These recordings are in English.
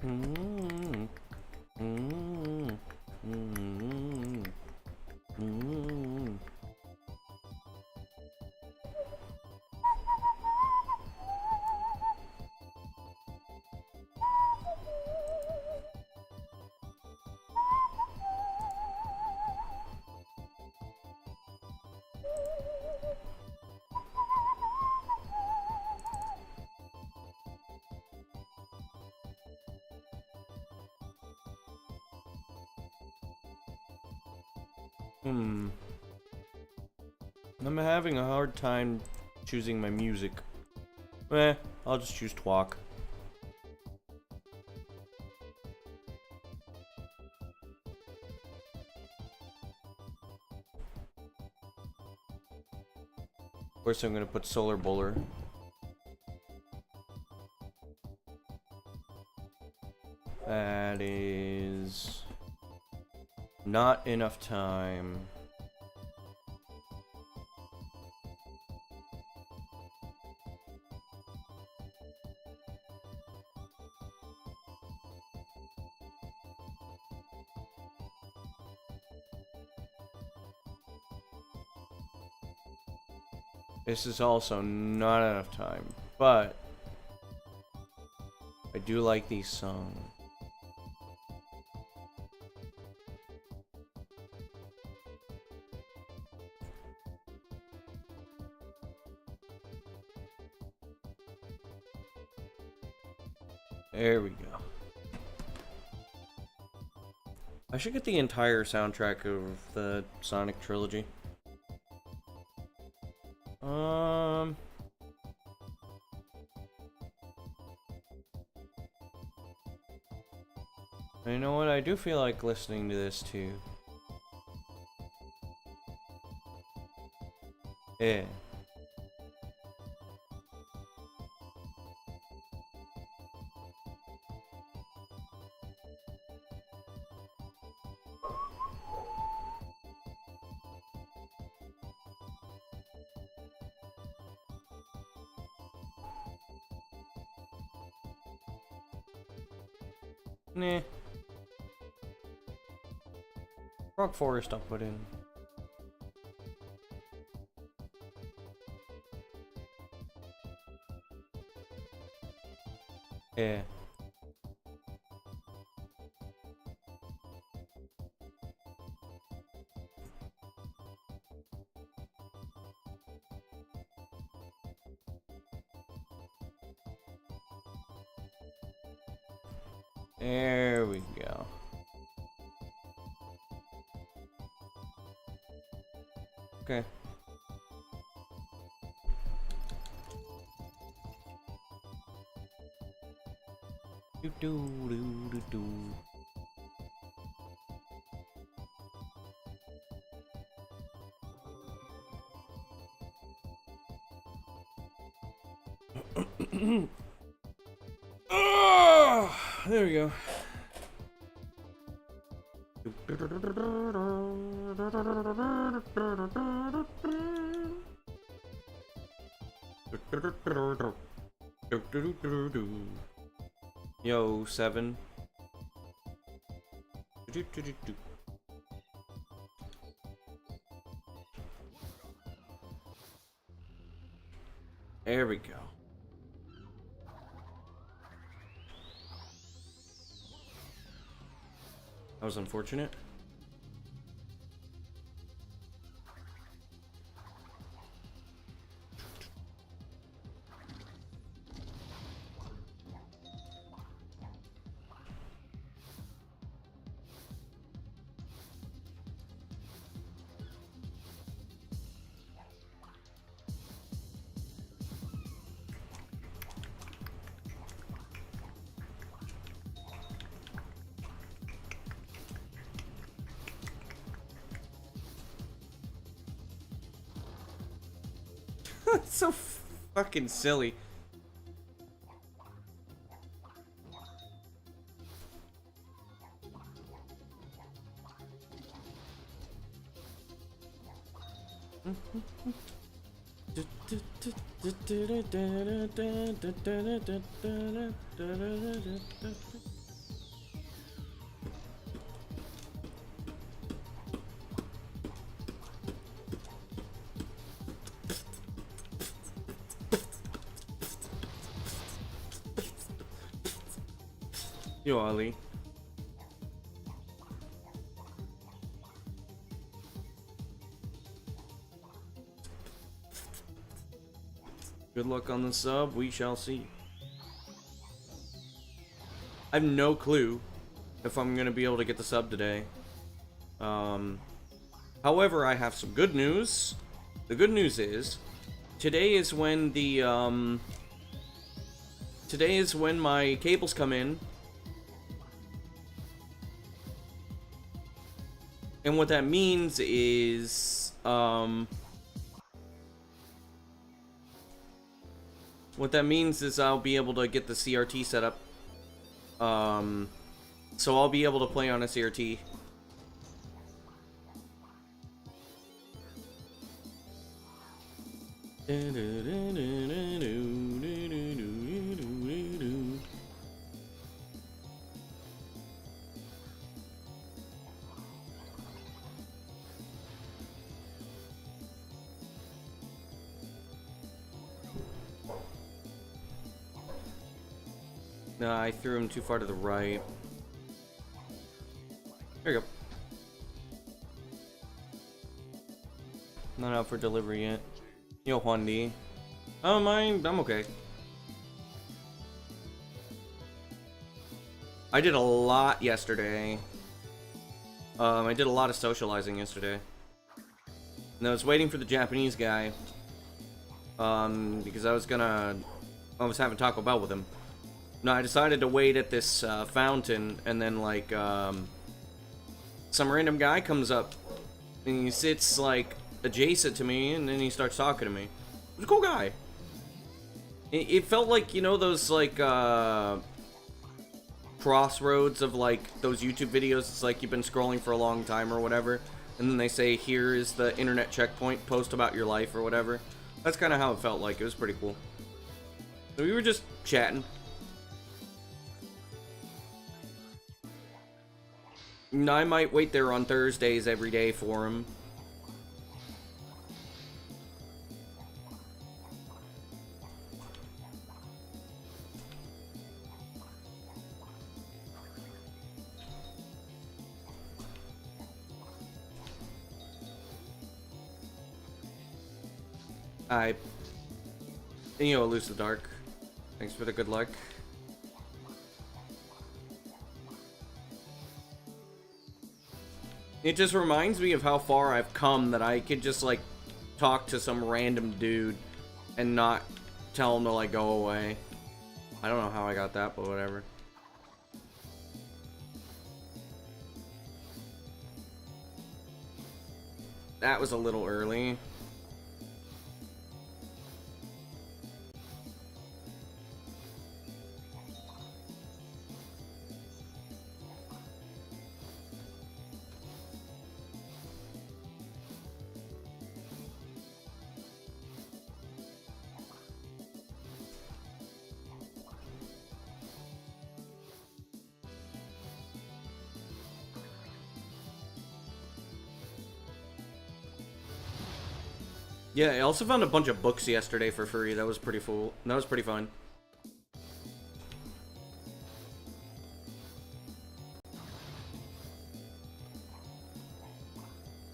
Mm, mm, mm, mm. I'm having a hard time choosing my music. I'll just choose Twalk. Of course, I'm gonna put Solar Bowler. That is not enough time. This is also not enough time, but I do like these songs. There we go. I should get the entire soundtrack of the Sonic trilogy. You know what? I do feel like listening to this too. Yeah. Nah. Rock Forest I'll put in. Yeah. There we go. Okay. Do do do do do. Oh, there we go. Yo, 7. There we go. That was unfortunate. That's so fucking silly. Yo, Ali. Good luck on the sub, we shall see. I have no clue if I'm gonna be able to get the sub today. However, I have some good news. The good news is, today is when the, today is when my cables come in. And what that means is, what that means is I'll be able to get the CRT set up. So I'll be able to play on a CRT. No, I threw him too far to the right. There you go. Not out for delivery yet. Yo, Juan D. Oh, I'm okay. I did a lot yesterday. I did a lot of socializing yesterday. And I was waiting for the Japanese guy. Because I was having Taco Bell with him. No, I decided to wait at this fountain, and then, like, some random guy comes up, and he sits, like, adjacent to me, and then he starts talking to me. He was a cool guy. It felt like, you know, those, like, crossroads of, like, those YouTube videos. It's like you've been scrolling for a long time or whatever, and then they say, here is the internet checkpoint, post about your life or whatever. That's kind of how it felt like. It was pretty cool. So we were just chatting. I might wait there on Thursdays every day for him. And you know, Elusive Dark. Thanks for the good luck. It just reminds me of how far I've come that I could just, like, talk to some random dude and not tell him to, like, go away. I don't know how I got that, but whatever. That was a little early. Yeah, I also found a bunch of books yesterday for free. That was pretty cool. That was pretty fun.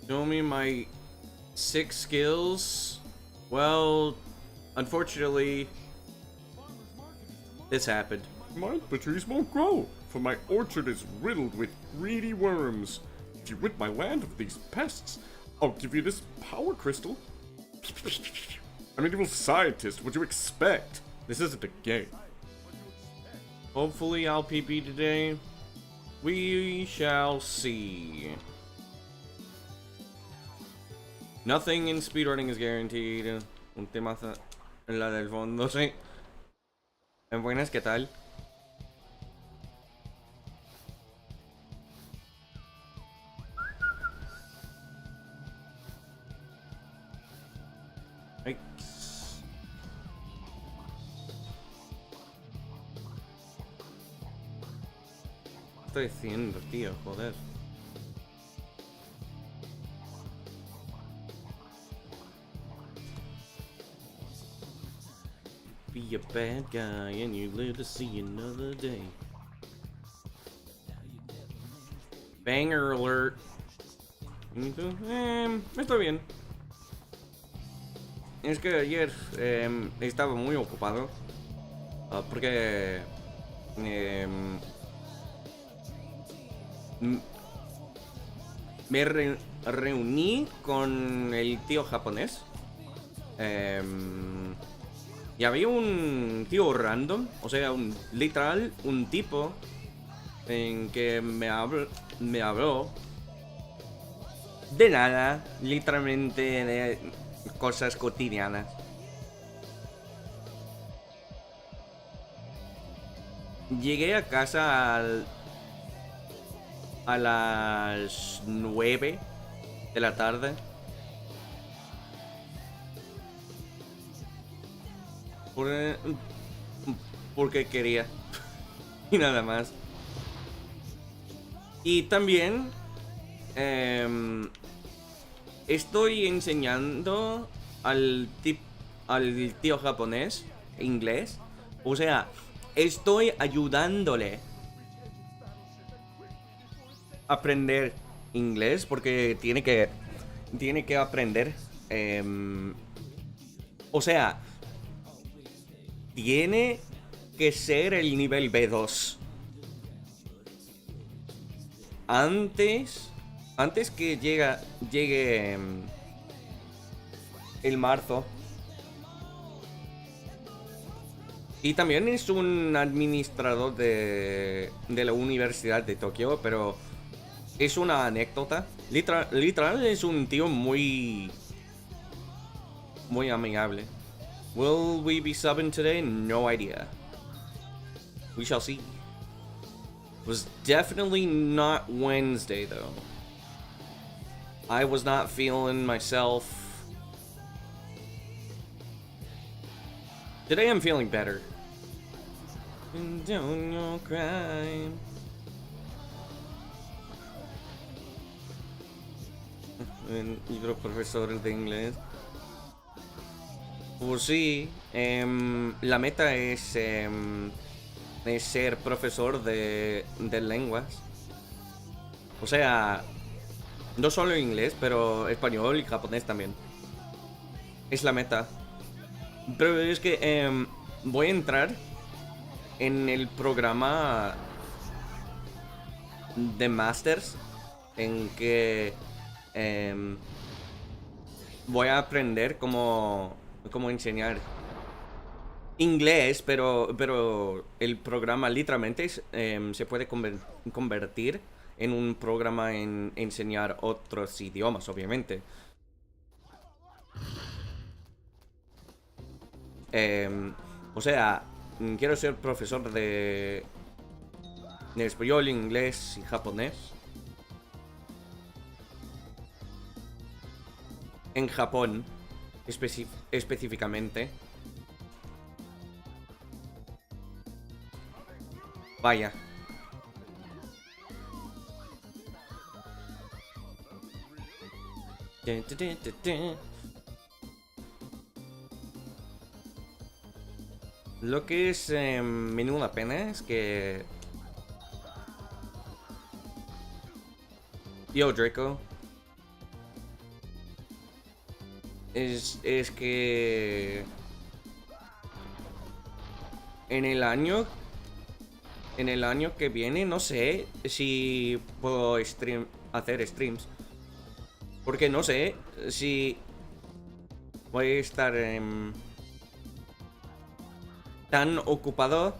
Show me my 6 skills. Well, unfortunately, this happened. The trees won't grow, for my orchard is riddled with greedy worms. If you rid my land of these pests, I'll give you this power crystal. I'm an evil scientist. What'd you expect? This isn't a game. Hopefully I'll PB today. We shall see. Nothing in speedrunning is guaranteed. Un tema en la del fondo, sí. En buenas, ¿qué tal? Ay. ¿Qué estoy haciendo, tío? Joder. Be a bad guy and you live to see another day. Banger alert. Estoy bien. Es que ayer estaba muy ocupado. Porque me reuní con el tío japonés. Y había un tío random, o sea, literal, un tipo en que me habló de nada, literalmente de cosas cotidianas. Llegué a casa a las 9 de la tarde. Porque quería. Y nada más. Y también estoy enseñando al tío japonés inglés. O sea, estoy ayudándole a aprender inglés porque tiene que aprender. O sea, tiene que ser el nivel B2. Antes que llegue el marzo. Y también es un administrador de la Universidad de Tokio, pero es una anécdota. Literal es un tío muy amigable. Will we be subbing today? No idea. We shall see. Was definitely not Wednesday though. I was not feeling myself. Today I'm feeling better. Don't cry. Libro profesor de inglés. Pues sí, la meta es ser profesor de lenguas. O sea, no solo inglés, pero español y japonés también. Es la meta. Pero es que voy a entrar en el programa de Masters en que voy a aprender cómo enseñar inglés, pero el programa literalmente se puede convertir en un programa en enseñar otros idiomas, obviamente. O sea, quiero ser profesor de español, inglés y japonés. En Japón, específicamente. Vaya. Lo que es menuda pena es que... Yo, Draco. Es que... En el año que viene, no sé si puedo hacer streams. Porque no sé si voy a estar tan ocupado.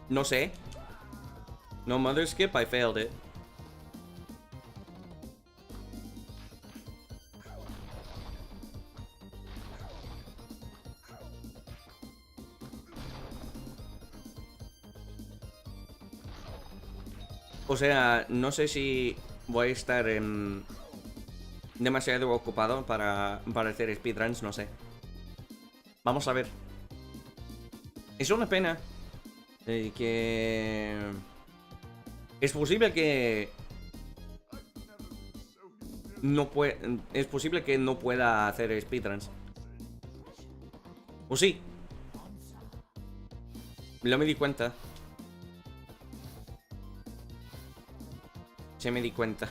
No sé. No mother skip, I failed it. O sea, no sé si voy a estar demasiado ocupado para hacer speedruns, no sé. Vamos a ver. Es una pena que... Es posible que... Es posible que no pueda hacer speedruns. ¿O sí? Lo me di cuenta. Se me di cuenta.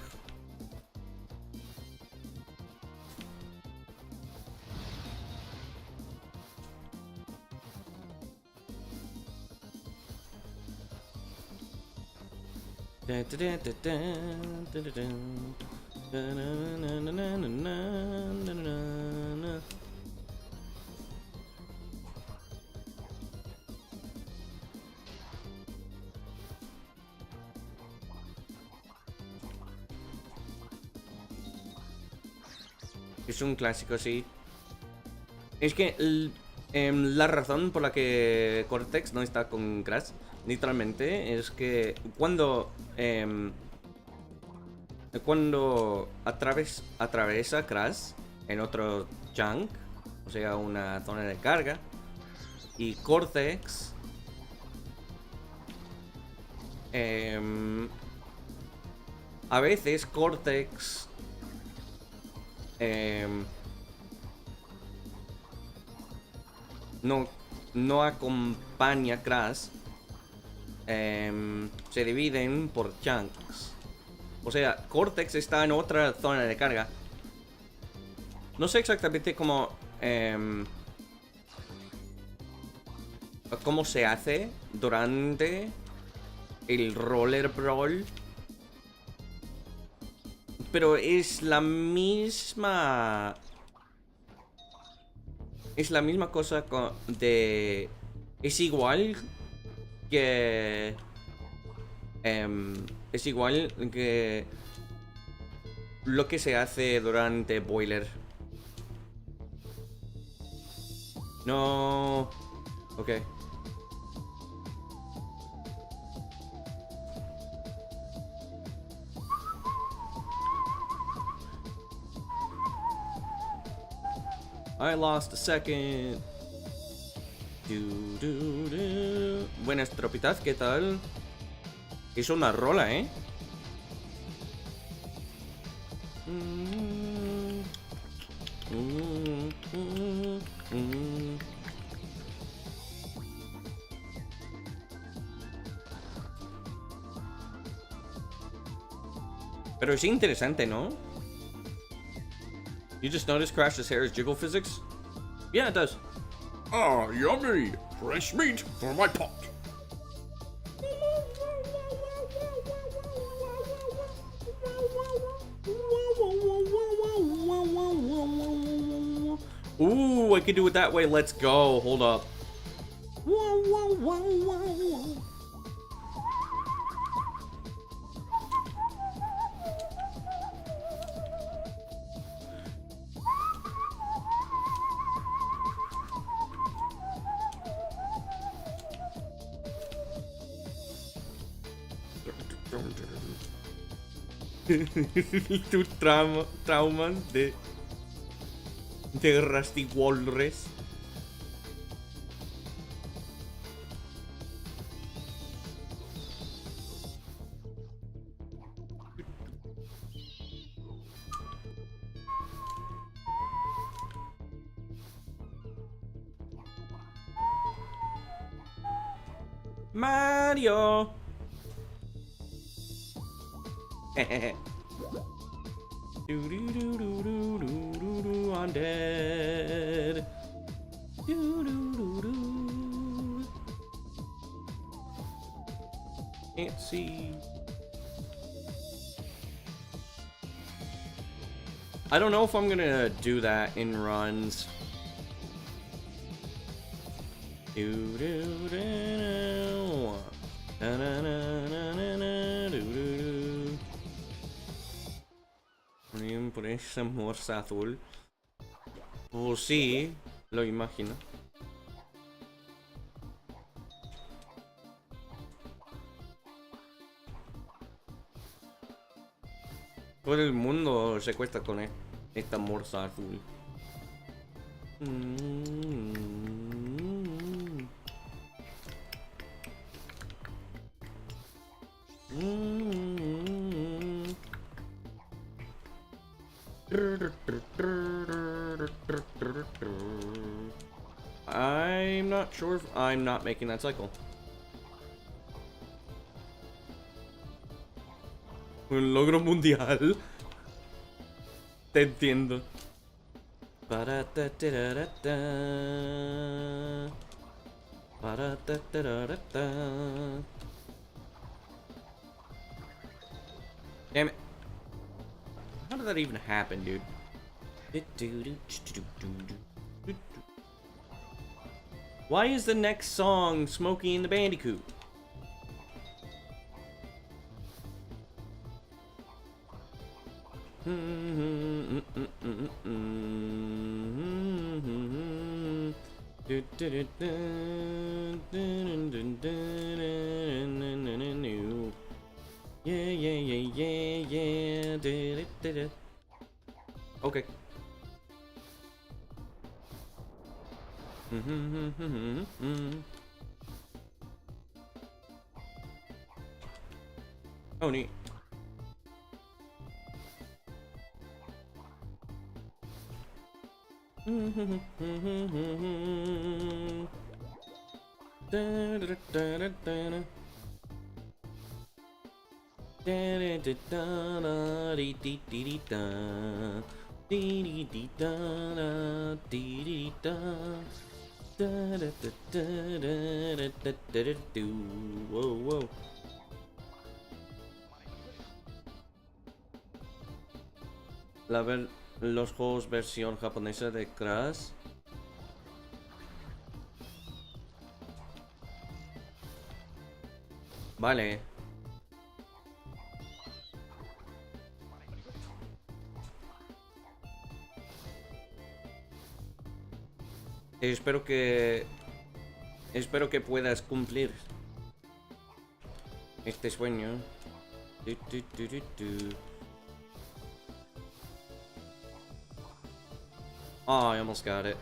Es un clásico, sí. Es que la razón por la que Cortex no está con Crash, literalmente, es que cuando atraviesa Crash en otro chunk, o sea, una zona de carga, y Cortex a veces Cortex no acompaña a Crash. Se dividen por chunks. O sea, Cortex está en otra zona de carga. No sé exactamente cómo se hace durante el roller brawl, pero es la misma cosa es igual que lo que se hace durante Boiler. No. Ok. I lost a second. Buenas tropitas, ¿qué tal? Es una rola, ¿eh? Pero es interesante, ¿no? You just noticed Crash's hair is jiggle physics? Yeah, it does. Ah, yummy! Fresh meat for my pot. Ooh, I can do it that way. Let's go. Hold up. Tu traumas de Rusty Walrus. Mario. I'm dead. Can't see. I don't know if I'm gonna do that in runs. Por esa morsa azul. Pues sí, lo imagino. Todo el mundo se cuesta con esta morsa azul. I'm not sure if I'm not making that cycle. Un logro mundial. Te entiendo. Para-ta-ta-ra-ra-ta. Para-ta-ta-ra-ra-ta. Damn it. How did that even happen, dude? Why is the next song Smokey and the Bandicoot? Yeah, yeah, yeah, yeah, yeah. Okay. Oh, neat. Whoa, whoa. Los juegos versión japonesa de Crash. Vale. Espero que puedas cumplir este sueño. Oh, I almost got it.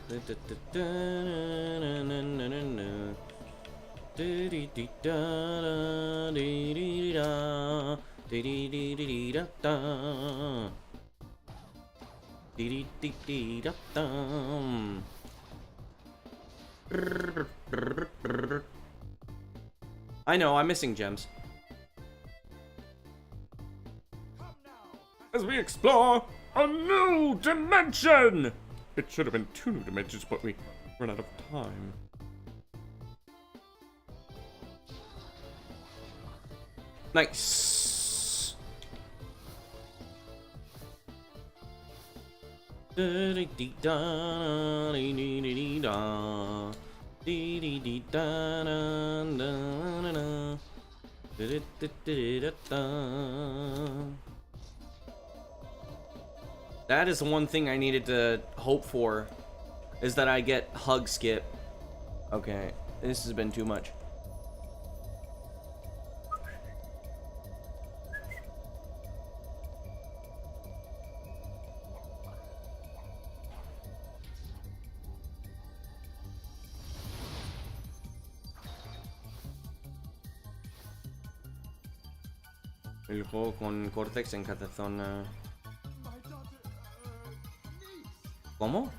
I know, I'm missing gems. As we explore a new dimension! It should have been 2 new dimensions, but we ran out of time. Nice. That is the one thing I needed to hope for, is that I get hug skip. Okay, this has been too much. El juego con Cortex en cada zona. ¿Cómo?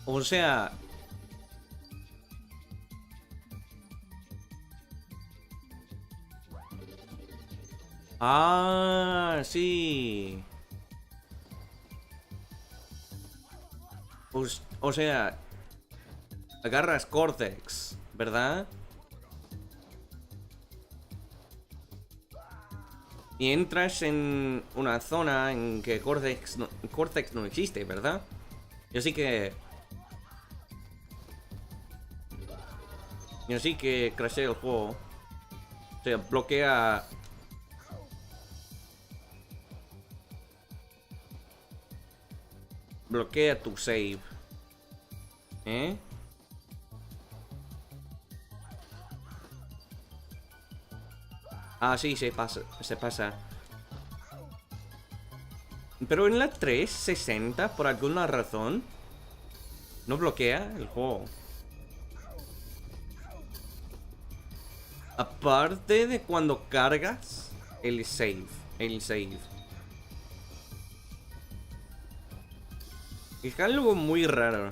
O sea... Ah, sí. O sea, agarras Cortex, ¿verdad? Y entras en una zona en que Cortex no existe, ¿verdad? Y así que crashea el juego. O sea, bloquea... Bloquea tu save. ¿Eh? Ah, sí, se pasa. Pero en la 360, por alguna razón, no bloquea el juego. Aparte de cuando cargas el save. Es algo muy raro.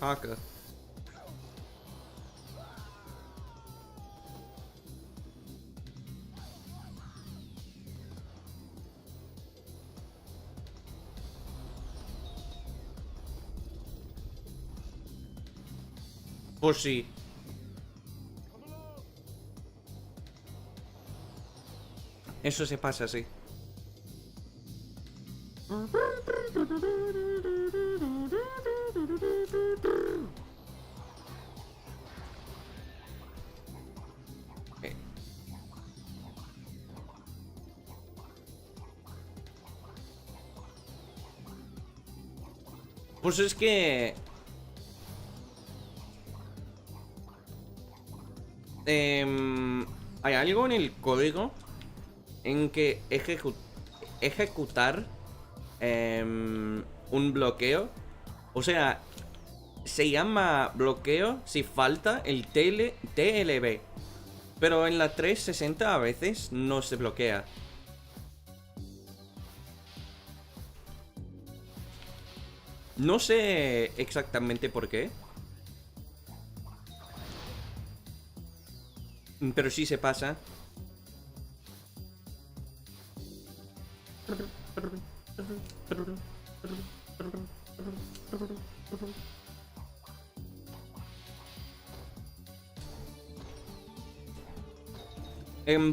Caca. Pues sí. Eso se pasa así. Pues es que... hay algo en el código en que ejecutar un bloqueo, o sea, se llama bloqueo si falta el TLB, pero en la 360 a veces no se bloquea. No sé exactamente por qué, pero sí se pasa.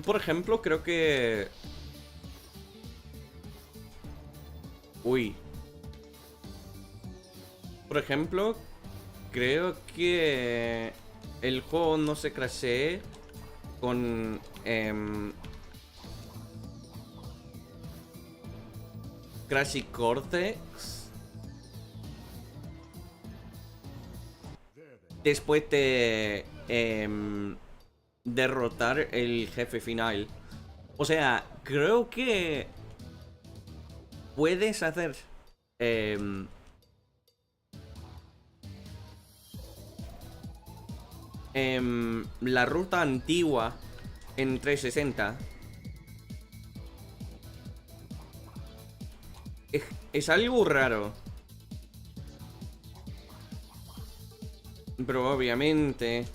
Por ejemplo, creo que... Uy. Por ejemplo, creo que el juego no se crashee con... Crash Cortex después de derrotar el jefe final. O sea, creo que puedes hacer la ruta antigua en 360. Es algo raro. Pero obviamente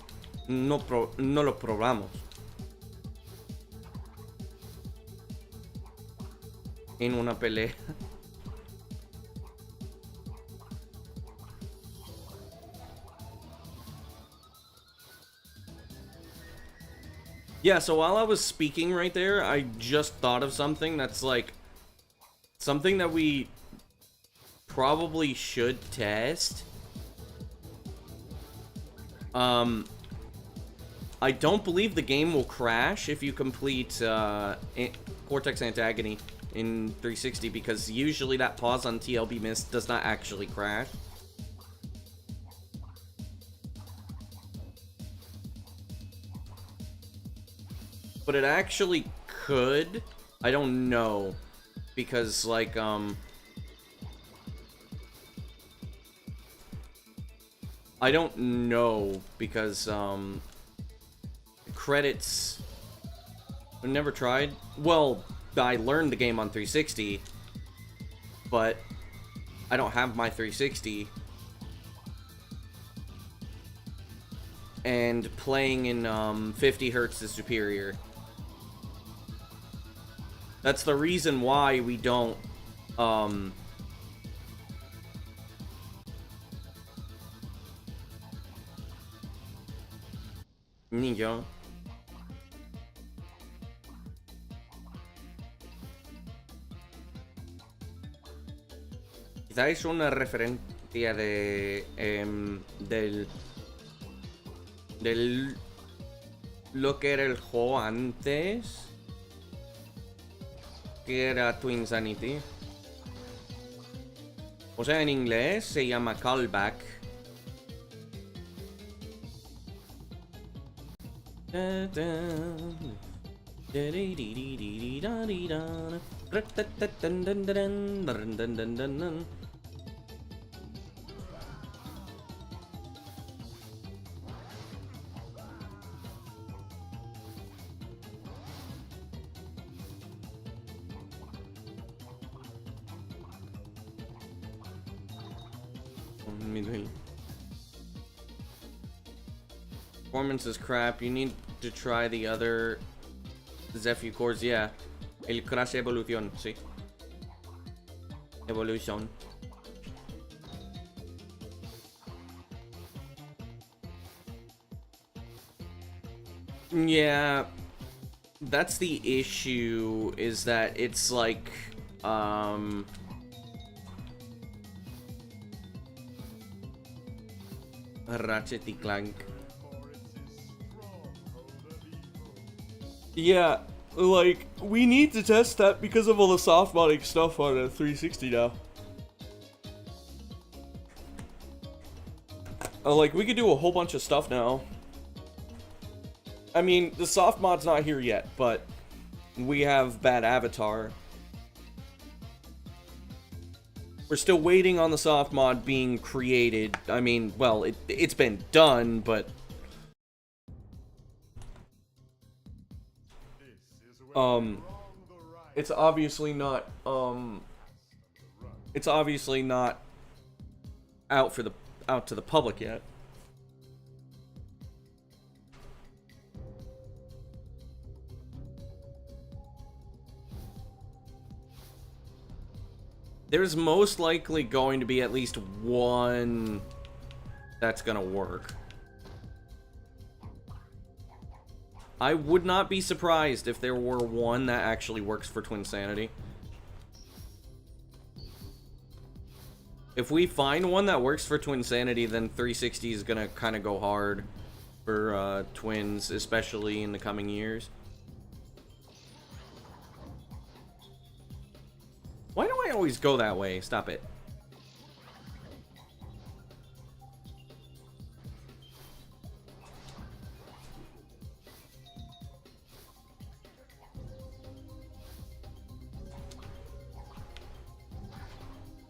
no lo probamos en una pelea. Yeah, so while I was speaking right there, I just thought of something that's like something that we probably should test. I don't believe the game will crash if you complete Cortex Antagony in 360, because usually that pause on TLB Mist does not actually crash. But it actually could. I don't know, because like I don't know because credits, I've never tried. Well, I learned the game on 360, but I don't have my 360. And playing in 50 hertz is superior. That's the reason why we don't Niño. Quizá es una referencia de del lo que era el juego antes, que era Twinsanity. O sea, en inglés se llama callback. Performance is crap. You need to try the other Zephyr cores. Yeah. El Crash Evolution, sí. Evolution. Yeah. That's the issue, is that it's like, Ratchet y Clank. Yeah, like, we need to test that because of all the soft modding stuff on a 360 now. Like, we could do a whole bunch of stuff now. I mean, the soft mod's not here yet, but we have Bad Avatar. We're still waiting on the soft mod being created. I mean, well, it's been done, but... it's obviously not, it's obviously not out to the public yet. There's most likely going to be at least one that's gonna work. I would not be surprised if there were one that actually works for Twinsanity. If we find one that works for Twinsanity, then 360 is gonna kind of go hard for Twins, especially in the coming years. Why do I always go that way? Stop it.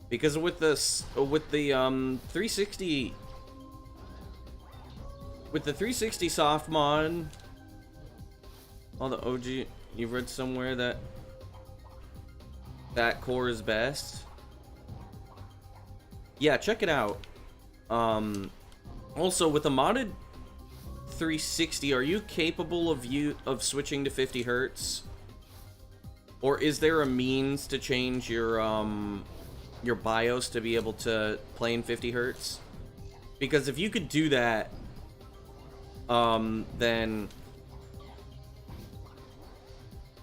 Because with the 360 soft mod, all the OG, you've read somewhere that core is best. Yeah, check it out. Also, with a modded 360, are you capable of switching to 50 hertz? Or is there a means to change your BIOS to be able to play in 50 hertz? Because if you could do that, then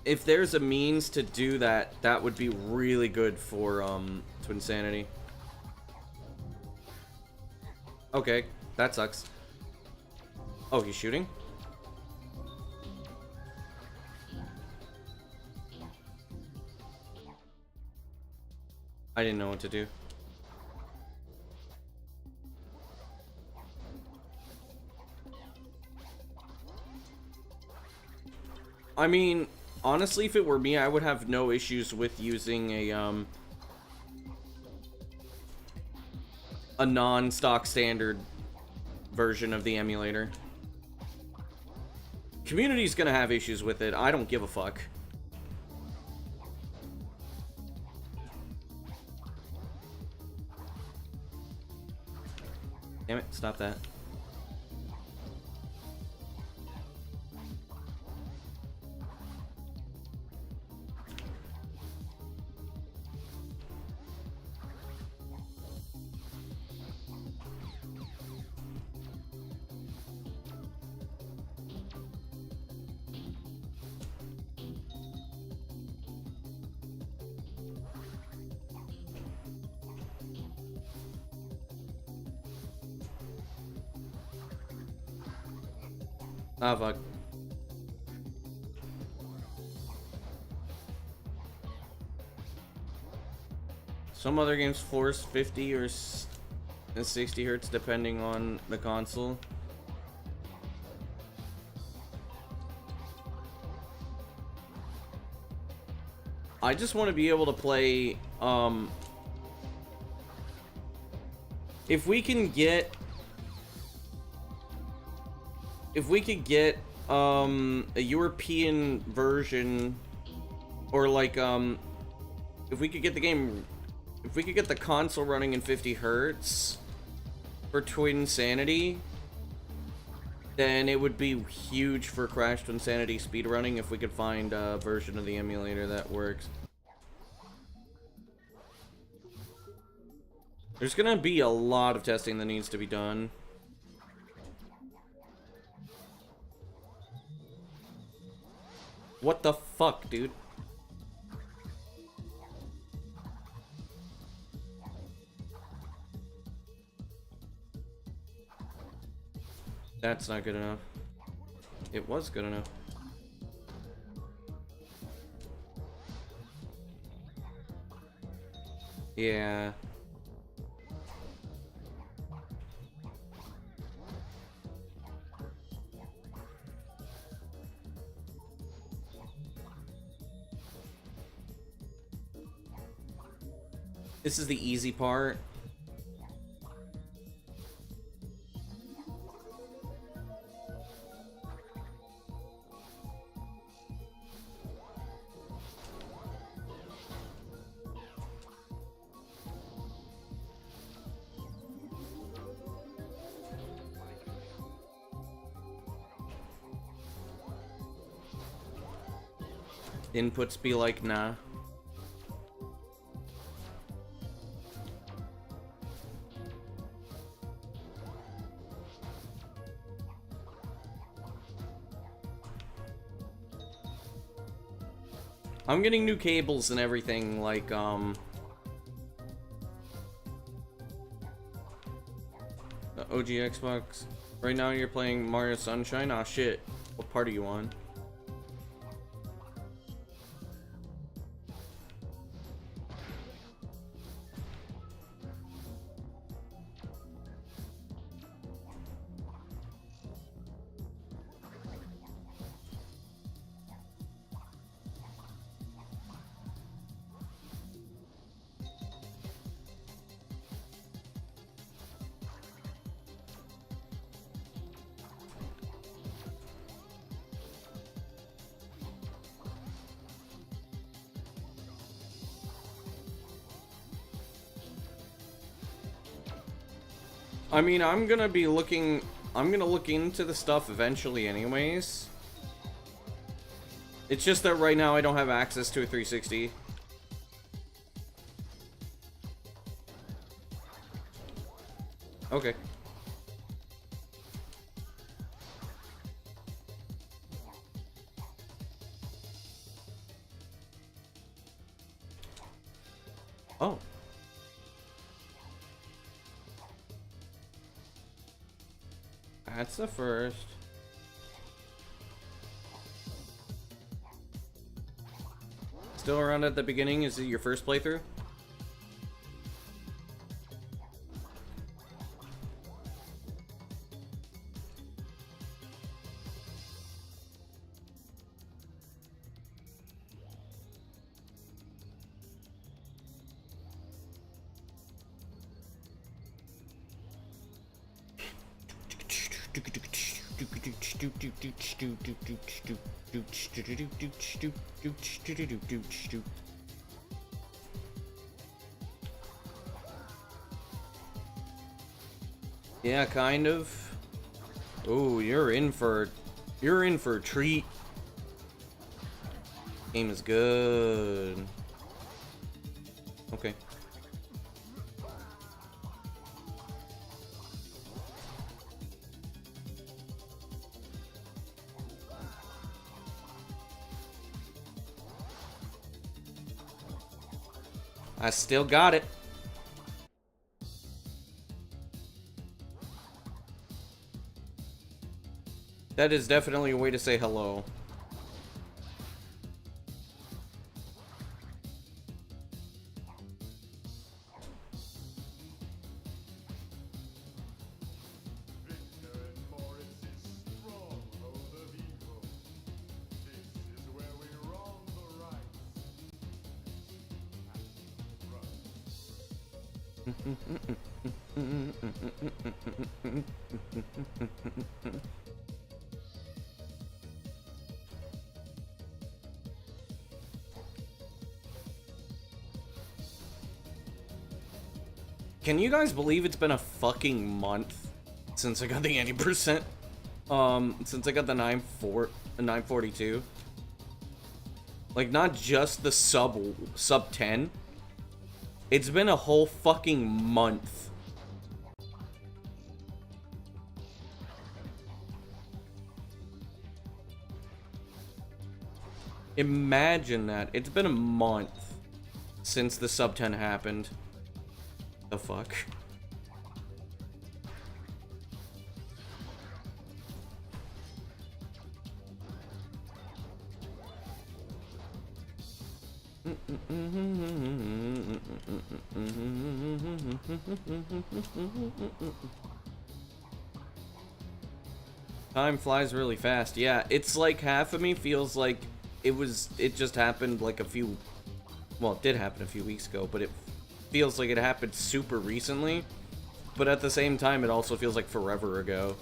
if there's a means to do that, that would be really good for Twinsanity. Okay, that sucks. Oh, he's shooting? I didn't know what to do. I mean, honestly, if it were me, I would have no issues with using a non-stock standard version of the emulator. Community's gonna have issues with it. I don't give a fuck. Damn it, stop that. Ah, fuck. Some other games force 50 or 60 hertz depending on the console. I just want to be able to play, if we can get, a European version, or like, if we could get the game, if we could get the console running in 50 hertz for Twinsanity, then it would be huge for Crash Twinsanity speedrunning if we could find a version of the emulator that works. There's gonna be a lot of testing that needs to be done. What the fuck, dude? That's not good enough. It was good enough. Yeah. This is the easy part. Inputs be like, nah. I'm getting new cables and everything, like, the OG Xbox. Right now you're playing Mario Sunshine? Aw, shit. What part are you on? I mean, I'm gonna look into the stuff eventually anyways. It's just that right now I don't have access to a 360. Okay. Oh. That's the first. Still around at the beginning? Is it your first playthrough? Yeah, kind of. Oh, you're in for a treat. Game is good. Okay. I still got it. That is definitely a way to say hello. Can you guys believe it's been a fucking month since I got the 80%? Since I got the 942. Like, not just the sub 10. It's been a whole fucking month. Imagine that. It's been a month since the sub 10 happened. The fuck? Time flies really fast. Yeah, it's like half of me feels like it just happened like well, it did happen a few weeks ago, but it feels like it happened super recently. But at the same time, it also feels like forever ago.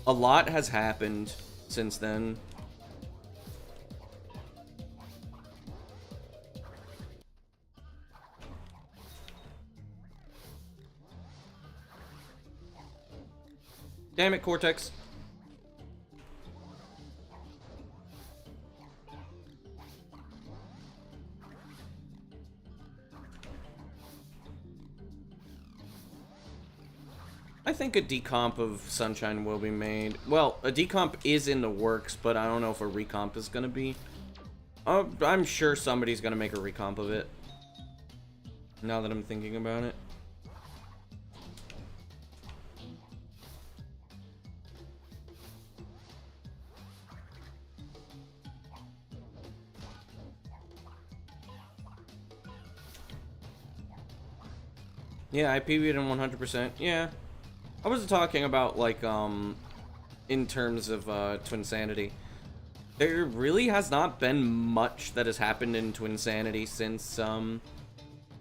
A lot has happened since then. Damn it, Cortex. I think a decomp of Sunshine will be made. Well, a decomp is in the works, but I don't know if a recomp is gonna be. I'm sure somebody's gonna make a recomp of it. Now that I'm thinking about it. Yeah, I PB'd in 100%. Yeah. I was talking about, like, in terms of, Twinsanity. There really has not been much that has happened in Twinsanity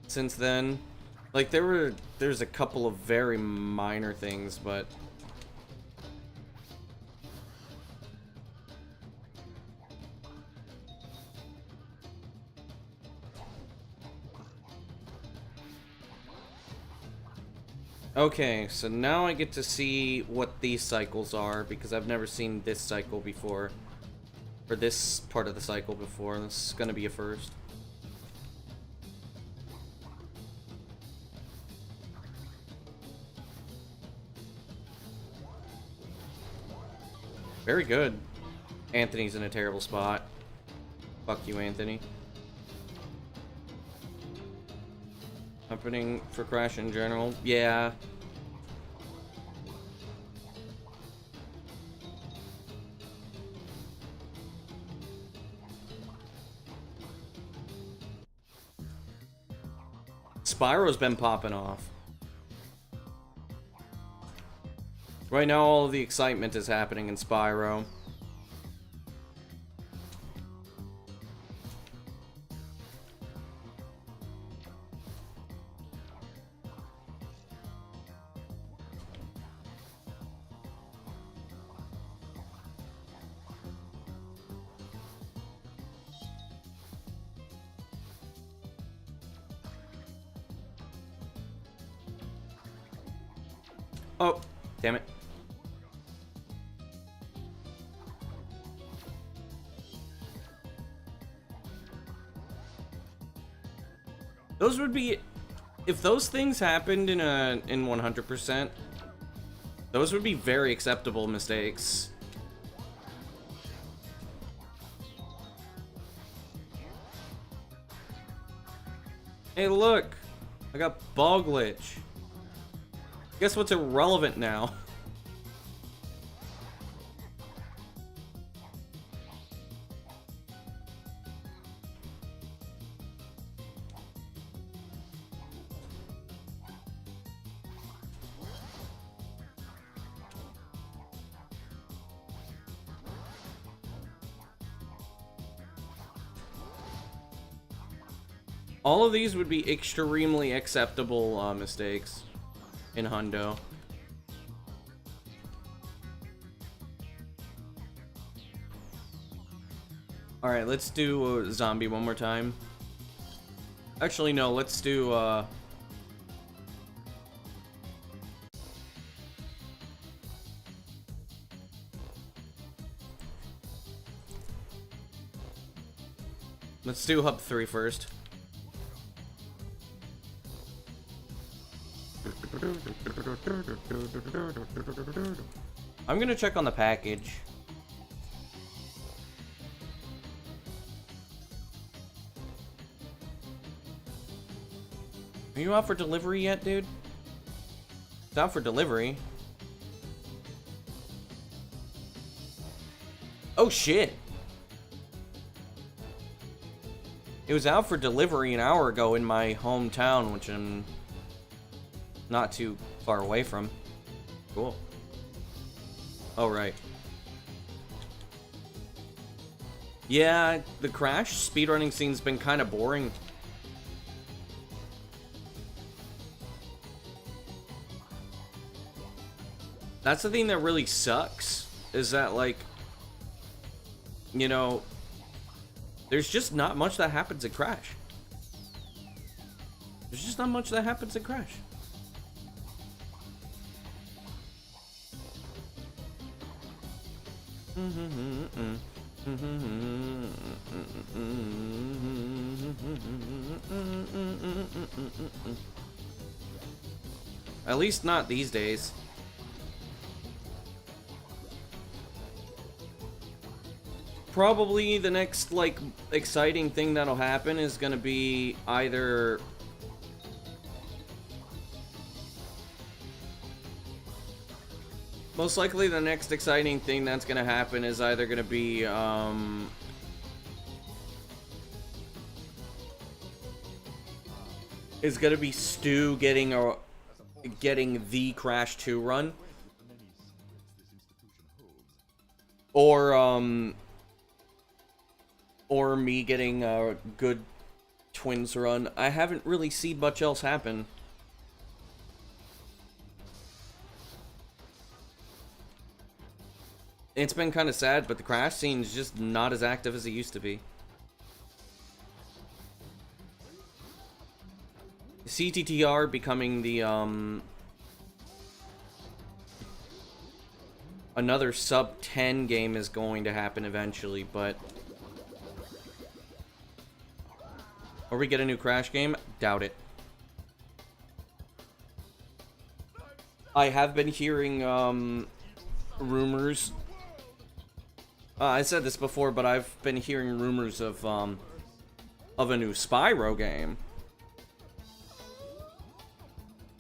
since then. Like, there's a couple of very minor things, but... Okay, so now I get to see what these cycles are, because I've never seen this cycle before. Or this part of the cycle before, and this is gonna be a first. Very good. Anthony's in a terrible spot. Fuck you, Anthony. Happening for Crash in general. Yeah. Spyro's been popping off. Right now, all of the excitement is happening in Spyro. Oh, damn it. Those would be, if those things happened in 100%, those would be very acceptable mistakes. Hey, look, I got ball glitch. Guess what's irrelevant now? All of these would be extremely acceptable mistakes in Hundo. Alright, let's do zombie one more time. Actually, no, let's do, let's do hub 3 first. I'm gonna check on the package. Are you out for delivery yet, dude? It's out for delivery. Oh shit! It was out for delivery an hour ago in my hometown, which I'm not too far away from. Cool. Oh, right. Yeah, the Crash speedrunning scene's been kind of boring. That's the thing that really sucks, is that, like, you know, there's just not much that happens at Crash. There's just not much that happens at Crash. At least not these days. Probably the next, like, exciting thing that'll happen is gonna be either... Most likely the next exciting thing that's gonna happen is either gonna be, is gonna be Stu getting the Crash 2 run. Or me getting a good Twins run. I haven't really seen much else happen. It's been kind of sad, but the Crash scene is just not as active as it used to be. CTTR becoming the, another sub 10 game is going to happen eventually, but... Or we get a new Crash game? Doubt it. I have been hearing, rumors. I said this before, but I've been hearing rumors of a new Spyro game.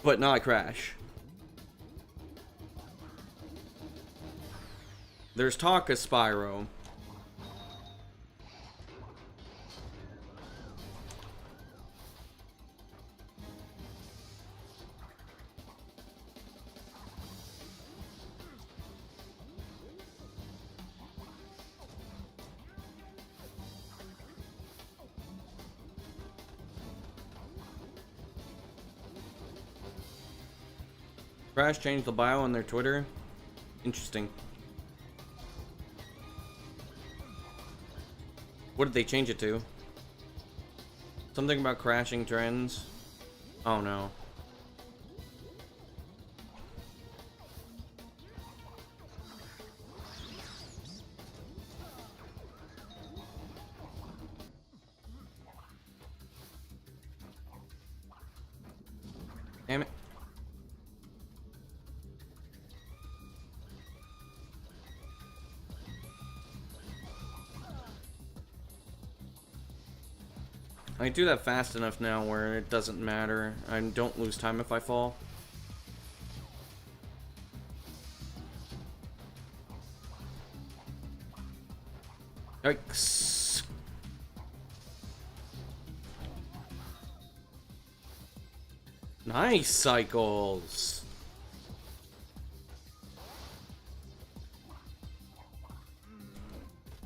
But not Crash. There's talk of Spyro. Crash changed the bio on their Twitter. Interesting. What did they change it to? Something about crashing trends? Oh no. Damn it. I do that fast enough now where it doesn't matter. I don't lose time if I fall. Yikes. Nice cycles.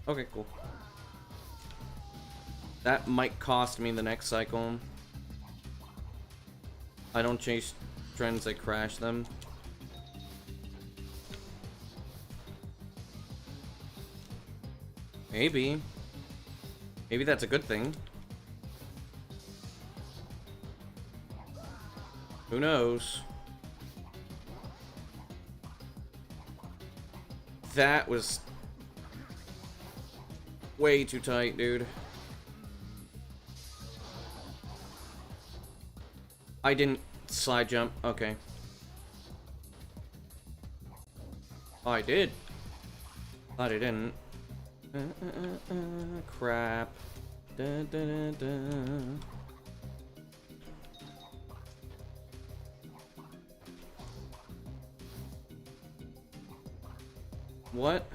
Okay, cool. That might cost me the next cycle. I don't chase trends that crash them. Maybe. Maybe that's a good thing. Who knows? That was way too tight, dude. I didn't slide jump. Okay. Oh, I did. Thought I didn't. Crap. Da, da, da, da. What?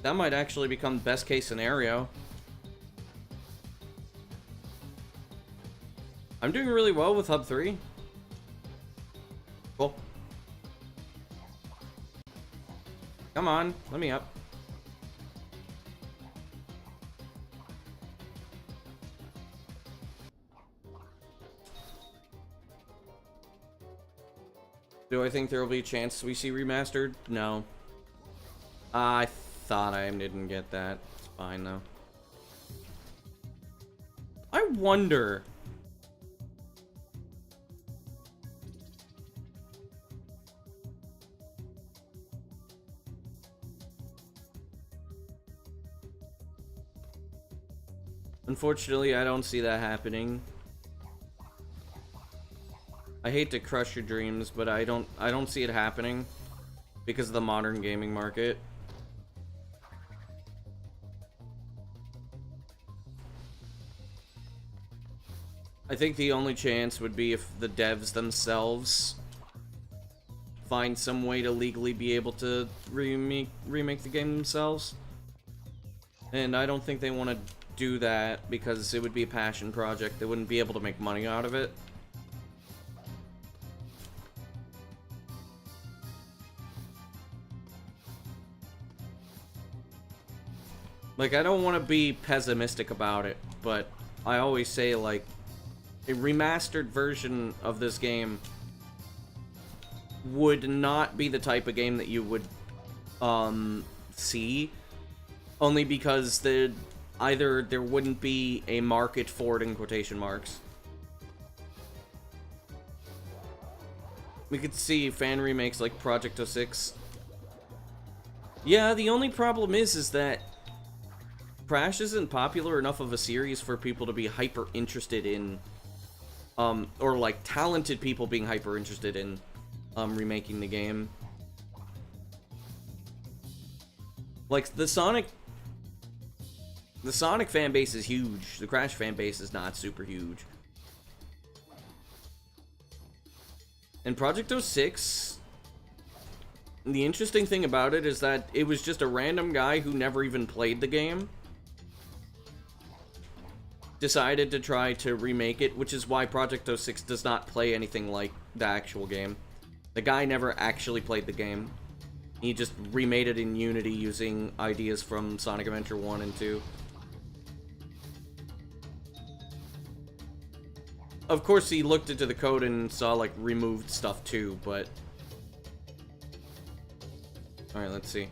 That might actually become best case scenario. I'm doing really well with Hub 3. Cool. Come on, let me up. Do I think there will be a chance we see Remastered? No. I thought I didn't get that. It's fine, though. I wonder... Unfortunately, I don't see that happening. I hate to crush your dreams, but I don't see it happening because of the modern gaming market. I think the only chance would be if the devs themselves find some way to legally be able to remake the game themselves. And I don't think they want to do that because it would be a passion project. They wouldn't be able to make money out of it. Like, I don't want to be pessimistic about it, but I always say, like, a remastered version of this game would not be the type of game that you would, see, only because either there wouldn't be a market for it in quotation marks. We could see fan remakes like Project 06. Yeah, the only problem is that Crash isn't popular enough of a series for people to be hyper interested in, or like talented people being hyper interested in, remaking the game. Like the Sonic fan base is huge. The Crash fan base is not super huge. And Project 06, the interesting thing about it is that it was just a random guy who never even played the game decided to try to remake it, which is why Project 06 does not play anything like the actual game. The guy never actually played the game. He just remade it in Unity using ideas from Sonic Adventure 1 and 2. Of course, he looked into the code and saw, like, removed stuff too, but... Alright, let's see.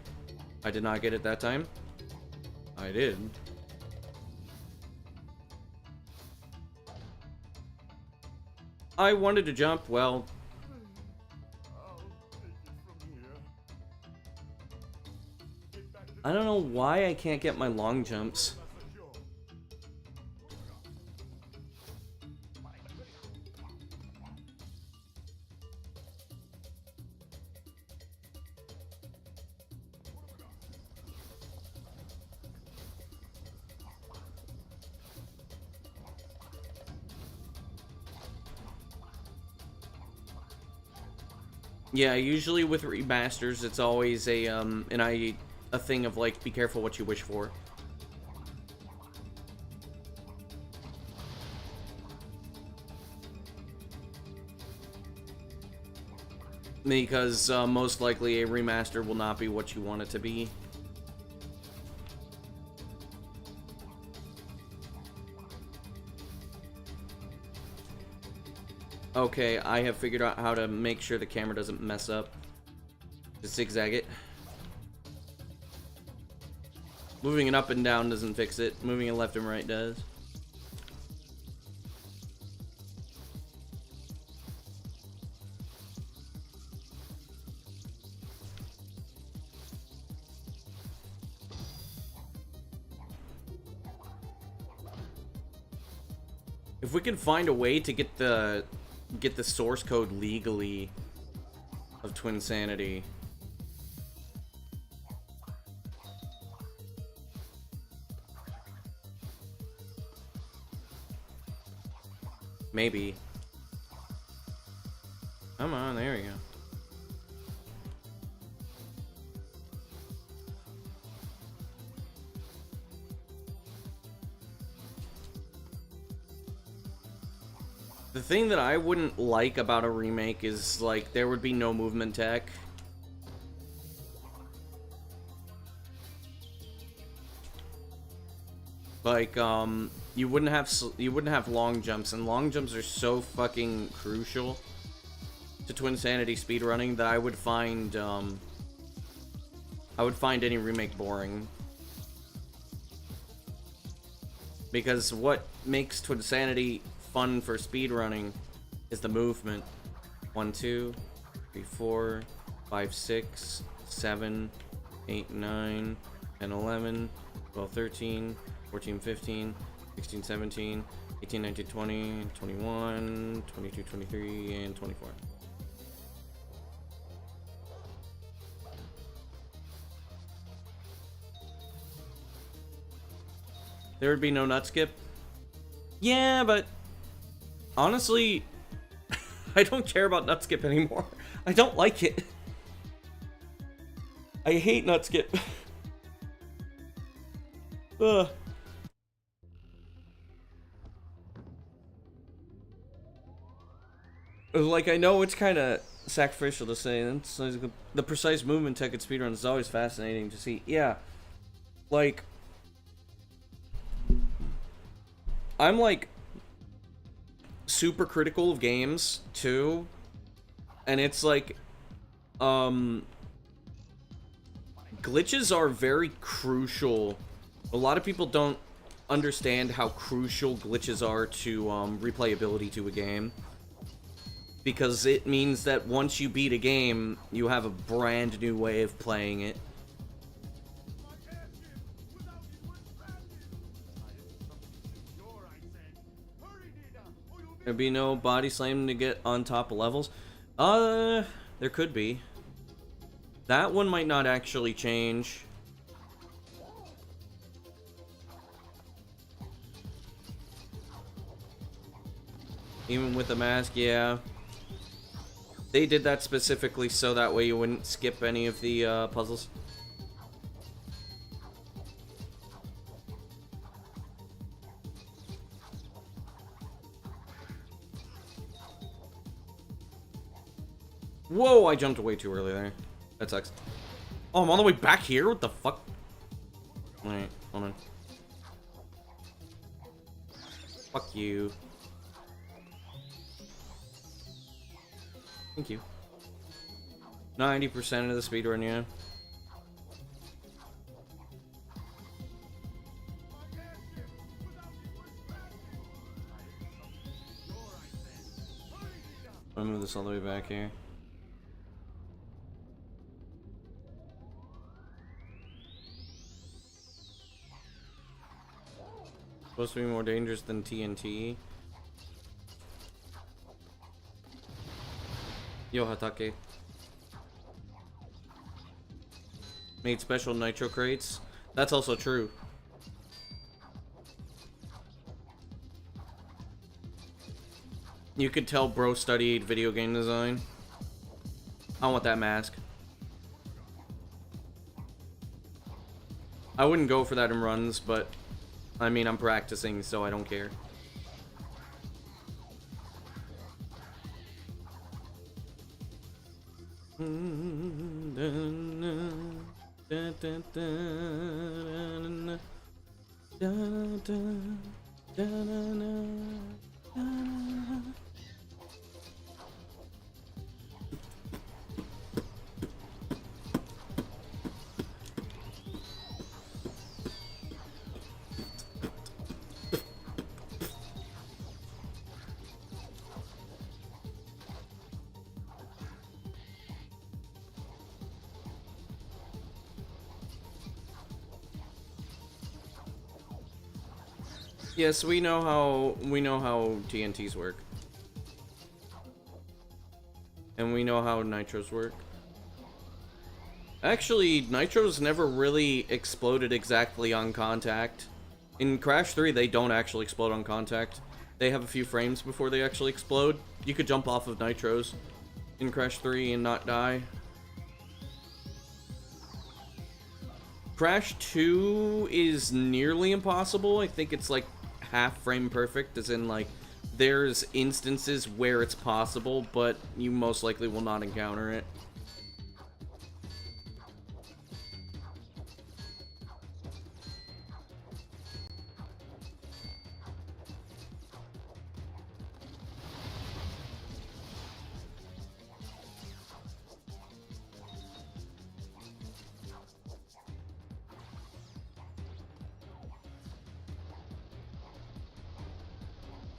I did not get it that time. I did. I wanted to jump, well... I don't know why I can't get my long jumps. Yeah, usually with remasters, it's always a thing of like, be careful what you wish for. Because most likely a remaster will not be what you want it to be. Okay, I have figured out how to make sure the camera doesn't mess up. Just zigzag it. Moving it up and down doesn't fix it. Moving it left and right does. If we can find a way to get the source code legally of Twinsanity. Maybe. Come on, there we go. The thing that I wouldn't like about a remake is, like, there would be no movement tech. Like, you wouldn't have long jumps, and long jumps are so fucking crucial to Twinsanity speedrunning that I would find any remake boring. Because what makes Twinsanity fun for speedrunning is the movement. 1, 2, 3, 4, 5, 6, 7, 8, 9, 10, 11, 12, 13, 14, 15, 16, 17, 18, 19, 20, 21, 22, 23, and 24. There would be no nut skip? Yeah, but honestly, I don't care about nut skip anymore. I don't like it. I hate nut skip. Ugh. Like, I know it's kind of sacrificial to say. It's like the precise movement tech at speedruns is always fascinating to see. Yeah. Like, I'm like super critical of games too, and it's like glitches are very crucial. A lot of people don't understand how crucial glitches are to replayability to a game, because it means that once you beat a game, you have a brand new way of playing it. There'd be no body slamming to get on top of levels. There could be. That one might not actually change. Even with the mask, yeah. They did that specifically so that way you wouldn't skip any of the puzzles. Whoa, I jumped way too early there. That sucks. Oh, I'm all the way back here? What the fuck? Wait, hold on. Fuck you. Thank you. 90% of the speedrun, yeah. I'll move this all the way back here. Supposed to be more dangerous than TNT. Yo, Hatake. Made special nitro crates. That's also true. You could tell bro studied video game design. I want that mask. I wouldn't go for that in runs, but I mean, I'm practicing, so I don't care. Yes, we know how TNTs work. And we know how nitros work. Actually, nitros never really exploded exactly on contact. In Crash 3, they don't actually explode on contact. They have a few frames before they actually explode. You could jump off of nitros in Crash 3 and not die. Crash 2 is nearly impossible. I think it's like half frame perfect, as in like there's instances where it's possible, but you most likely will not encounter it.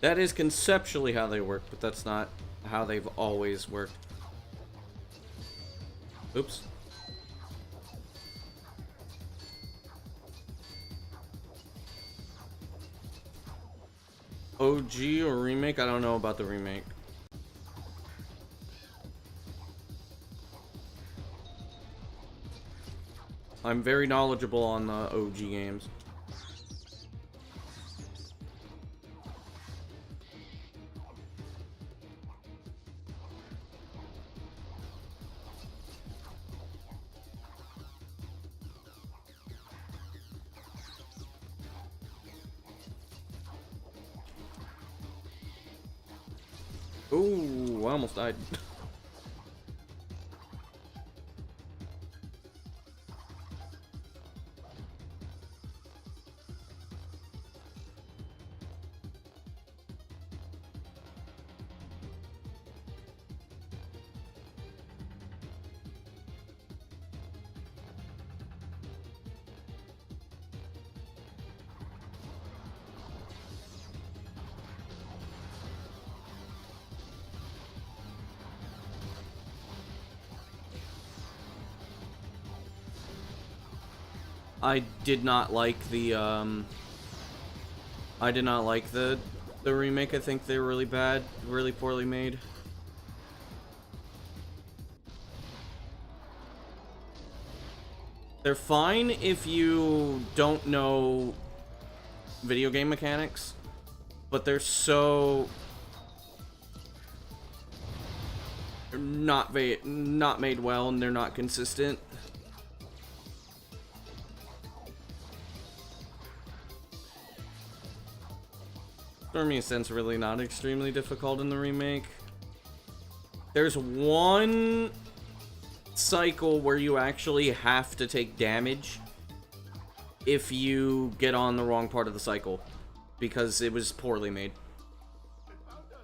That is conceptually how they work, but that's not how they've always worked. Oops. OG or remake? I don't know about the remake. I'm very knowledgeable on the OG games. Ooh, I almost died. I did not like the remake. I think they're really bad, really poorly made. They're fine if you don't know video game mechanics, but they're so not made well, and they're not consistent. Stormy Ascent's really not extremely difficult in the remake. There's one cycle where you actually have to take damage if you get on the wrong part of the cycle, because it was poorly made.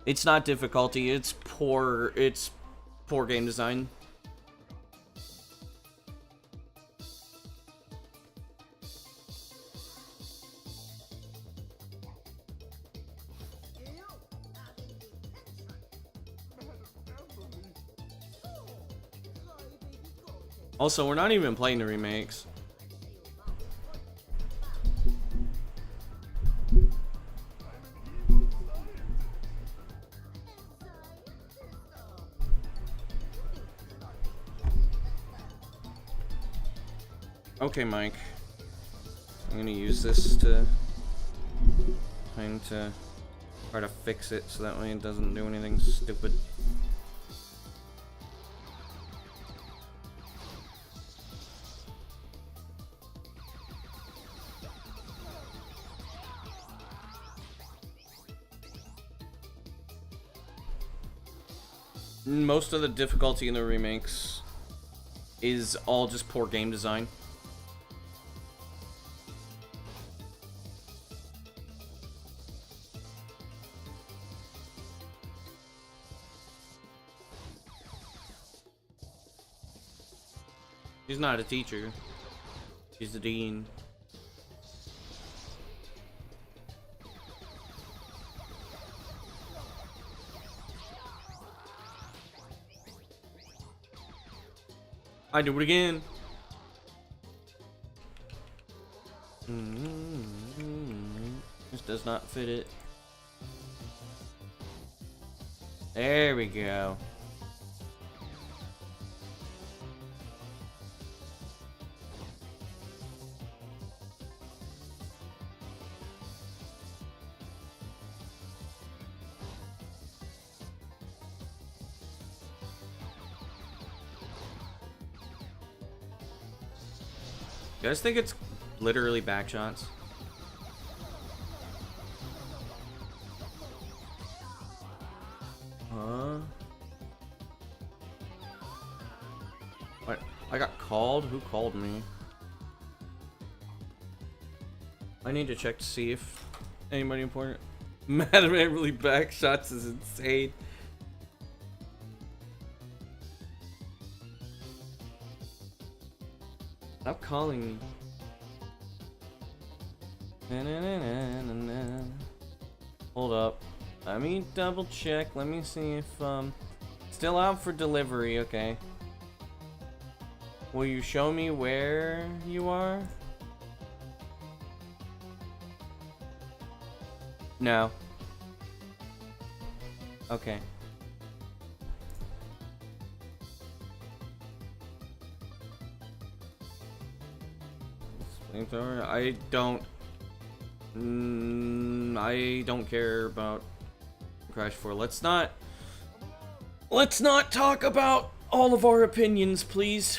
It's not difficulty, it's poor game design. Also, we're not even playing the remakes. Okay, Mike. I'm gonna use this to try to fix it so that way it doesn't do anything stupid. Most of the difficulty in the remakes is all just poor game design. She's not a teacher. She's the dean. I do it again. This does not fit it. There we go. You guys think it's literally back shots? Huh? What? I got called? Who called me? I need to check to see if anybody important. Madam Everly back shots is insane. Stop calling me. Hold up. Let me double check. Let me see if still out for delivery. Okay. Will you show me where you are? No. Okay. I don't care about Crash 4. Let's not talk about all of our opinions, please.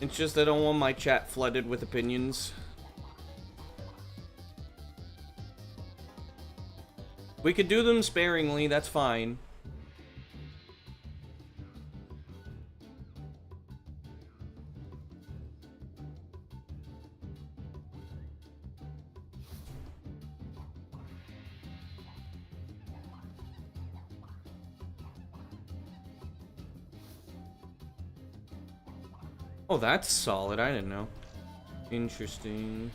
It's just I don't want my chat flooded with opinions. We could do them sparingly, that's fine. Oh, that's solid. I didn't know. Interesting.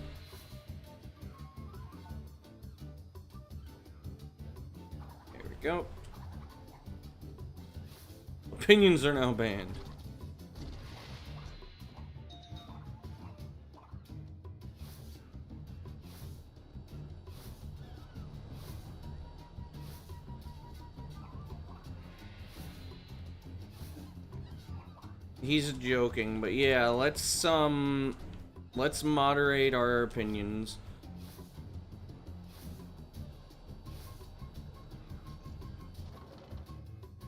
There we go. Opinions are now banned. He's joking, but yeah, let's moderate our opinions.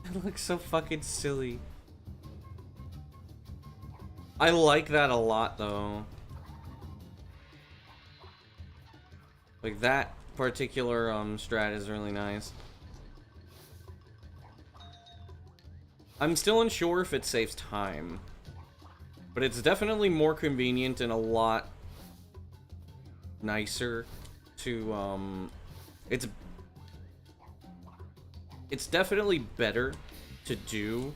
That looks so fucking silly. I like that a lot, though. Like, that particular strat is really nice. I'm still unsure if it saves time, but it's definitely more convenient and a lot nicer to, it's definitely better to do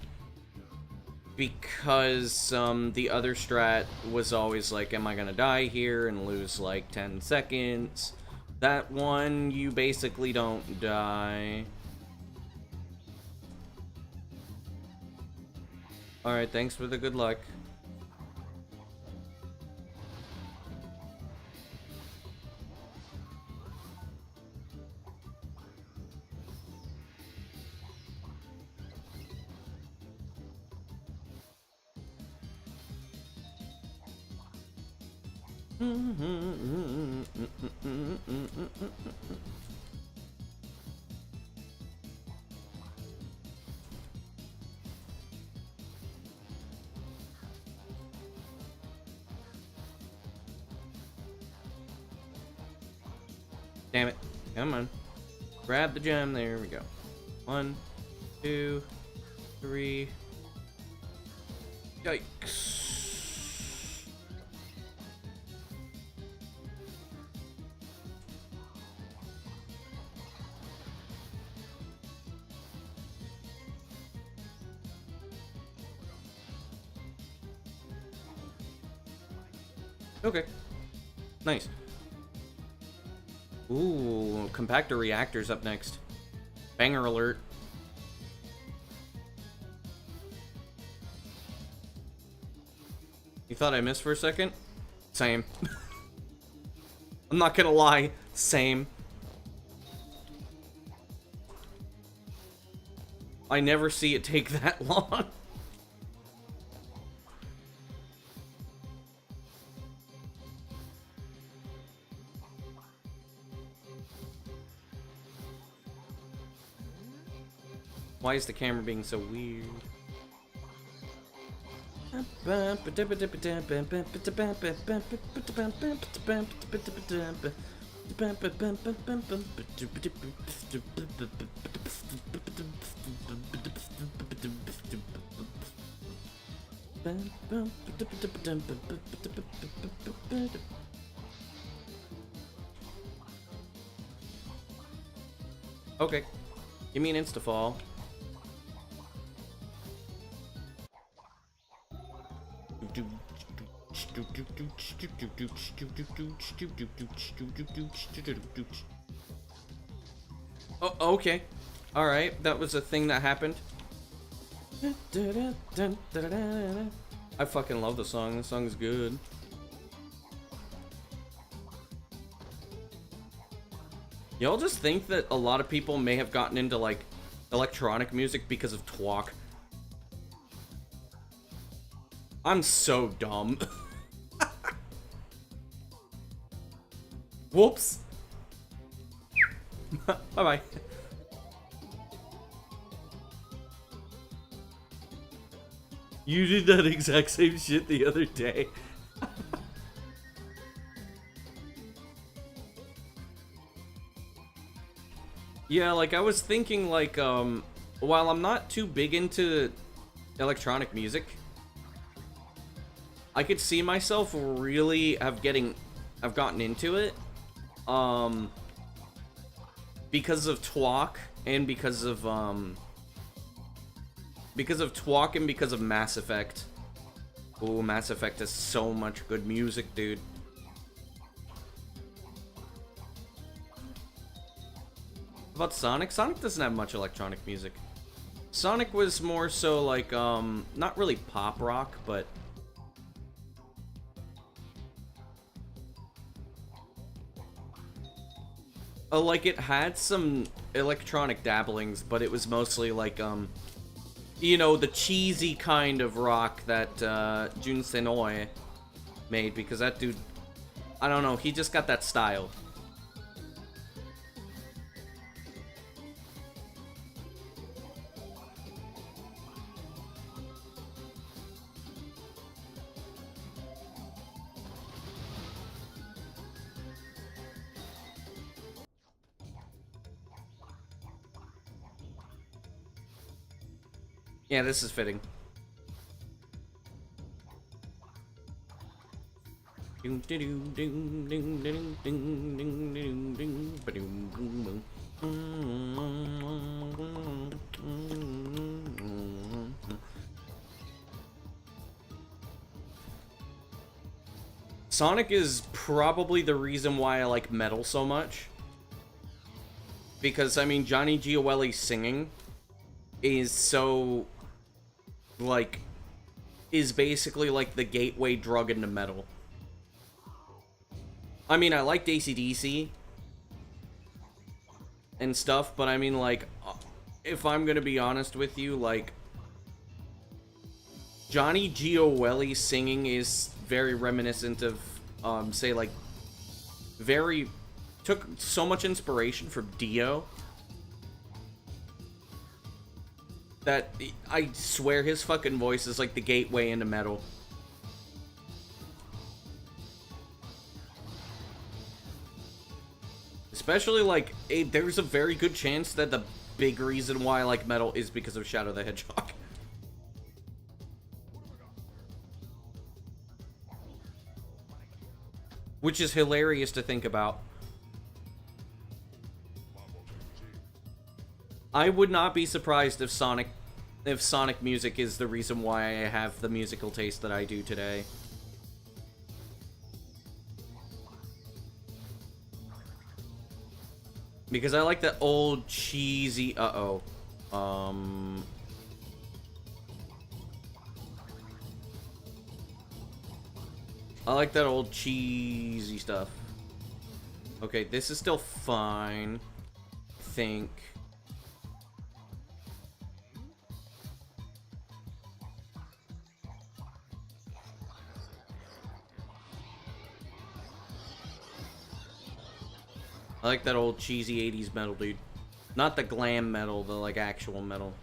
because, the other strat was always like, am I gonna die here and lose like 10 seconds? That one, you basically don't die. Alright, thanks for the good luck. Damn it. Come on. Grab the gem. There we go. 1, 2, 3. Yikes. Okay. Nice. Ooh, compactor reactors up next. Banger alert. You thought I missed for a second? Same. I'm not gonna lie. Same. I never see it take that long. Why is the camera being so weird? Okay. Give me an insta-fall. Oh, okay. Alright, that was a thing that happened. I fucking love the song. The song's good. Y'all just think that a lot of people may have gotten into, like, electronic music because of twalk. I'm so dumb. Whoops. Bye-bye. You did that exact same shit the other day. Yeah, like, I was thinking, like, while I'm not too big into electronic music, I could see myself really have gotten into it, because of twalk and because of twalk and because of Mass Effect. Ooh, Mass Effect has so much good music, dude. About Sonic? Sonic doesn't have much electronic music. Sonic was more so like, not really pop rock, but like, it had some electronic dabblings, but it was mostly like, you know, the cheesy kind of rock that, Jun Senoi made, because that dude, I don't know, he just got that style. Yeah, this is fitting. Sonic is probably the reason why I like metal so much. Because, I mean, Johnny Gioeli's singing is so, like, is basically like the gateway drug into metal. I mean, I liked AC/DC and stuff, but I mean, like, if I'm gonna be honest with you, like, Johnny Gioeli singing is very reminiscent of, say, like, took so much inspiration from Dio that I swear his fucking voice is like the gateway into metal. Especially, like, there's a very good chance that big reason why I like metal is because of Shadow the Hedgehog. Which is hilarious to think about. I would not be surprised if Sonic music is the reason why I have the musical taste that I do today. Because I like that old cheesy I like that old cheesy stuff. Okay, this is still fine. I think. I like that old cheesy 80s metal, dude. Not the glam metal, the like actual metal.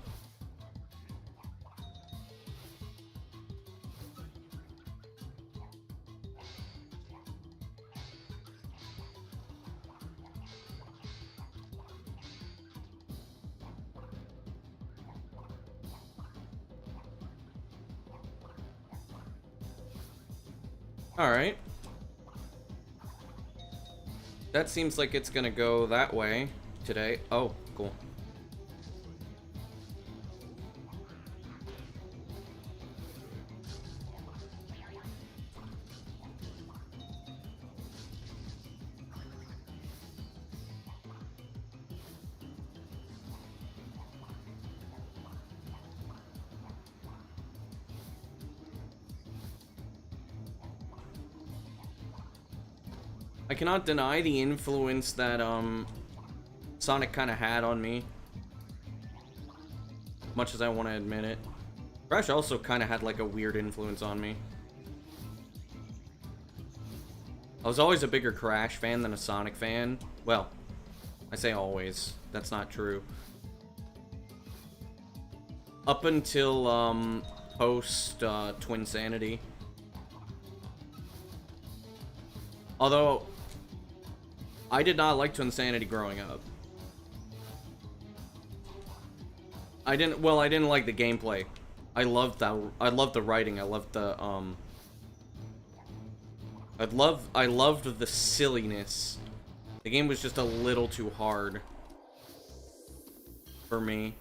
Alright. That seems like it's gonna go that way today. Oh, cool. I cannot deny the influence that, Sonic kind of had on me. Much as I want to admit it. Crash also kind of had, like, a weird influence on me. I was always a bigger Crash fan than a Sonic fan. Well, I say always. That's not true. Up until, post, Twinsanity. Although, I did not like Twinsanity growing up. I didn't like the gameplay. I loved the writing. I loved the, I loved the silliness. The game was just a little too hard for me.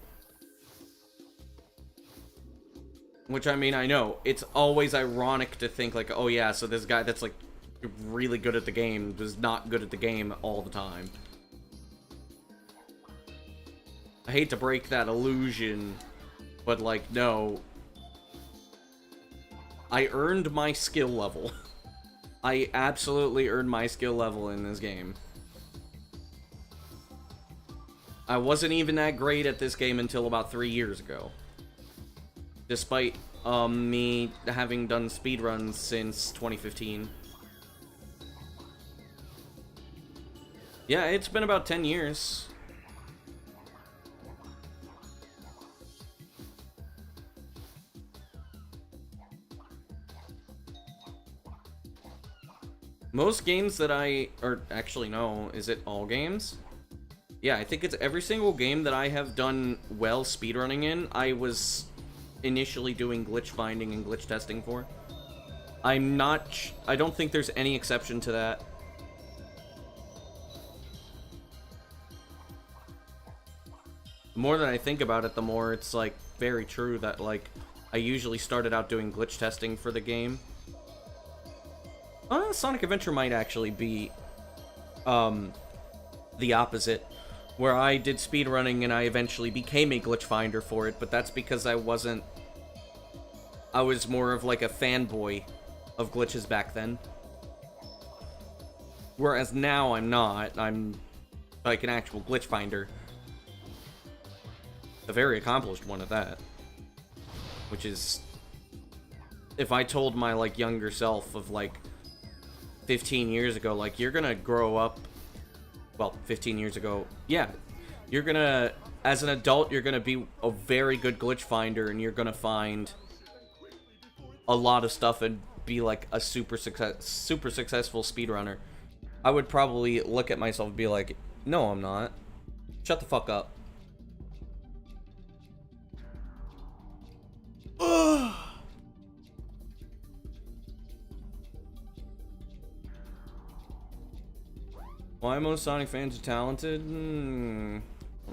Which, I mean, I know. It's always ironic to think, like, oh yeah, so this guy that's, like, really good at the game is not good at the game all the time. I hate to break that illusion, but, like, no. I earned my skill level. I absolutely earned my skill level in this game. I wasn't even that great at this game until about 3 years ago. Despite, me having done speedruns since 2015. Yeah, it's been about 10 years. Most games that or actually no, is it all games? Yeah, I think it's every single game that I have done well speedrunning in, I was initially doing glitch finding and glitch testing for. I don't think there's any exception to that. The more that I think about it, the more it's, like, very true that, like, I usually started out doing glitch testing for the game. Sonic Adventure might actually be, the opposite, where I did speedrunning and I eventually became a glitch finder for it, but that's because I was more of, like, a fanboy of glitches back then. Whereas now I'm not. I'm, like, an actual glitch finder. A very accomplished one at that. Which is, if I told my, like, younger self of, like, 15 years ago, like, you're gonna grow up, well, 15 years ago, yeah, you're gonna, as an adult, you're gonna be a very good glitch finder, and you're gonna find a lot of stuff and be, like, a super successful speedrunner. I would probably look at myself and be like, no, I'm not. Shut the fuck up. Why most Sonic fans are talented?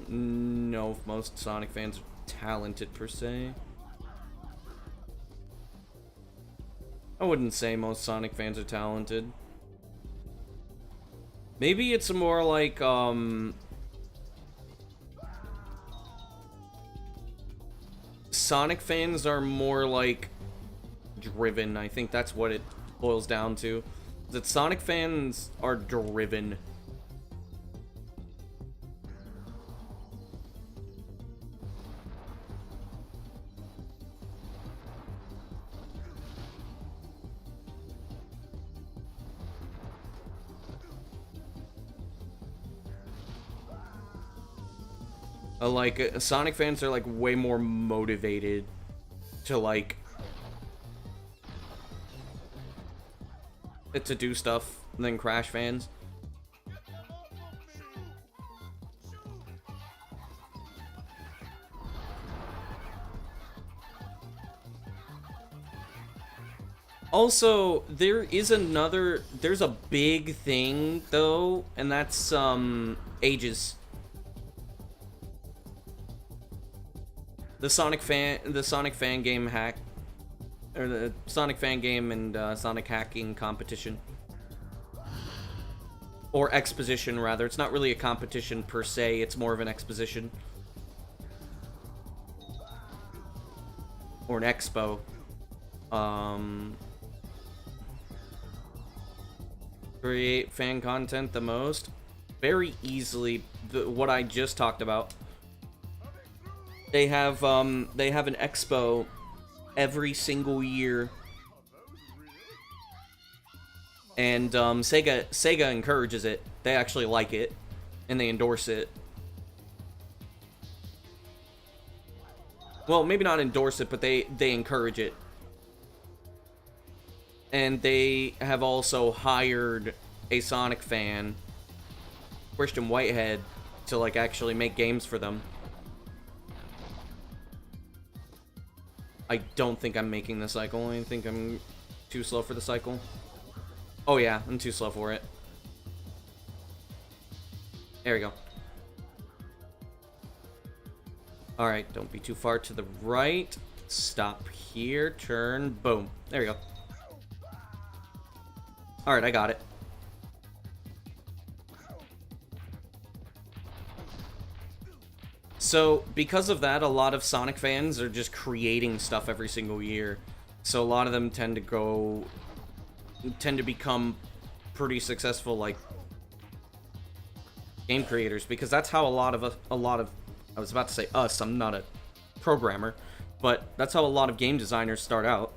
No, if most Sonic fans are talented per se. I wouldn't say most Sonic fans are talented. Maybe it's more like, Sonic fans are more like driven. I think that's what it boils down to. That Sonic fans are driven. Sonic fans are like way more motivated to like to do stuff than Crash fans. Also, there's a big thing though, and that's ages. The Sonic fan game hack, or the Sonic fan game and Sonic hacking competition, or exposition rather. It's not really a competition per se. It's more of an exposition or an expo. Create fan content the most? Very easily. What I just talked about. They have an expo every single year, and Sega encourages it. They actually like it, and they endorse it. Well, maybe not endorse it, but they encourage it. And they have also hired a Sonic fan, Christian Whitehead, to like actually make games for them. I don't think I'm making the cycle. I think I'm too slow for the cycle. Oh yeah, I'm too slow for it. There we go. Alright, don't be too far to the right. Stop here, turn, boom. There we go. Alright, I got it. So, because of that, a lot of Sonic fans are just creating stuff every single year. So a lot of them tend to become pretty successful, like, game creators, because that's how a lot of I was about to say us, I'm not a programmer, but that's how a lot of game designers start out.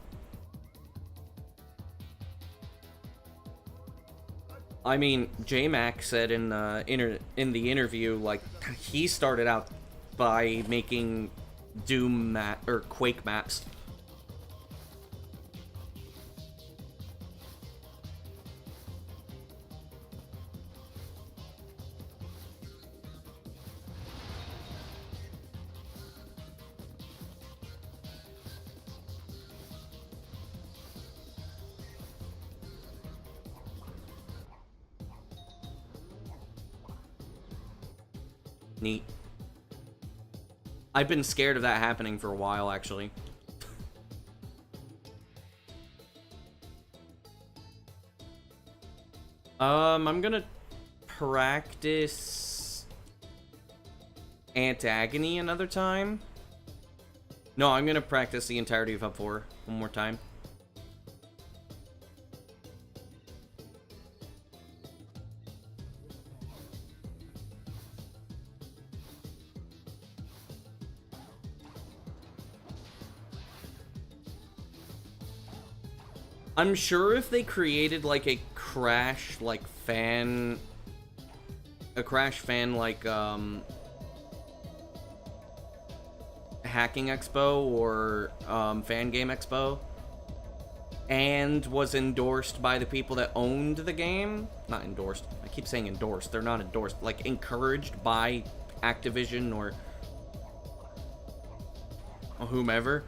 I mean, J-Mac said in the interview, like, he started out by making Doom or Quake maps. Neat. I've been scared of that happening for a while, actually. I'm gonna practice Antagony another time. No, I'm gonna practice the entirety of Hub 4 one more time. I'm sure if they created like a Crash fan like hacking expo or fan game expo and was endorsed by the people that owned the game, not endorsed, I keep saying endorsed, they're not endorsed, like encouraged by Activision or whomever,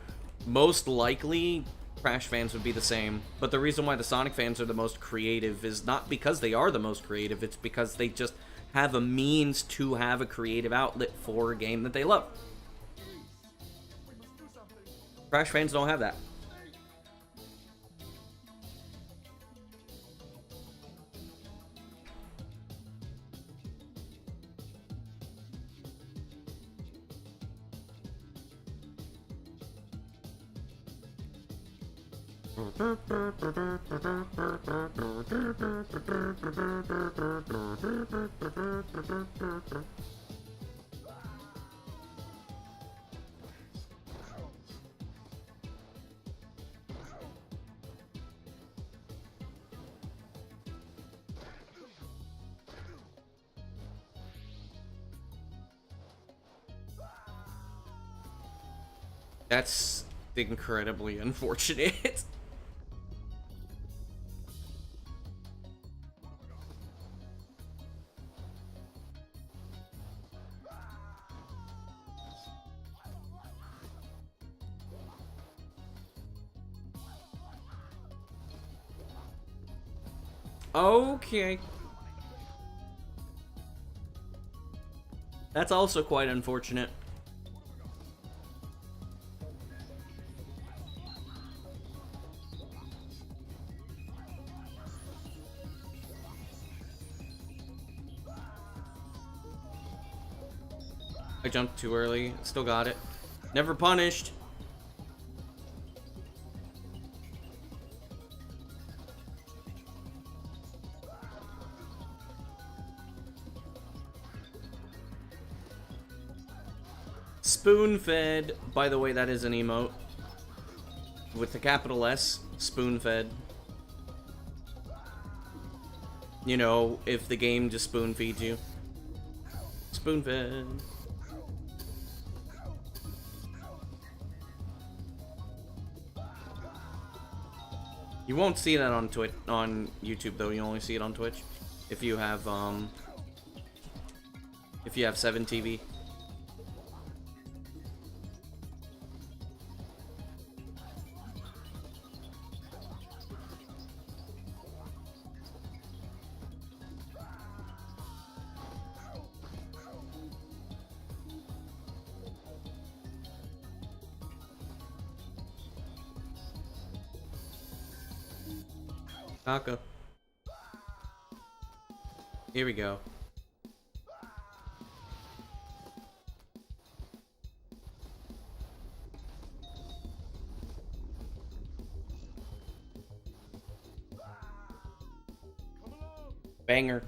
most likely Crash fans would be the same. But the reason why the Sonic fans are the most creative is not because they are the most creative, it's because they just have a means to have a creative outlet for a game that they love. Crash fans don't have that. That's incredibly unfortunate. Okay. That's also quite unfortunate. I jumped too early. Still got it. Never punished. Spoon-fed. By the way, that is an emote. With the capital S. Spoon-fed. You know, if the game just spoon-feeds you. Spoon-fed. You won't see that on on YouTube though. You only see it on Twitch if you have 7TV. Taka. Here we go. Banger.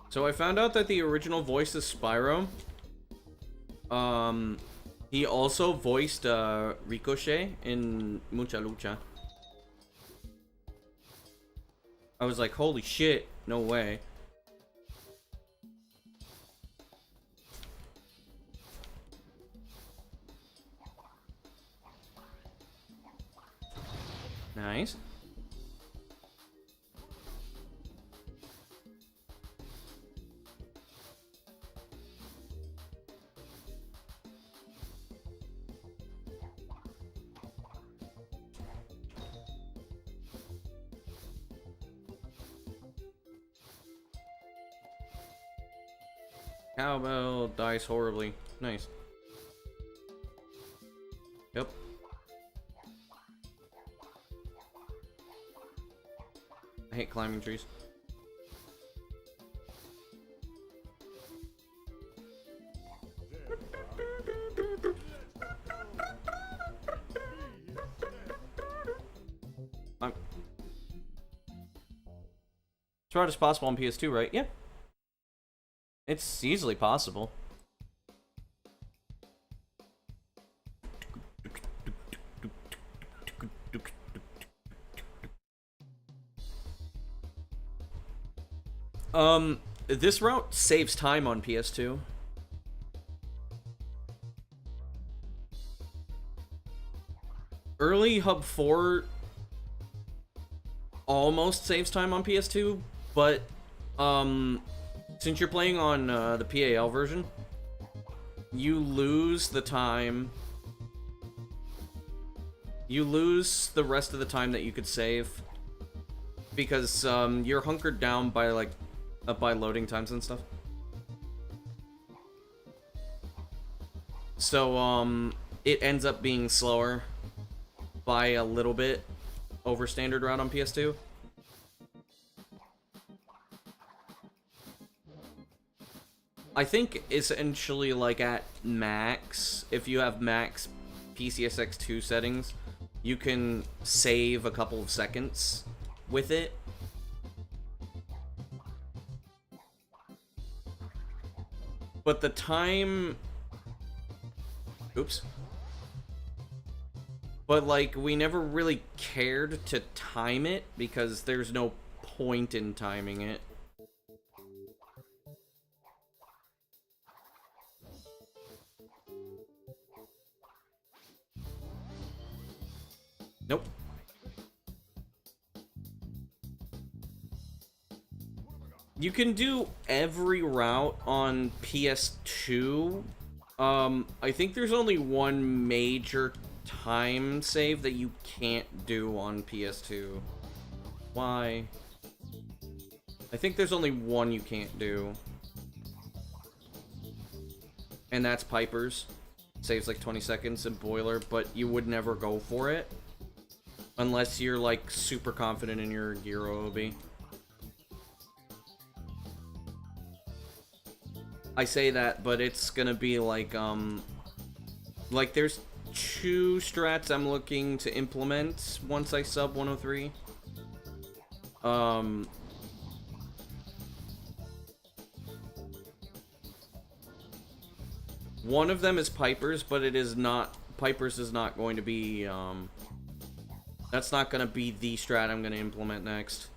So I found out that the original voice of Spyro, he also voiced Ricochet in Mucha Lucha. I was like, holy shit, no way. Nice. Cowbell dies horribly. Nice. Yep. I hate climbing trees. As hard as possible on PS2, right? Yeah. It's easily possible. This route saves time on PS2. Early Hub 4 almost saves time on PS2, but since you're playing on the PAL version, you lose the time. You lose the rest of the time that you could save because you're hunkered down by like by loading times and stuff. So it ends up being slower by a little bit over standard route on PS2. I think essentially like at max, if you have max PCSX2 settings, you can save a couple of seconds with it. But the time... Oops. But, like, we never really cared to time it because there's no point in timing it. Nope. You can do every route on PS2. I think there's only one major time save that you can't do on PS2. Why? I think there's only one you can't do. And that's Piper's. Saves like 20 seconds in Boiler, but you would never go for it. Unless you're like super confident in your Gyro OB. I say that, but it's gonna be like there's 2 strats I'm looking to implement once I sub 103. One of them is Piper's, but it is not... Piper's is not going to be, that's not going to be the strat I'm going to implement next.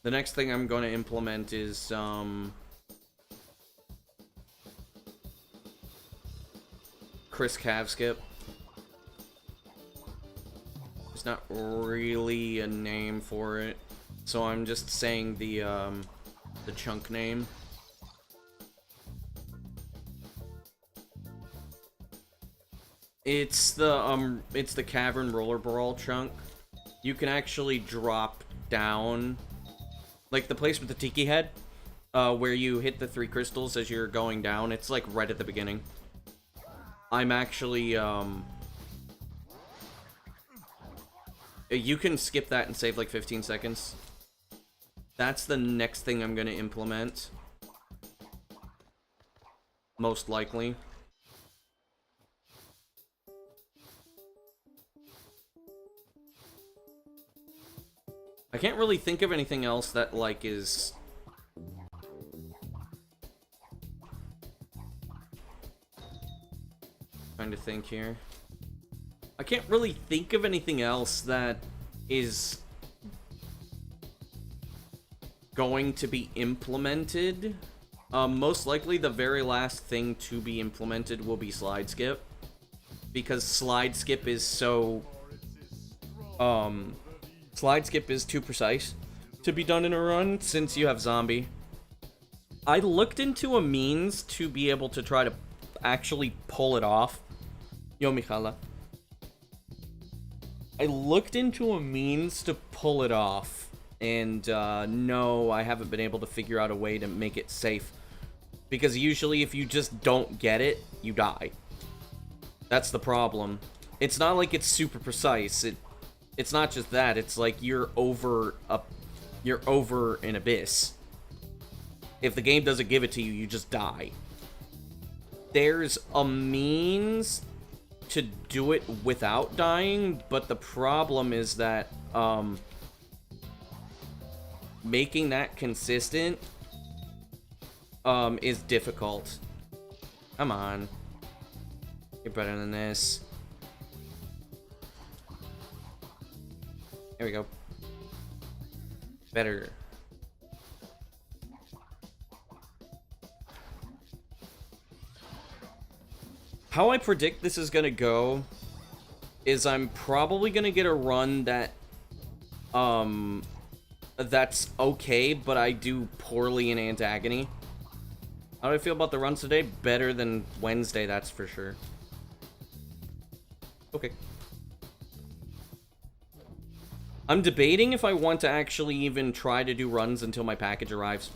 The next thing I'm going to implement is, Chris Cav skip. There's not really a name for it, so I'm just saying the chunk name. It's the Cavern Roller Brawl chunk. You can actually drop down, like the place with the Tiki head, where you hit the 3 crystals as you're going down. It's like right at the beginning. I'm actually, you can skip that and save like 15 seconds. That's the next thing I'm gonna implement. Most likely. I can't really think of anything else that, like, is... Trying to think here. I can't really think of anything else that is going to be implemented. Most likely the very last thing to be implemented will be slide skip. Because slide skip is so... Slide skip is too precise to be done in a run since you have zombie. I looked into a means to be able to try to actually pull it off. Yo, Michala. I looked into a means to pull it off, and no, I haven't been able to figure out a way to make it safe. Because usually if you just don't get it, you die. That's the problem. It's not like it's super precise. It's not just that, it's like you're over an abyss. If the game doesn't give it to you, you just die. There's a means to do it without dying, but the problem is that, making that consistent, is difficult. Come on. You're better than this. There we go. Better. How I predict this is gonna go is I'm probably gonna get a run that, that's okay, but I do poorly in Antagony. How do I feel about the runs today? Better than Wednesday, that's for sure. Okay. I'm debating if I want to actually even try to do runs until my package arrives.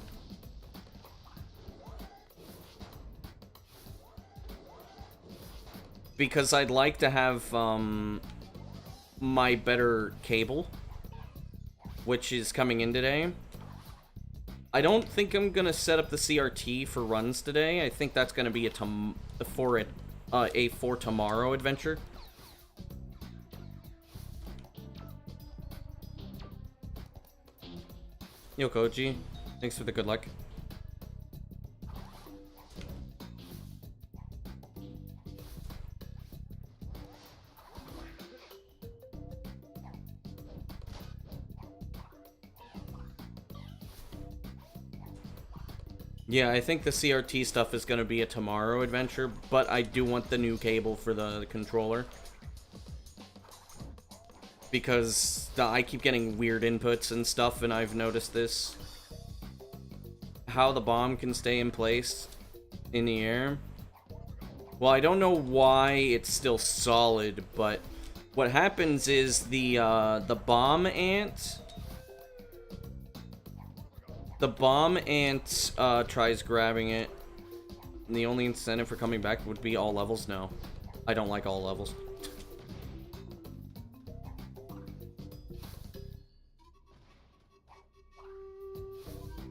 Because I'd like to have, my better cable, which is coming in today. I don't think I'm gonna set up the CRT for runs today. I think that's gonna be a for tomorrow adventure. Yo, Koji, thanks for the good luck. Yeah, I think the CRT stuff is going to be a tomorrow adventure, but I do want the new cable for the controller. Because I keep getting weird inputs and stuff, and I've noticed this. How the bomb can stay in place in the air. Well, I don't know why it's still solid, but what happens is the bomb ant... The bomb ant tries grabbing it, and the only incentive for coming back would be all levels. No, I don't like all levels.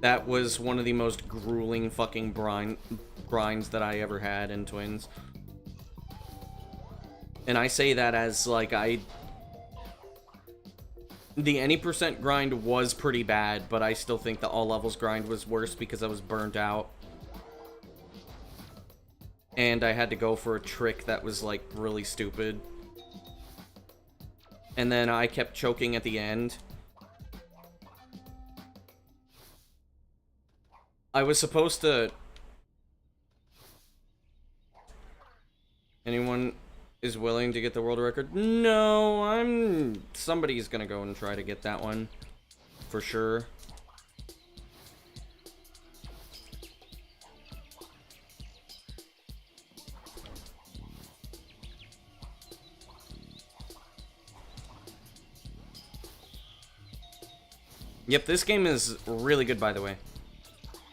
That was one of the most grueling fucking grinds that I ever had in Twins. And I say that as, like, the any percent grind was pretty bad, but I still think the all levels grind was worse because I was burnt out. And I had to go for a trick that was, like, really stupid. And then I kept choking at the end. I was supposed to... Anyone is willing to get the world record? No, somebody's gonna go and try to get that one. For sure. Yep, this game is really good, by the way.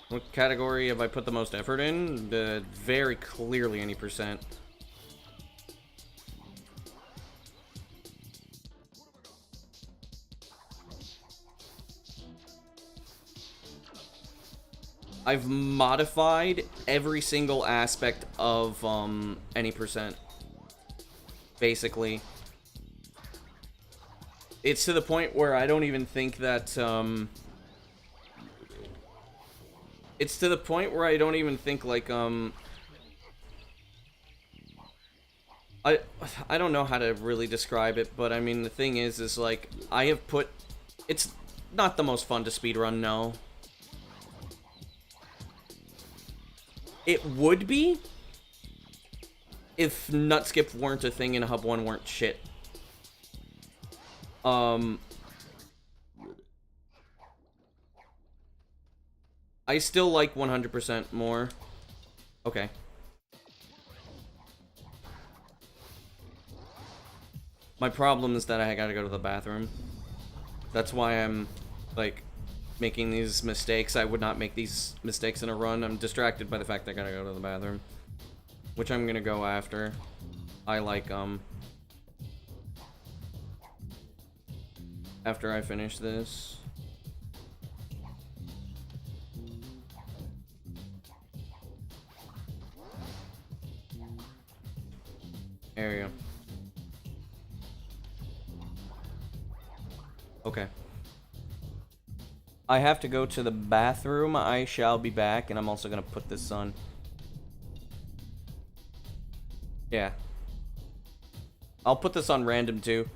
What category have I put the most effort in? Very clearly any percent. I've modified every single aspect of any percent. Basically. It's to the point where I don't even think that it's to the point where I don't even think like I don't know how to really describe it, but I mean the thing is like I have put, it's not the most fun to speedrun, no. It would be if nutskip weren't a thing and hub 1 weren't shit. I still like 100% more. Okay. My problem is that I gotta go to the bathroom. That's why I'm, like, making these mistakes. I would not make these mistakes in a run. I'm distracted by the fact that I gotta go to the bathroom. Which I'm gonna go after. I like, after I finish this. There you go. Okay. I have to go to the bathroom. I shall be back, and I'm also gonna put this on. Yeah. I'll put this on random too.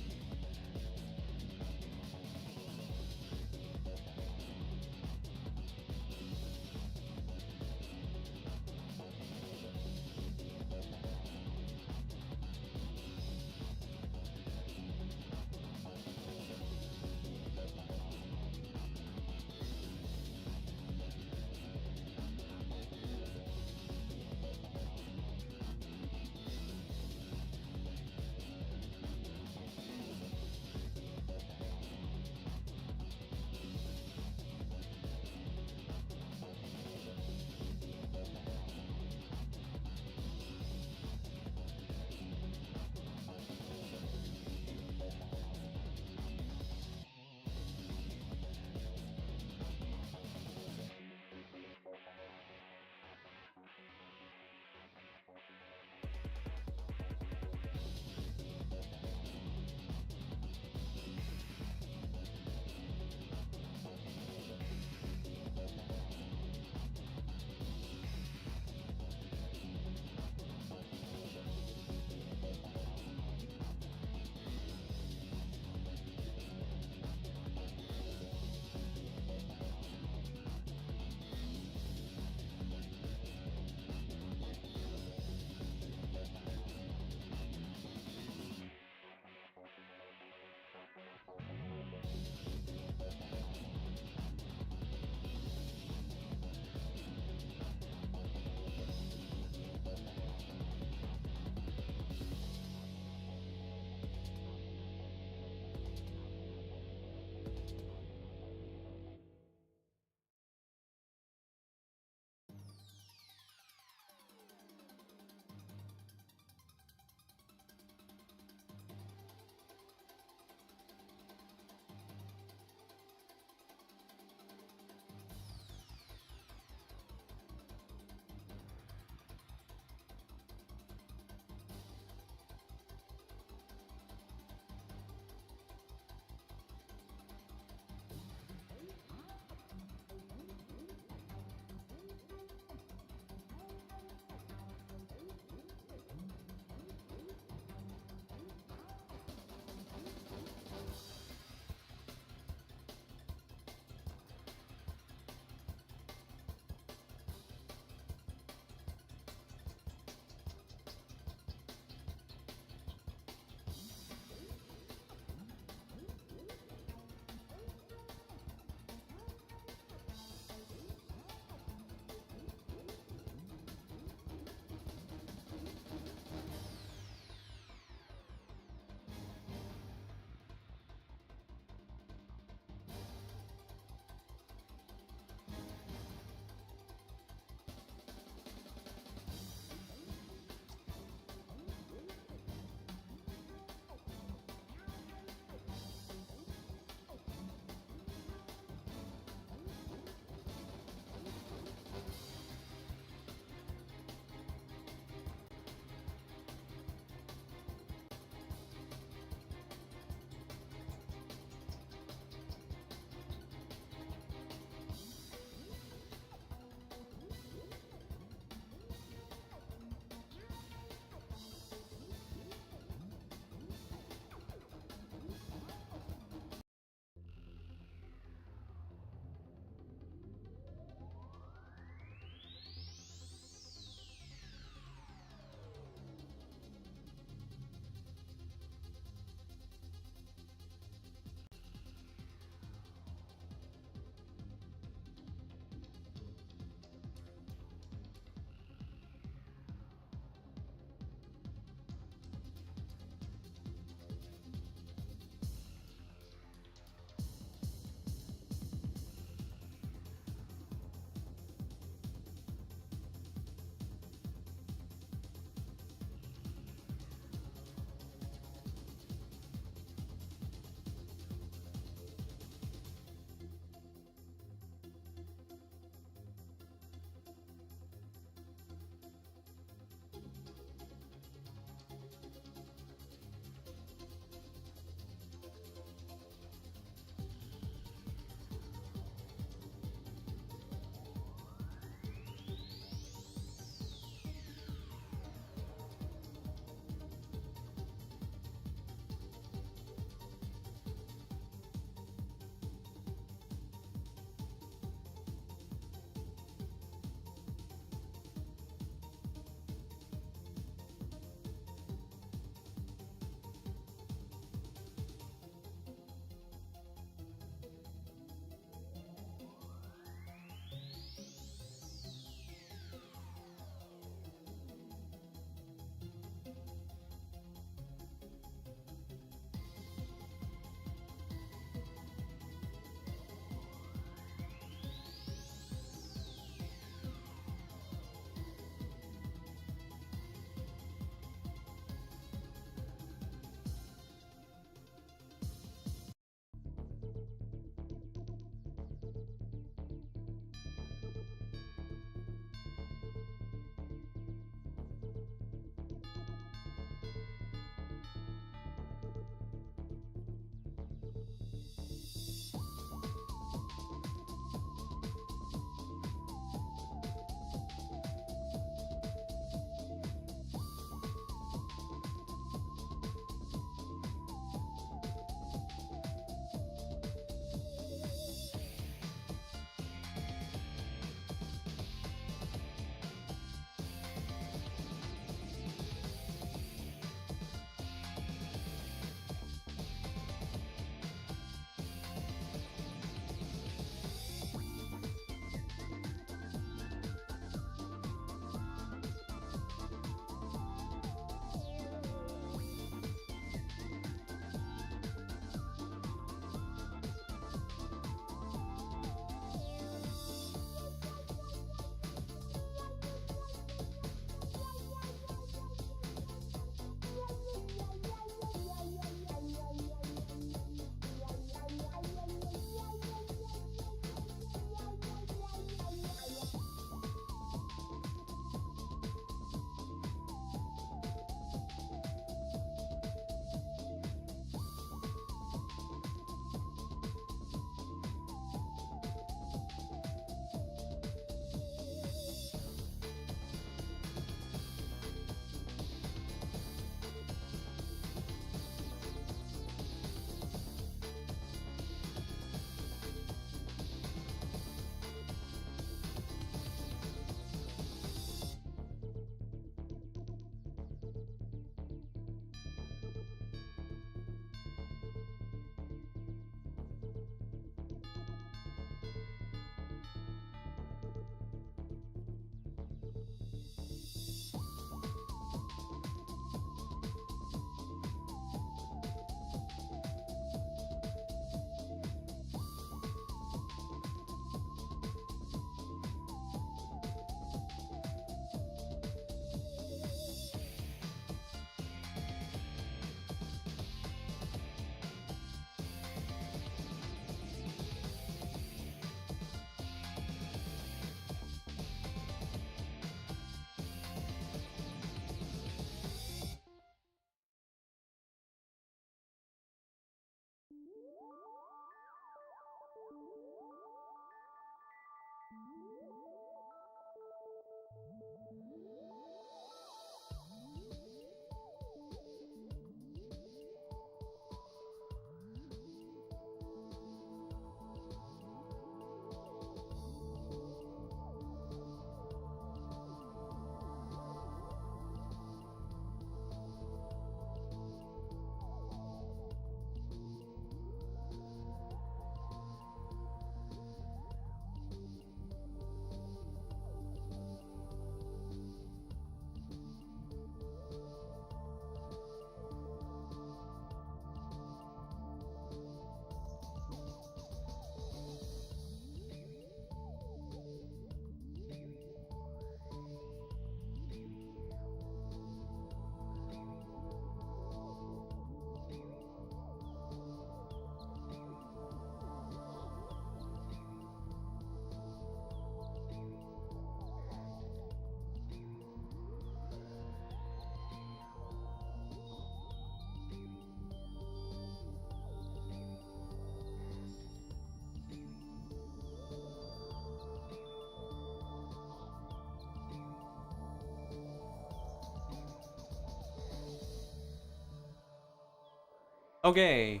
Okay.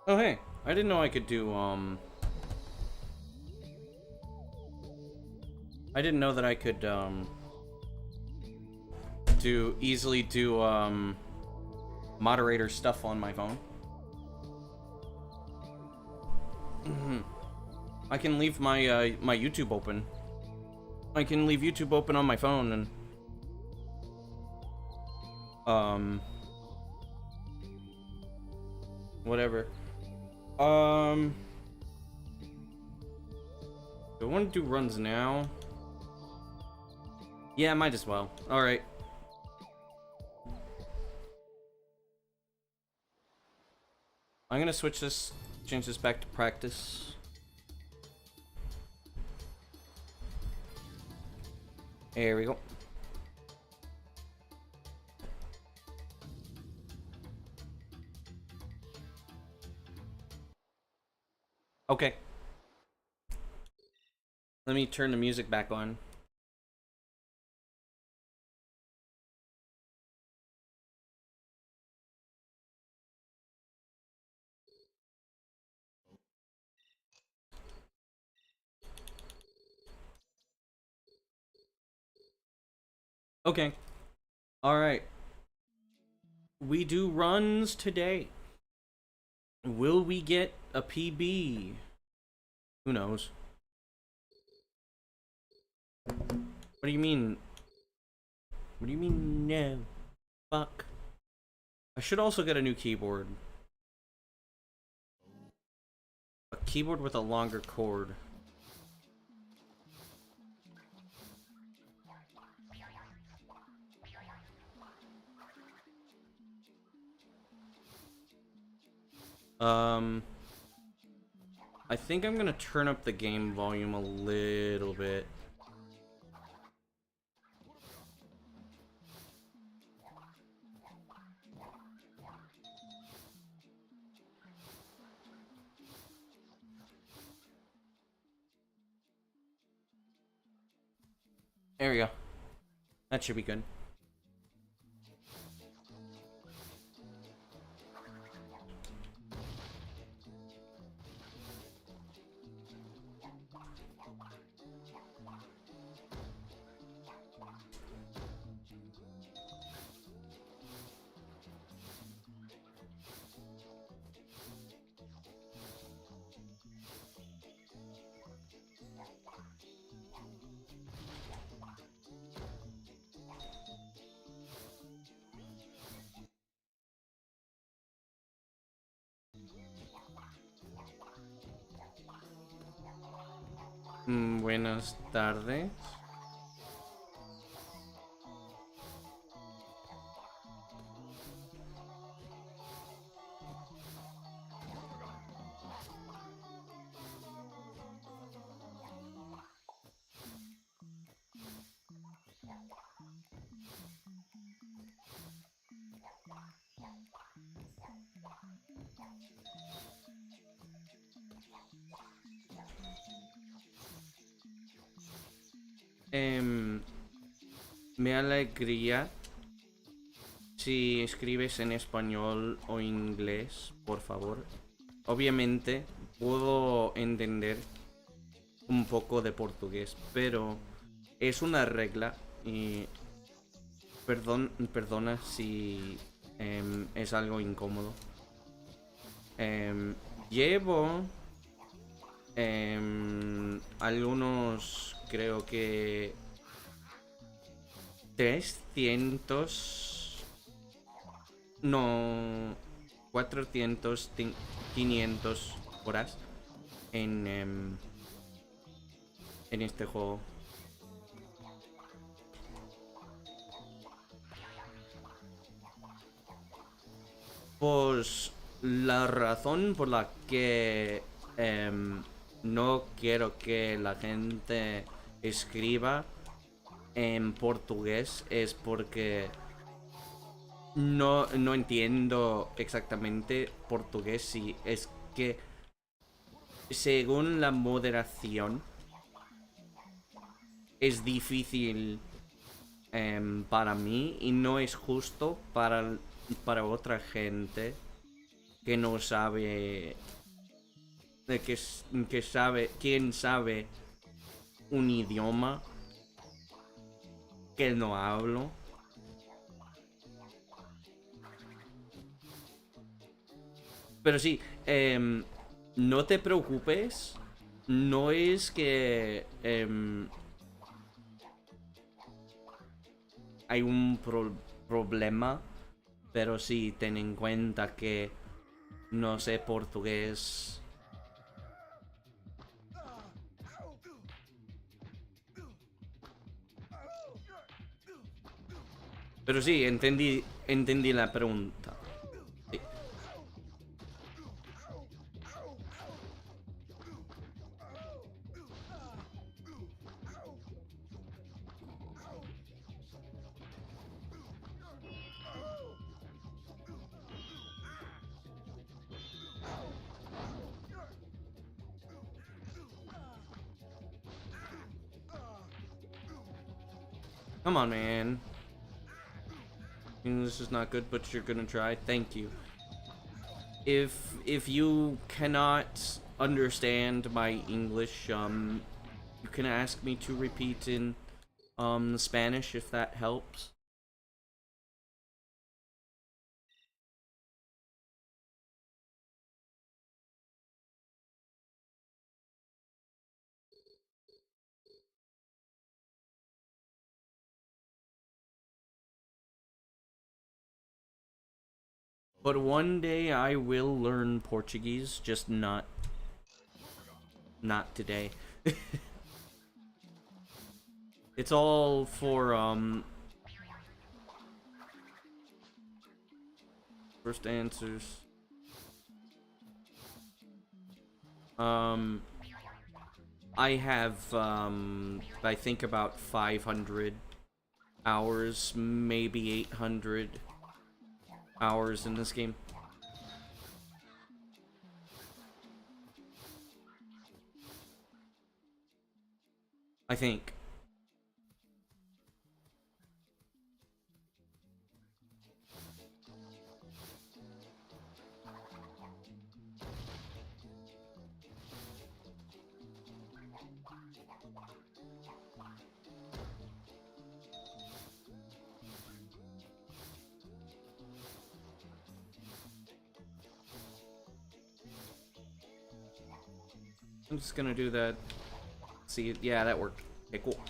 Oh, hey. I didn't know I could do, I didn't know that I could, easily do, moderator stuff on my phone. I can leave my, my YouTube open. I can leave YouTube open on my phone and, whatever. Do I want to do runs now? Yeah, might as well. Alright. I'm gonna switch this, change this back to practice. There we go. Okay. Let me turn the music back on. Okay. Alright. We do runs today. Will we get a PB? Who knows? What do you mean? What do you mean no? Fuck. I should also get a new keyboard. A keyboard with a longer cord. I think I'm gonna turn up the game volume a little bit. There we go. That should be good. Buenas tardes. Me alegraría si escribes en español o inglés, por favor. Obviamente puedo entender un poco de portugués, pero es una regla y perdona si es algo incómodo. Llevo algunos, creo que 300, no, 400, 500 horas en este juego. Pues la razón por la que no quiero que la gente escriba en portugués es porque no entiendo exactamente portugués. Si es que según la moderación, es difícil para mí y no es justo para otra gente que no sabe, quien sabe un idioma que no hablo. Pero sí, no te preocupes. No es que hay un problema, pero sí ten en cuenta que no sé portugués. Pero sí, entendí la pregunta. Sí. Come on, man. English is not good, but you're gonna try. Thank you. If you cannot understand my English, you can ask me to repeat in Spanish if that helps. But one day I will learn Portuguese, just not today. It's all for first answers. I have I think about 500 hours, maybe 800 hours in this game. I think. I'm just gonna do that. See, yeah, that worked. Okay, cool.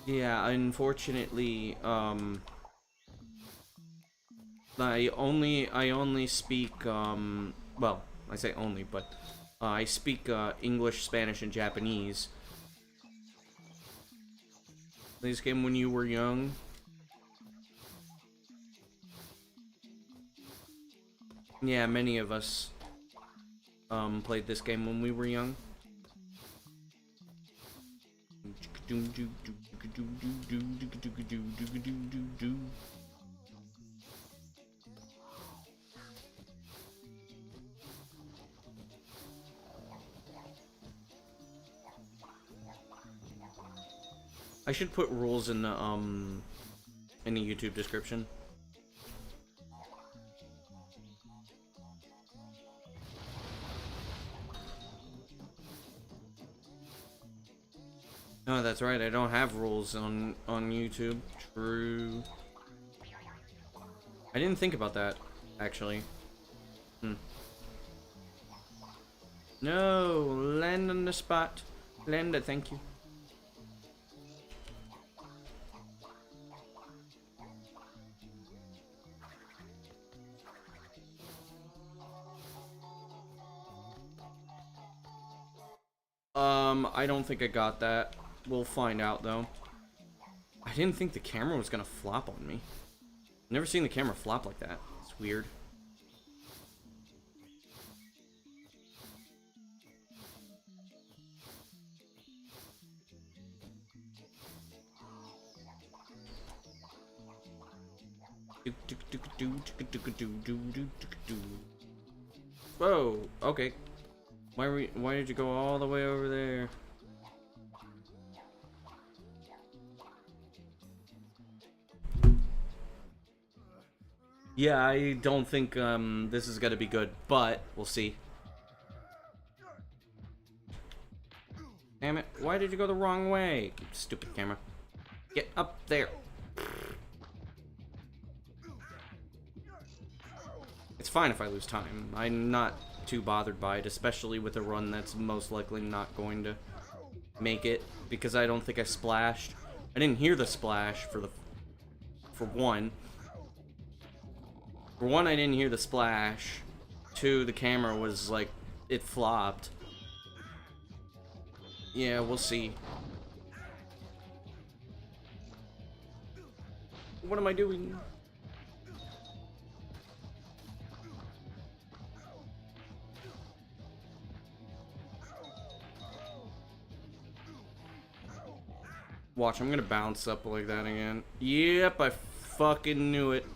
Yeah, unfortunately, I only speak, well, I say only, but, I speak, English, Spanish, and Japanese. This game when you were young? Yeah, many of us, played this game when we were young. I should put rules in the YouTube description. Oh, that's right. I don't have rules on YouTube. True. I didn't think about that, actually. No, land on the spot. Land it, thank you. I don't think I got that. We'll find out, though. I didn't think the camera was gonna flop on me. Never seen the camera flop like that. It's weird. Whoa, okay. Why did you go all the way over there? Yeah, I don't think this is gonna be good, but we'll see. Damn it, why did you go the wrong way? Stupid camera. Get up there. It's fine if I lose time. I'm not too bothered by it, especially with a run that's most likely not going to make it, because I don't think I splashed. I didn't hear the splash for one. For one, I didn't hear the splash. Two, the camera was like, it flopped. Yeah, we'll see. What am I doing? Watch, I'm gonna bounce up like that again. Yep, I fucking knew it.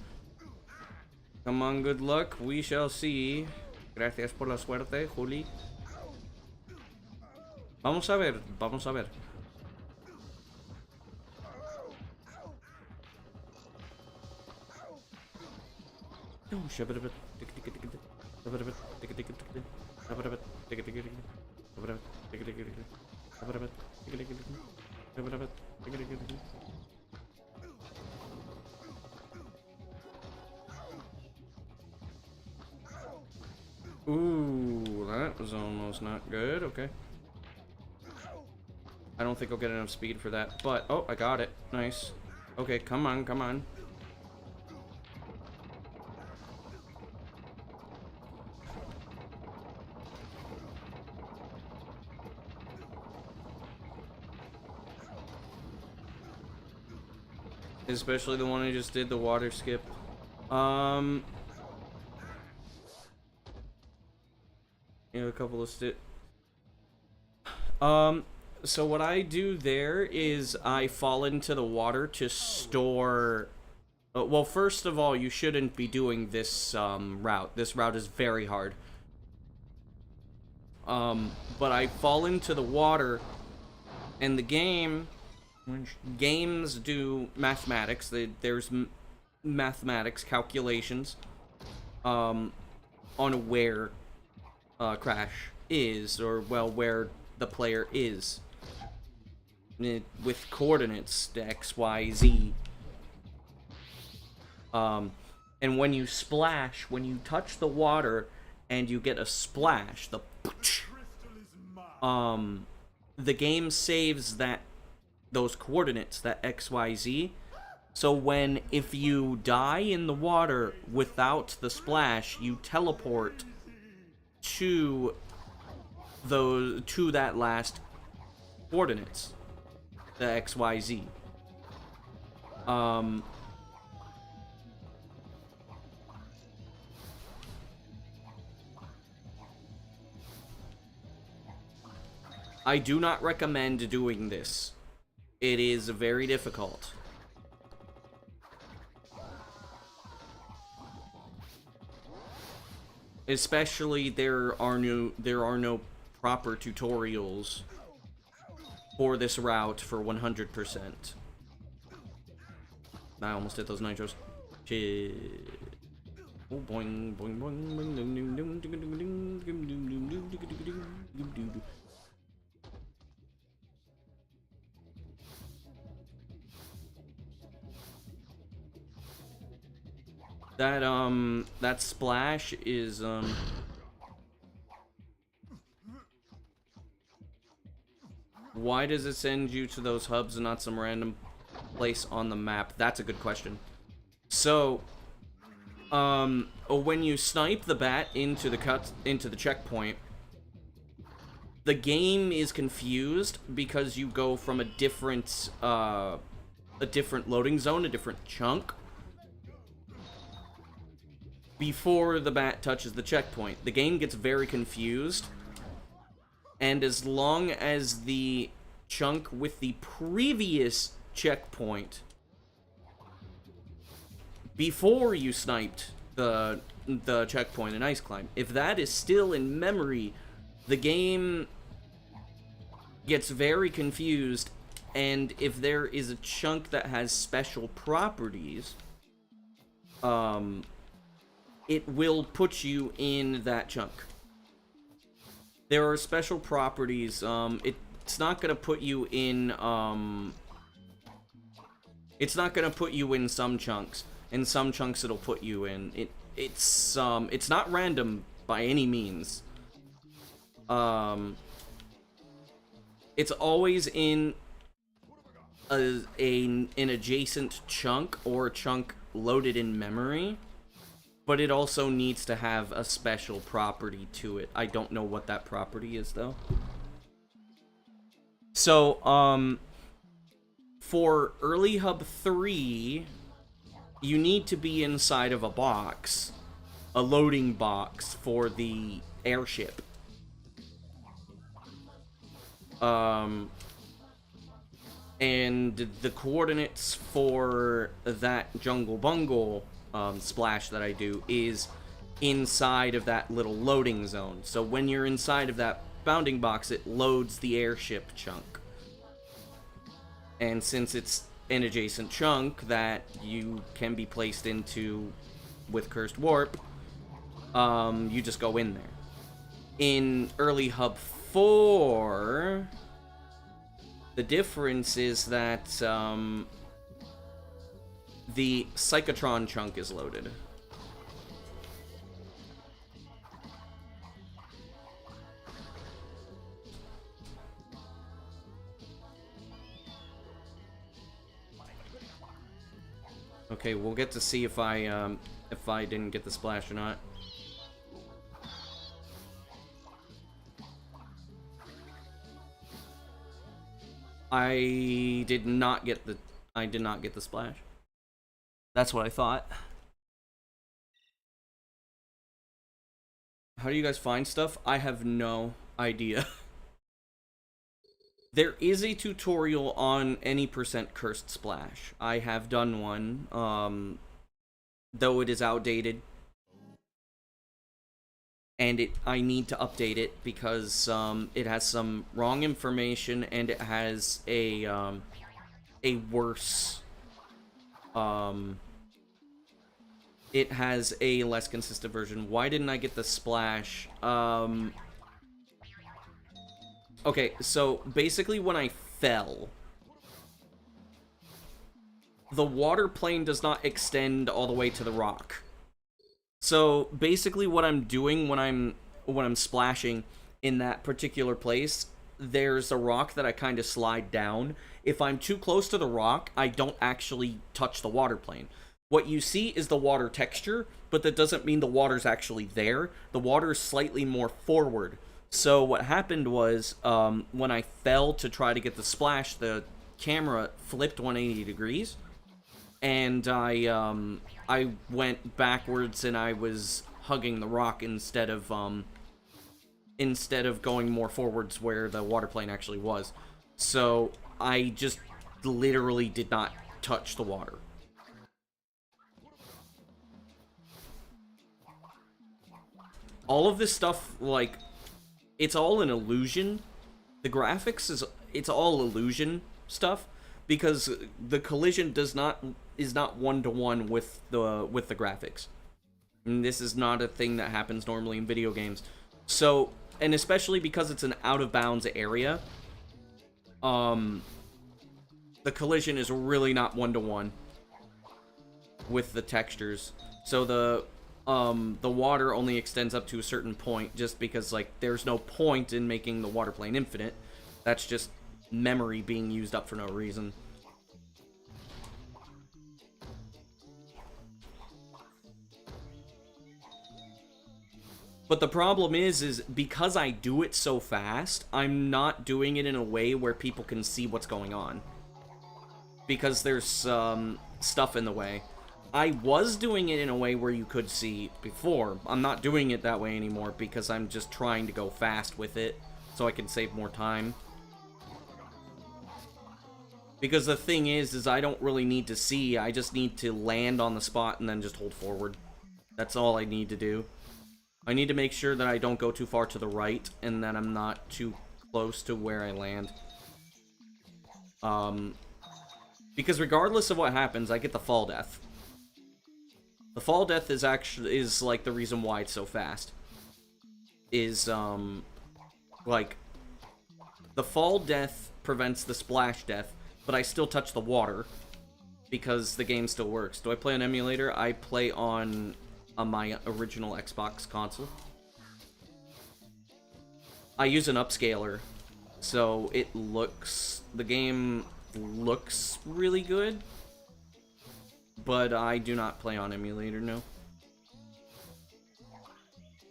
Come on, good luck. We shall see. Gracias por la suerte, Juli. Vamos a ver, vamos a ver. Ooh, that was almost not good. Okay. I don't think I'll get enough speed for that, but oh, I got it. Nice. Okay, come on, come on. Especially the one I just did, the water skip. You know, a couple of so what I do there is I fall into the water to store... well, first of all, you shouldn't be doing this route. This route is very hard. But I fall into the water, and the game... Games do mathematics. There's mathematics, calculations, on where Crash is, or, well, where the player is. With coordinates, X, Y, Z. And when you splash, when you touch the water, and you get a splash, the game saves those coordinates, that X, Y, Z. So if you die in the water without the splash, you teleport to that last coordinates, the X, Y, Z. I do not recommend doing this. It is very difficult. Especially there are no proper tutorials for this route for 100%. I almost hit those nitros. Shit. Oh, boing, boing, boing, boing. That splash is, why does it send you to those hubs and not some random place on the map? That's a good question. So, when you snipe the bat into the checkpoint, the game is confused because you go from a different loading zone, a different chunk, before the bat touches the checkpoint. The game gets very confused, and as long as the chunk with the previous checkpoint before you sniped the checkpoint in Ice Climb, if that is still in memory, the game gets very confused, and if there is a chunk that has special properties, it will put you in that chunk. There are special properties. It's not gonna put you in. It's not gonna put you in some chunks. In some chunks, it'll put you in. It's not random by any means. It's always in an adjacent chunk or a chunk loaded in memory. But it also needs to have a special property to it. I don't know what that property is, though. So, for Early Hub 3, you need to be inside of a box. A loading box for the airship. And the coordinates for that Jungle Bungle splash that I do is inside of that little loading zone. So when you're inside of that bounding box, it loads the airship chunk. And since it's an adjacent chunk that you can be placed into with Cursed Warp, you just go in there. In Early Hub 4, the difference is that the Psychotron chunk is loaded. Okay, we'll get to see if I didn't get the splash or not. I did not get the splash. That's what I thought. How do you guys find stuff? I have no idea. There is a tutorial on any % cursed splash. I have done one, though it is outdated. And I need to update it because it has some wrong information and it has a worse... it has a less consistent version. Why didn't I get the splash? Okay, so basically when I fell, the water plane does not extend all the way to the rock. So basically what I'm doing when I'm splashing in that particular place, there's a rock that I kind of slide down. If I'm too close to the rock, I don't actually touch the water plane. What you see is the water texture, but that doesn't mean the water's actually there. The water is slightly more forward. So what happened was, when I fell to try to get the splash, the camera flipped 180 degrees, and I went backwards and I was hugging the rock instead of going more forwards where the water plane actually was. So I just literally did not touch the water. All of this stuff, like, it's all an illusion. The graphics it's all illusion stuff because the collision is not one-to-one with the graphics. And this is not a thing that happens normally in video games. So, and especially because it's an out-of-bounds area, the collision is really not one-to-one with the textures. So the water only extends up to a certain point just because, like, there's no point in making the water plane infinite. That's just memory being used up for no reason. But the problem is because I do it so fast, I'm not doing it in a way where people can see what's going on. Because there's stuff in the way. I was doing it in a way where you could see before. I'm not doing it that way anymore because I'm just trying to go fast with it so I can save more time. Because the thing is I don't really need to see, I just need to land on the spot and then just hold forward. That's all I need to do. I need to make sure that I don't go too far to the right and that I'm not too close to where I land. Because regardless of what happens, I get the fall death. The fall death is like the reason why it's so fast. Like the fall death prevents the splash death, but I still touch the water because the game still works. Do I play on emulator? I play on my original Xbox console. I use an upscaler, so the game looks really good, but I do not play on emulator, no.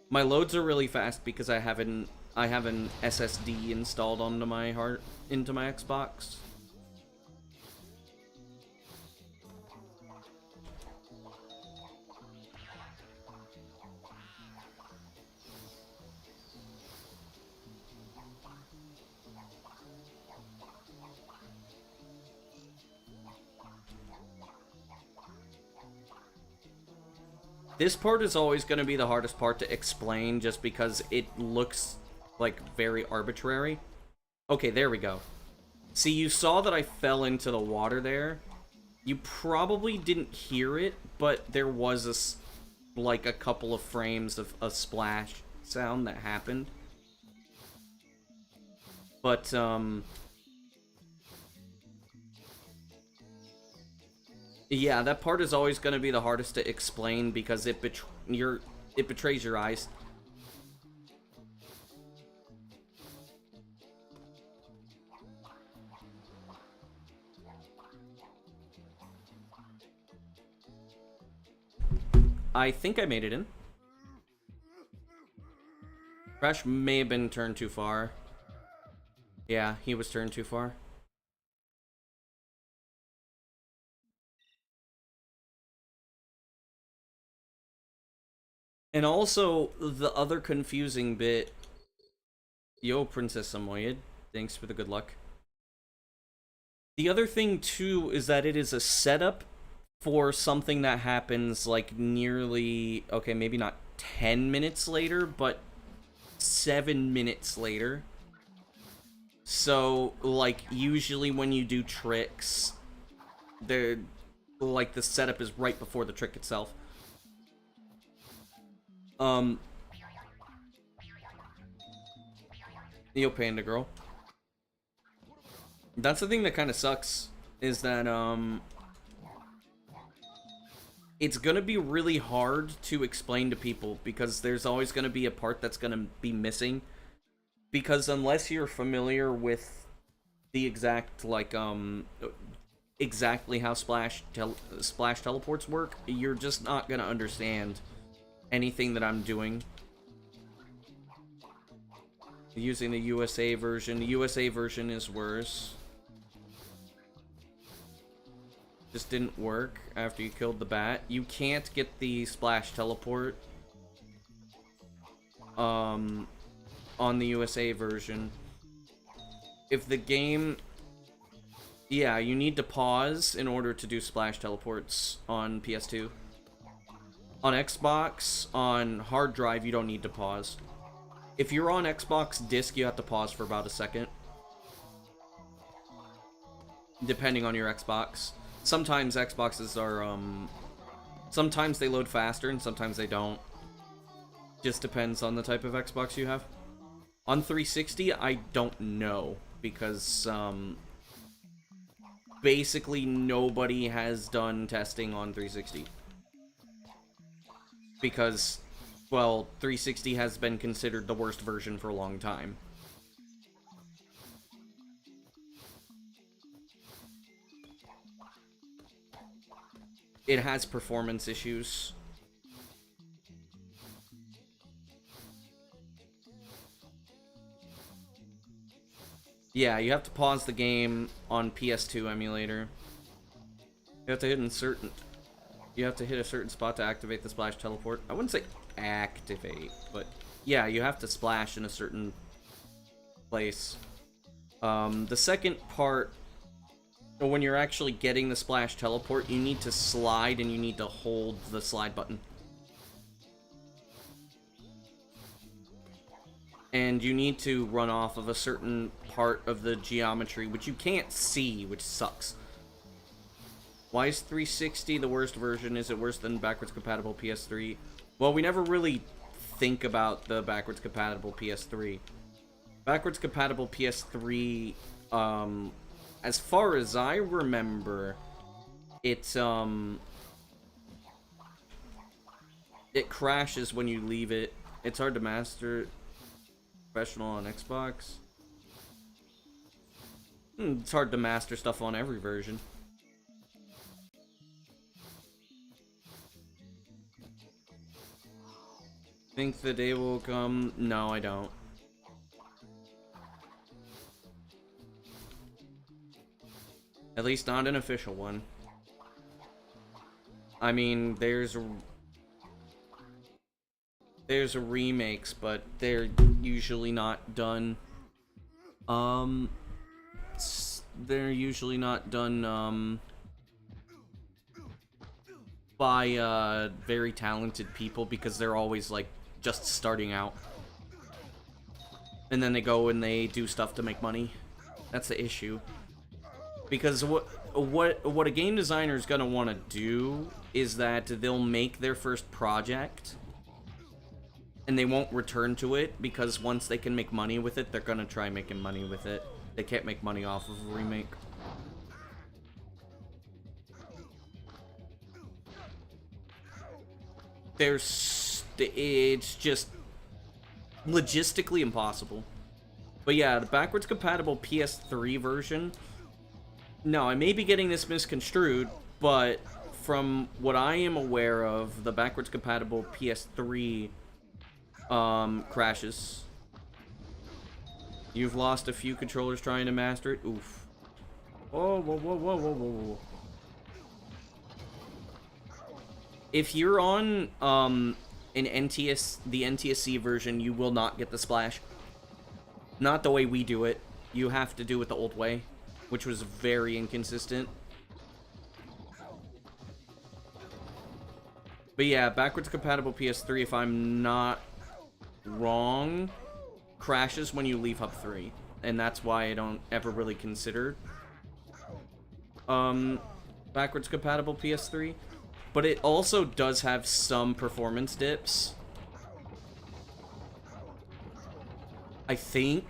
My loads are really fast because I have an SSD installed into my Xbox. This part is always going to be the hardest part to explain just because it looks, like, very arbitrary. Okay, there we go. See, you saw that I fell into the water there. You probably didn't hear it, but there was like a couple of frames of a splash sound that happened. But, yeah, that part is always going to be the hardest to explain because it betrays your eyes. I think I made it in. Crash may have been turned too far. Yeah, he was turned too far. And also, the other confusing bit... Yo, Princess Samoyed. Thanks for the good luck. The other thing, too, is that it is a setup for something that happens, like, nearly... Okay, maybe not 10 minutes later, but 7 minutes later. So, like, usually when you do tricks, the setup is right before the trick itself. Yo, Panda Girl. That's the thing that kind of sucks, is that, it's gonna be really hard to explain to people, because there's always gonna be a part that's gonna be missing. Because unless you're familiar with the exact, like, exactly how splash teleports work, you're just not gonna understand anything that I'm doing. Using the USA version. The USA version is worse. Just didn't work after you killed the bat. You can't get the splash teleport on the USA version. If the game... Yeah, you need to pause in order to do splash teleports on PS2. On Xbox, on hard drive, you don't need to pause. If you're on Xbox disc, you have to pause for about a second. Depending on your Xbox. Sometimes Xboxes are, sometimes they load faster and sometimes they don't. Just depends on the type of Xbox you have. On 360, I don't know, because, basically nobody has done testing on 360. Because, well, 360 has been considered the worst version for a long time. It has performance issues. Yeah, you have to pause the game on PS2 emulator. You have to hit a certain spot to activate the splash teleport. I wouldn't say activate, but yeah, you have to splash in a certain place. The second part, when you're actually getting the splash teleport, you need to slide and you need to hold the slide button. And you need to run off of a certain part of the geometry, which you can't see, which sucks. Why is 360 the worst version? Is it worse than backwards compatible PS3? Well, we never really think about the backwards compatible PS3. Backwards compatible PS3, as far as I remember, it crashes when you leave it. It's hard to master professional on Xbox. It's hard to master stuff on every version. Think the day will come? No, I don't. At least not an official one. I mean, there's remakes, but they're usually not done. They're usually not done by very talented people because they're always like just starting out. And then they go and they do stuff to make money. That's the issue. Because what a game designer is gonna want to do is that they'll make their first project and they won't return to it because once they can make money with it, they're gonna try making money with it. They can't make money off of a remake. It's just logistically impossible. But yeah, the backwards compatible PS3 version. No, I may be getting this misconstrued, but from what I am aware of, the backwards compatible PS3 crashes. You've lost a few controllers trying to master it. Oof. Whoa, whoa, whoa, whoa, whoa, whoa. If you're on the NTSC version, you will not get the splash. Not the way we do it. You have to do it the old way, which was very inconsistent. But yeah, backwards compatible PS3, if I'm not wrong, crashes when you leave Hub 3. And that's why I don't ever really consider backwards compatible PS3. But it also does have some performance dips. I think.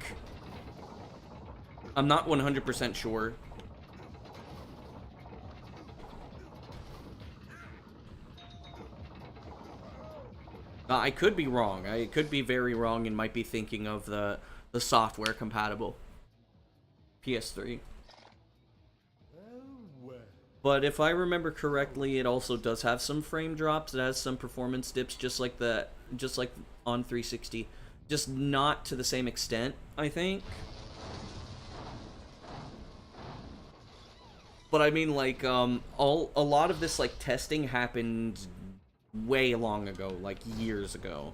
I'm not 100% sure. I could be wrong. I could be very wrong and might be thinking of the software compatible PS3. But if I remember correctly, it also does have some frame drops. It has some performance dips, just like on 360, just not to the same extent, I think. But I mean, like, a lot of this like testing happened way long ago, like years ago.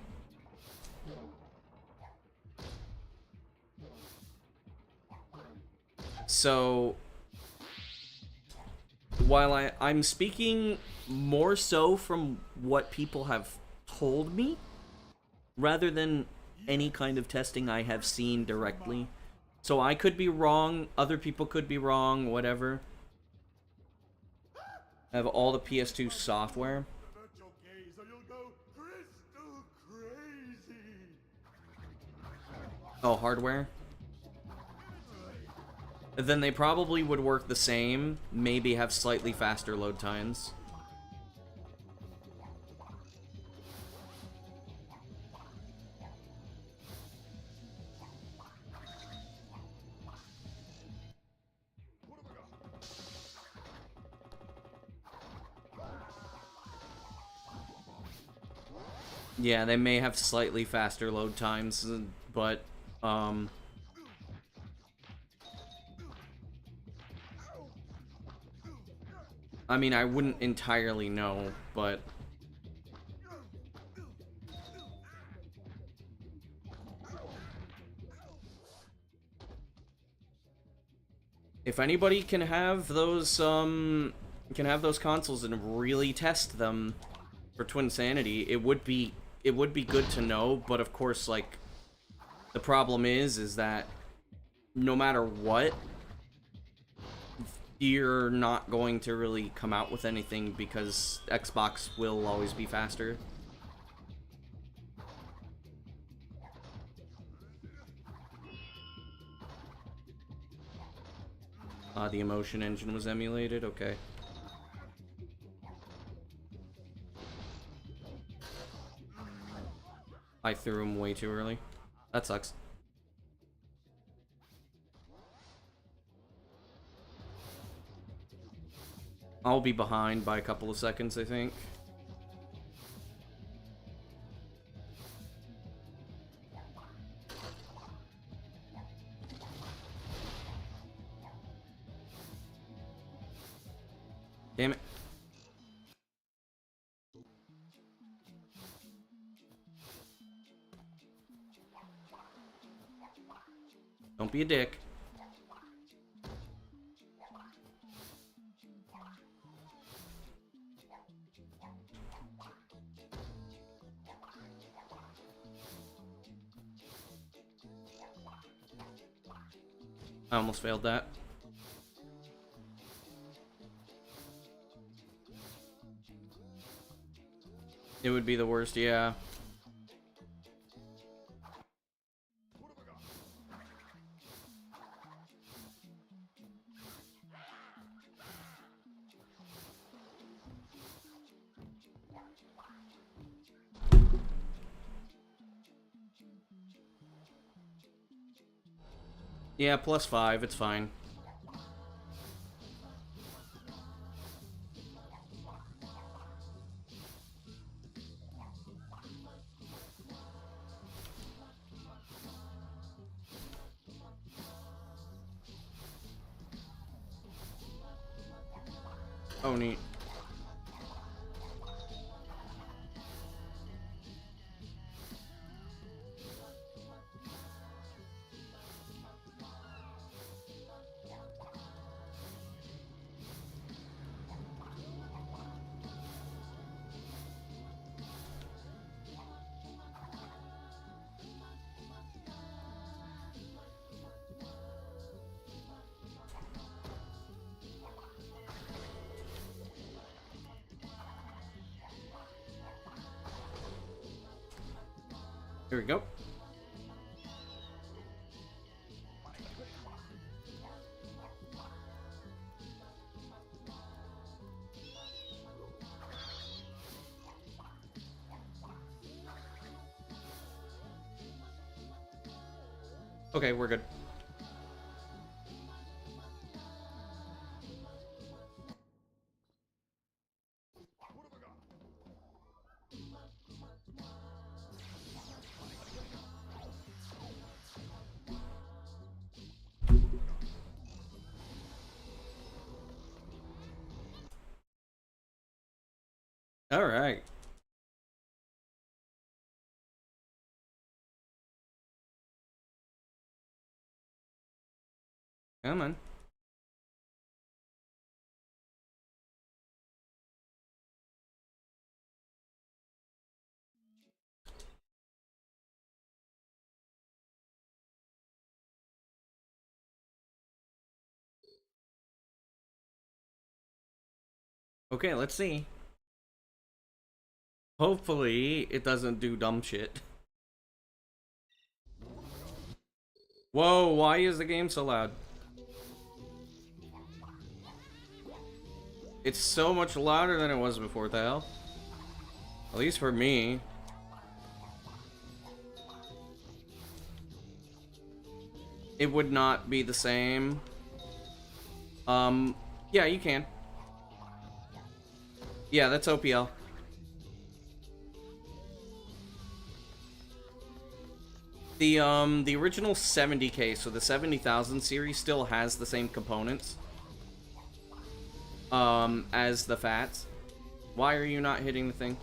So while I'm speaking more so from what people have told me, rather than any kind of testing I have seen directly. So I could be wrong, other people could be wrong, whatever. I have all the PS2 software. Oh, hardware? Then they probably would work the same, maybe have slightly faster load times. Yeah, they may have slightly faster load times, but I mean, I wouldn't entirely know, but... if anybody can have those consoles and really test them for Twinsanity, it would be good to know, but of course, like, the problem is that no matter what, you're not going to really come out with anything because Xbox will always be faster. The emotion engine was emulated, okay. I threw him way too early. That sucks. I'll be behind by a couple of seconds, I think. Damn it. Don't be a dick. I almost failed that. It would be the worst, yeah. Yeah, +5, it's fine. Oh, neat. Here we go. Okay, we're good. All right. Come on. Okay, let's see. Hopefully, it doesn't do dumb shit. Whoa, why is the game so loud? It's so much louder than it was before, the hell? At least for me. It would not be the same. Yeah, you can. Yeah, that's OPL. The original 70K, so the 70,000 series still has the same components. as the fats. Why are you not hitting the thing?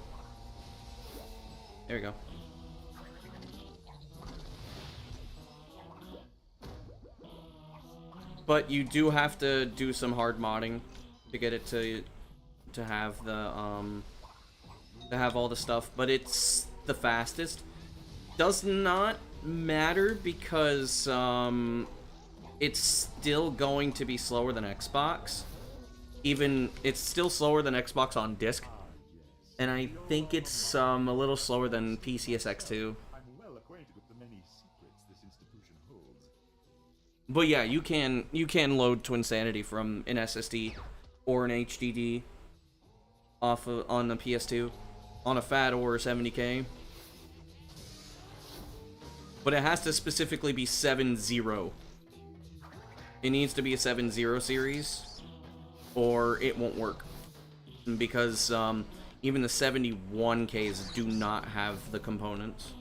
There we go. But you do have to do some hard modding to get it to have the to have all the stuff, but it's the fastest. Does not matter because it's still going to be slower than Xbox. Even it's still slower than Xbox on disc, and I think it's a little slower than PCSX2. I'm well acquainted with the many secrets this institution holds. But yeah, you can load Twinsanity from an SSD or an HDD on the PS2 on a FAT or 70K. But it has to specifically be 7.0. It needs to be a 7.0 series, or it won't work. Because even the 71Ks do not have the components.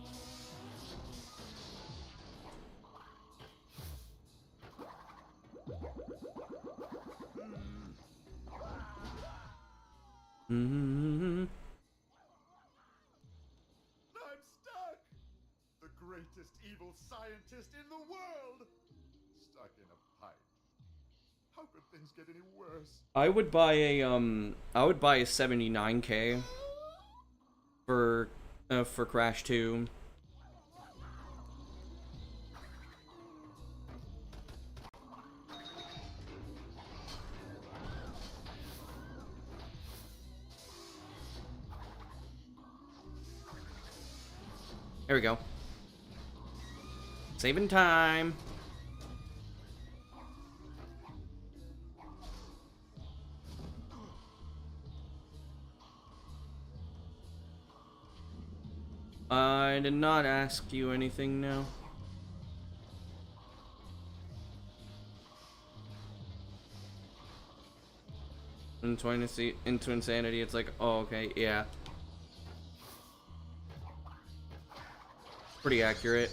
I'm stuck! The greatest evil scientist in the world! Stuck in a pipe. How could things get any worse? I would buy a 79K for Crash 2. There we go. Saving time. I did not ask you anything now. Into Insanity, it's like, oh, okay, yeah. Pretty accurate.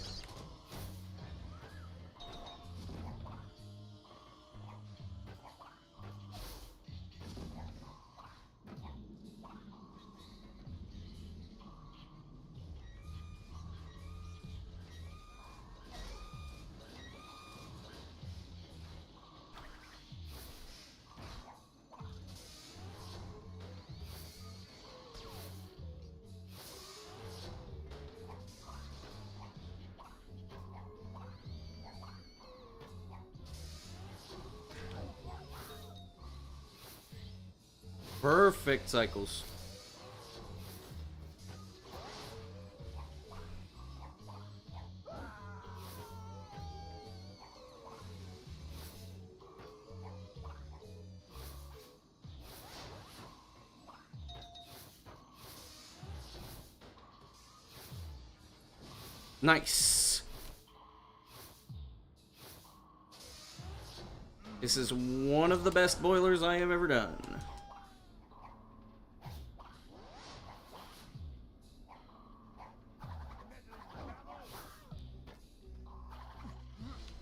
Perfect cycles. Nice. This is one of the best boilers I have ever done.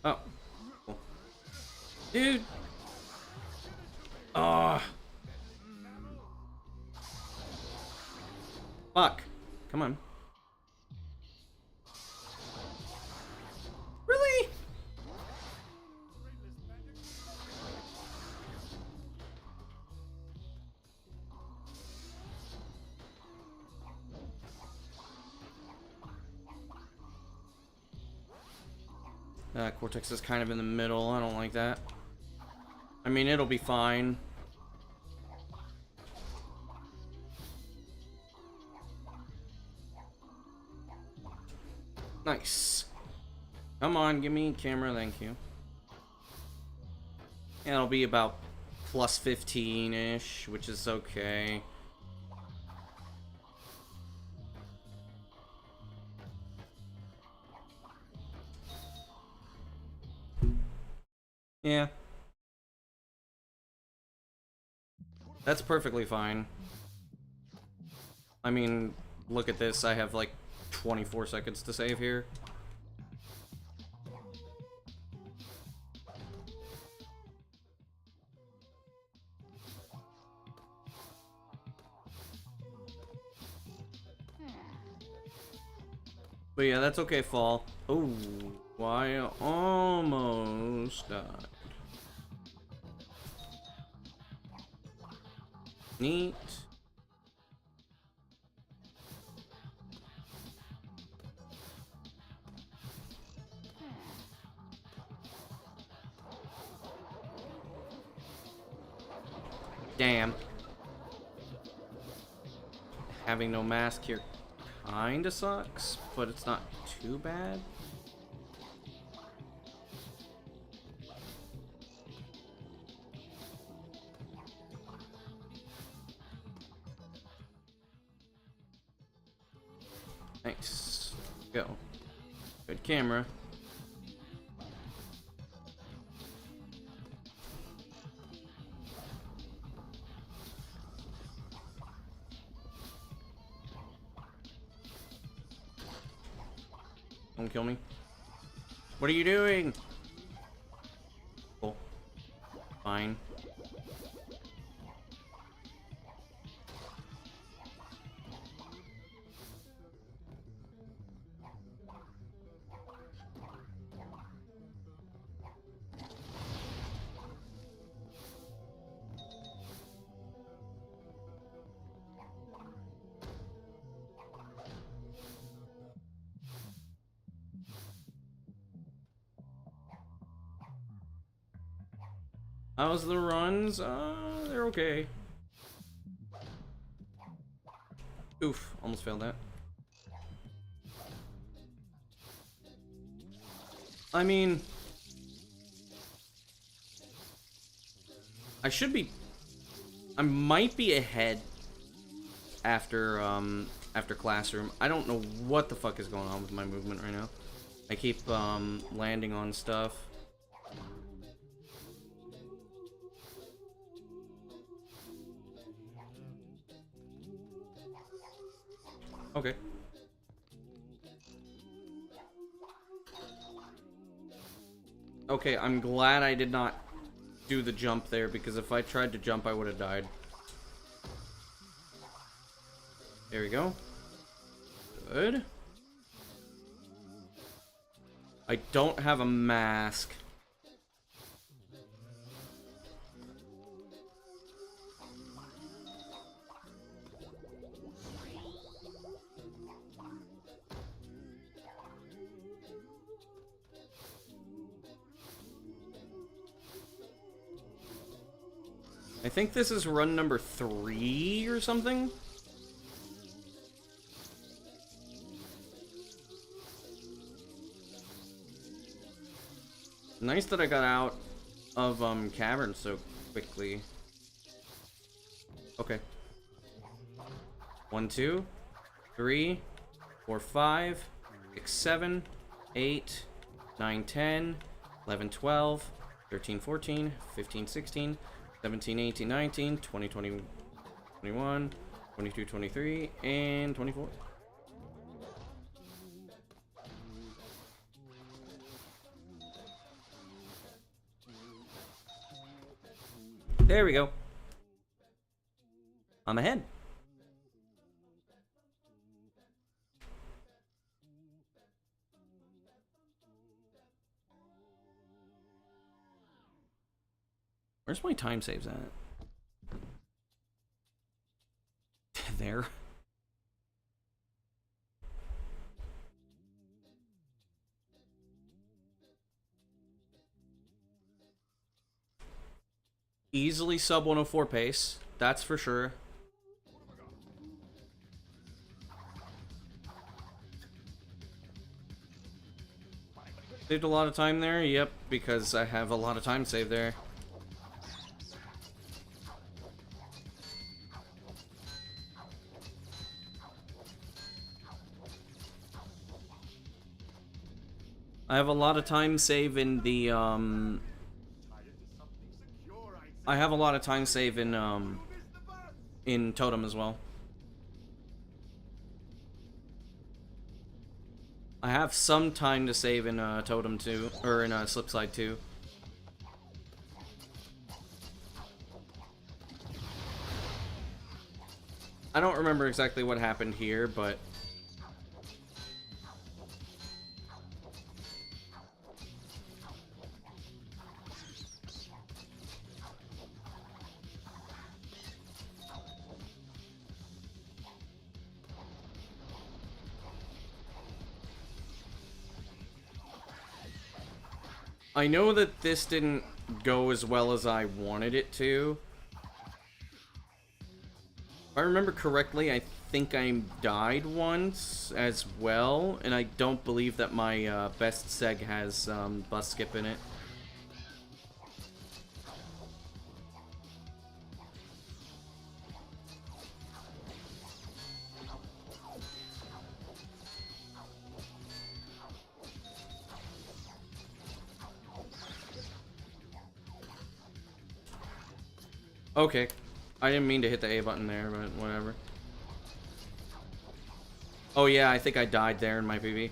Oh. Cool. Dude. Ah. Fuck. Come on. Really? Cortex is kind of in the middle. I don't like that. I mean, it'll be fine. Nice. Come on, give me a camera, thank you. Yeah, it'll be about plus 15-ish, which is okay. Yeah. That's perfectly fine. I mean, look at this. I have like 24 seconds to save here. But yeah, that's okay, fall. Oh, I almost died. Neat. Damn. Having no mask here kinda sucks, but it's not too bad. Nice. Go. Good camera. Don't kill me. What are you doing? Cool. Fine. How's the runs? They're okay. Oof, almost failed that. I mean, I might be ahead after after classroom. I don't know what the fuck is going on with my movement right now. I keep landing on stuff. Okay. Okay, I'm glad I did not do the jump there, because if I tried to jump, I would have died. There we go. Good. I don't have a mask. I think this is run number 3 or something. Nice that I got out of cavern so quickly. Okay. 1, 2, 3, 4, 5, 6, 7, 8, 9, 10, 11, 12, 13, 14, 15, 16, 17, 18, 19, 20, 20, 21, 22, 23, and 24. There we go. I'm ahead. Where's my time saves at? There. Easily sub 104 pace, that's for sure. Saved a lot of time there, yep, because I have a lot of time saved there. I have a lot of time save in the I have a lot of time save in Totem as well. I have some time to save in Totem too, or in Slipslide too. I don't remember exactly what happened here, but I know that this didn't go as well as I wanted it to. If I remember correctly, I think I died once as well, and I don't believe that my best seg has bus skip in it. Okay. I didn't mean to hit the A button there, but whatever. Oh yeah, I think I died there in my PB.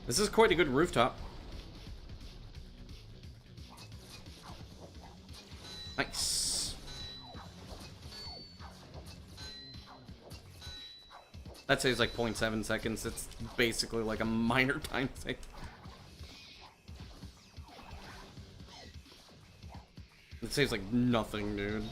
This is quite a good rooftop. Nice. That saves like 0.7 seconds. It's basically like a minor time save. It saves like nothing, dude.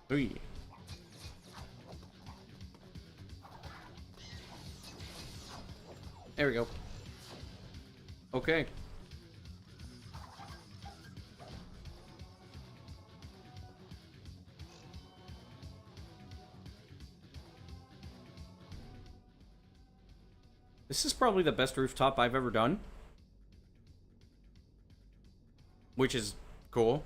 Ooh. There we go. Okay. This is probably the best rooftop I've ever done. Which is cool.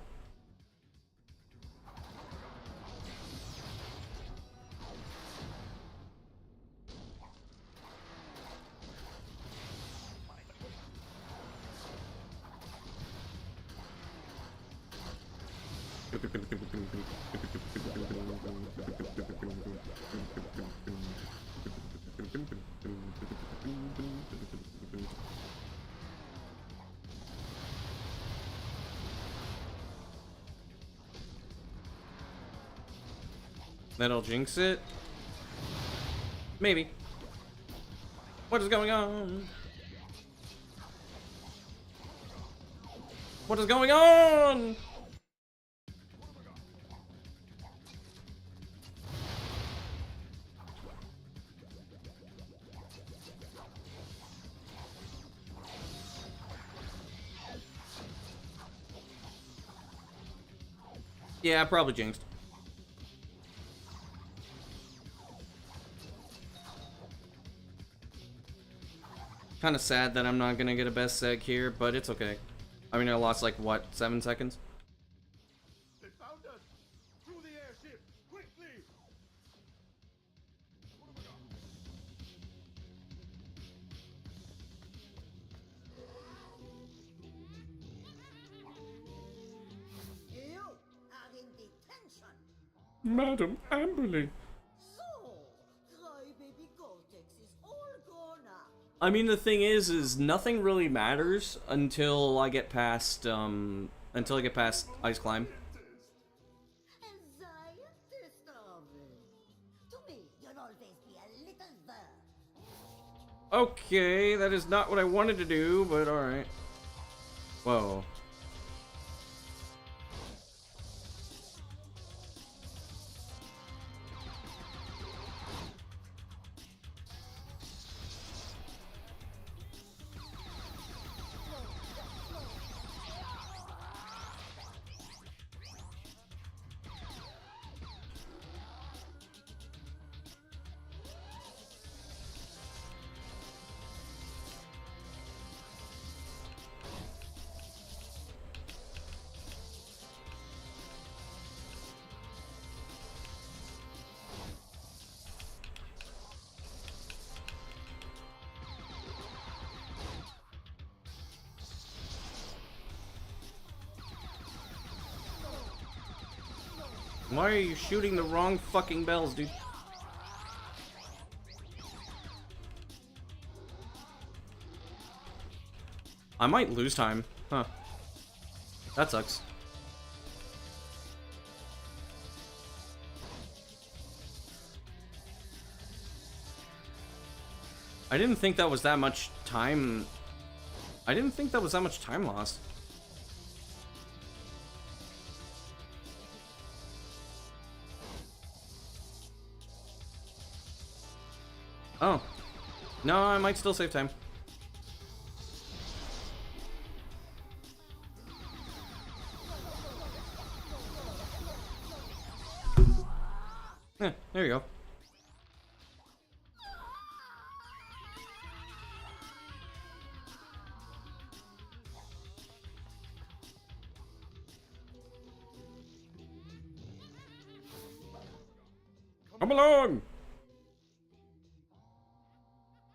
That'll jinx it? Maybe. What is going on? What is going on? Yeah, probably jinxed. Kind of sad that I'm not gonna get a best seg here, but it's okay. I mean, I lost like what, 7 seconds? They found us! Through the airship! Quickly! You are in detention. Madam Amberly. So, Crybaby Gotex is all gone up. I mean, the thing is nothing really matters until I get past, Ice Climb. Scientist of it. To me, you'll always be a little bird. Okay, that is not what I wanted to do, but alright. Whoa. Why are you shooting the wrong fucking bells, dude? I might lose time. Huh. That sucks. I didn't think that was that much time. I didn't think that was that much time lost. Oh. No, I might still save time. There you go. Come along!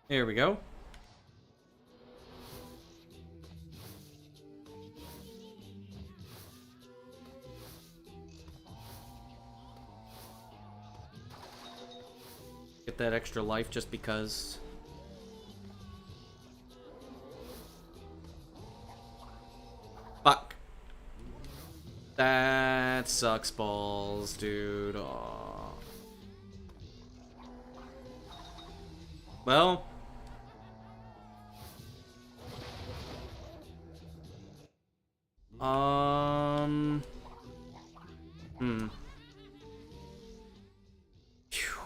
Here we go. Get that extra life just because. Fuck. That sucks balls, dude. Aw. Well. Phew.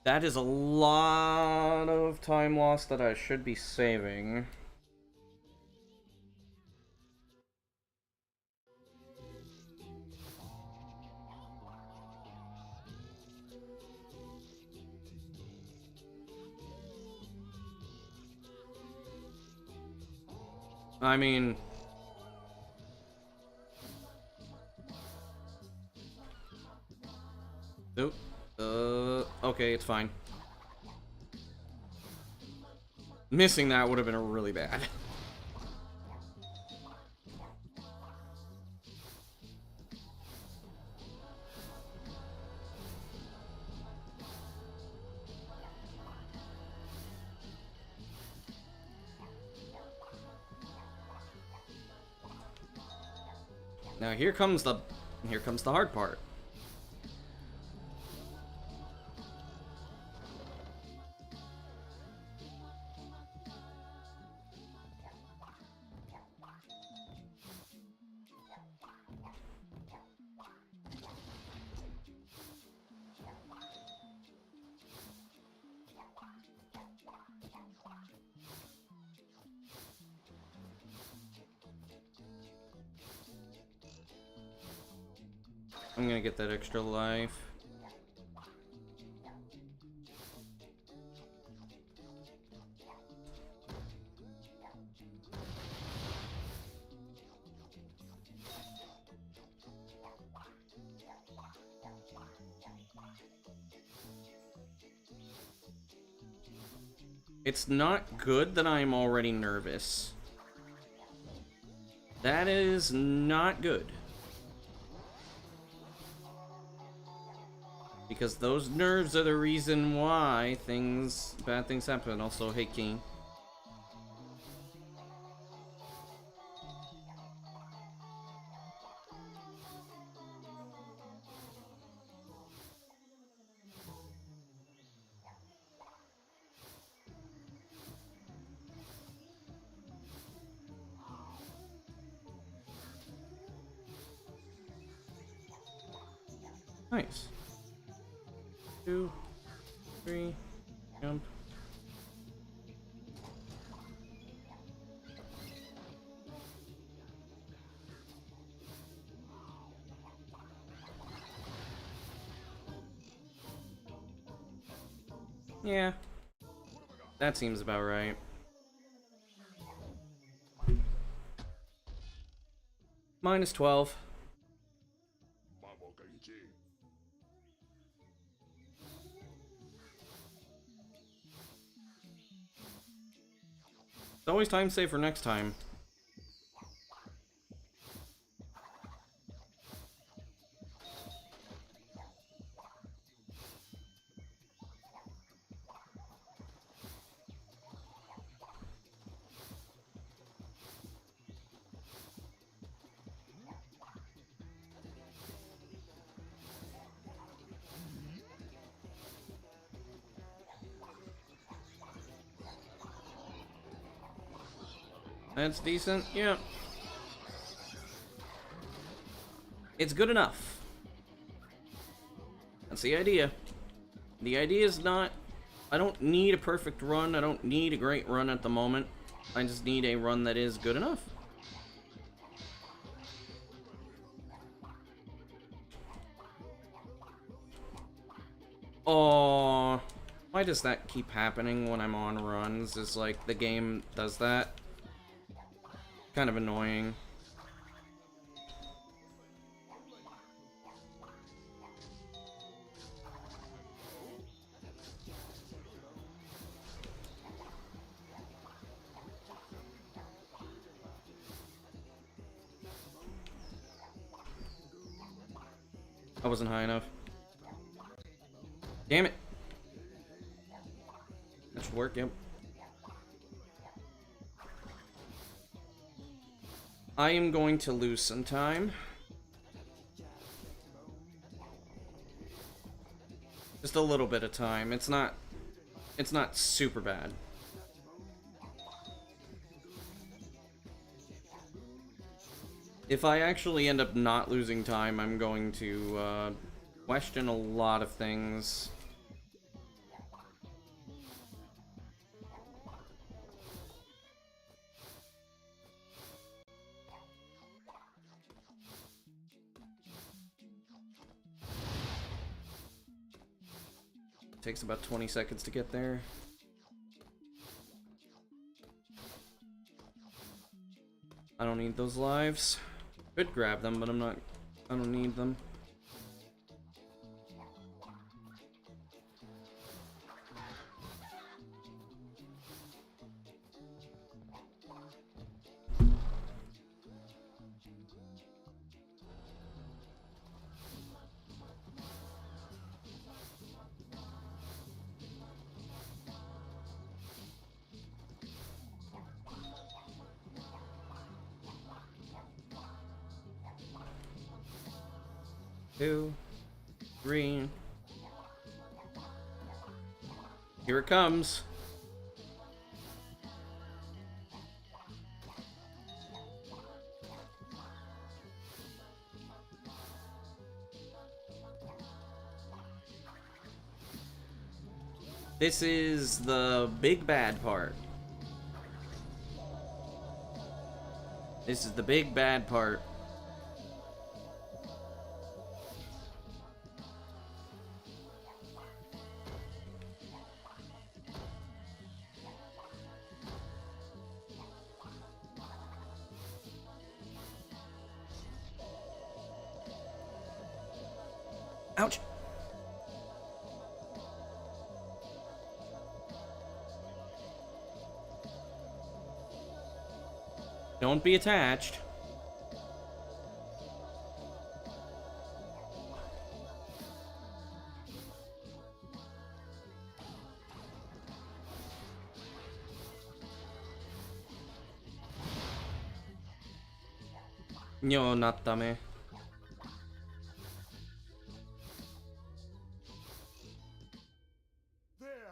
That is a lot of time lost that I should be saving. I mean... Nope. Okay, it's fine. Missing that would have been really bad. Now here comes the hard part. I'm gonna get that extra life. It's not good that I'm already nervous. That is not good. Because those nerves are the reason why bad things happen. Also, hey, King. Nice. 2, 3, jump. Yeah, that seems about right. Minus 12. It's always time save for next time. That's decent, yeah. It's good enough. That's the idea. The idea is not... I don't need a perfect run. I don't need a great run at the moment. I just need a run that is good enough. Oh, why does that keep happening when I'm on runs? Is like the game does that. Kind of annoying. I wasn't high enough. Damn it. That should work, yep. I am going to lose some time. Just a little bit of time. It's not super bad. If I actually end up not losing time, I'm going to question a lot of things. Takes about 20 seconds to get there. I don't need those lives. Could grab them, but I don't need them. Two, three. Here it comes. This is the big bad part. This is the big bad part. Ouch. Don't be attached. No, not dummy.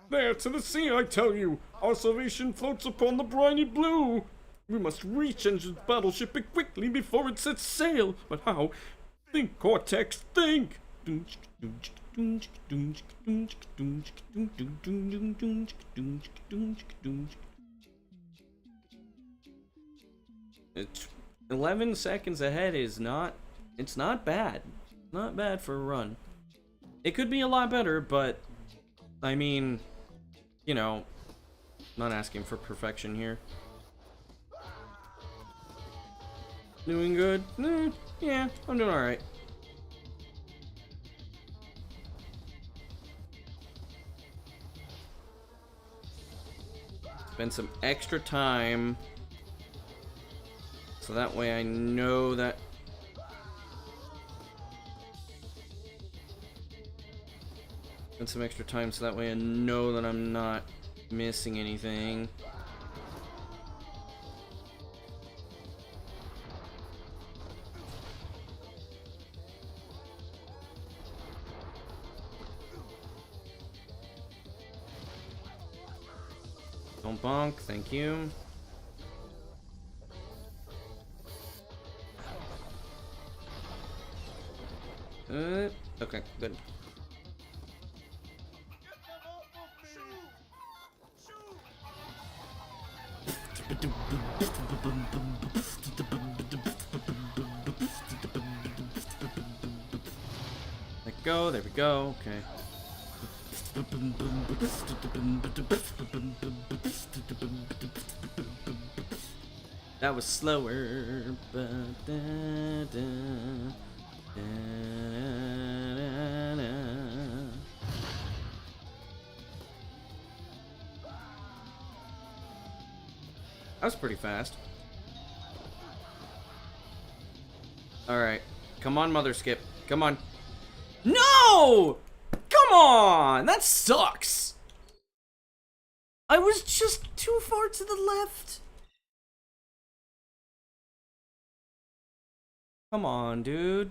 There, to the sea, I tell you! Our salvation floats upon the briny blue! We must reach Engine's battleship quickly before it sets sail! But how? Think, Cortex, think! 11 seconds ahead is not... It's not bad. Not bad for a run. It could be a lot better, but... I mean... You know... Not asking for perfection here. Doing good? Yeah, I'm doing alright. Spend some extra time. So that way I know that... Spend some extra time so that way I know that I'm not missing anything. Don't bonk, thank you. Okay, good. Let go, there we go, okay. That was slower. That was pretty fast. Alright. Come on, Mother Skip. Come on. No! Come on! That sucks! I was just too far to the left. Come on, dude.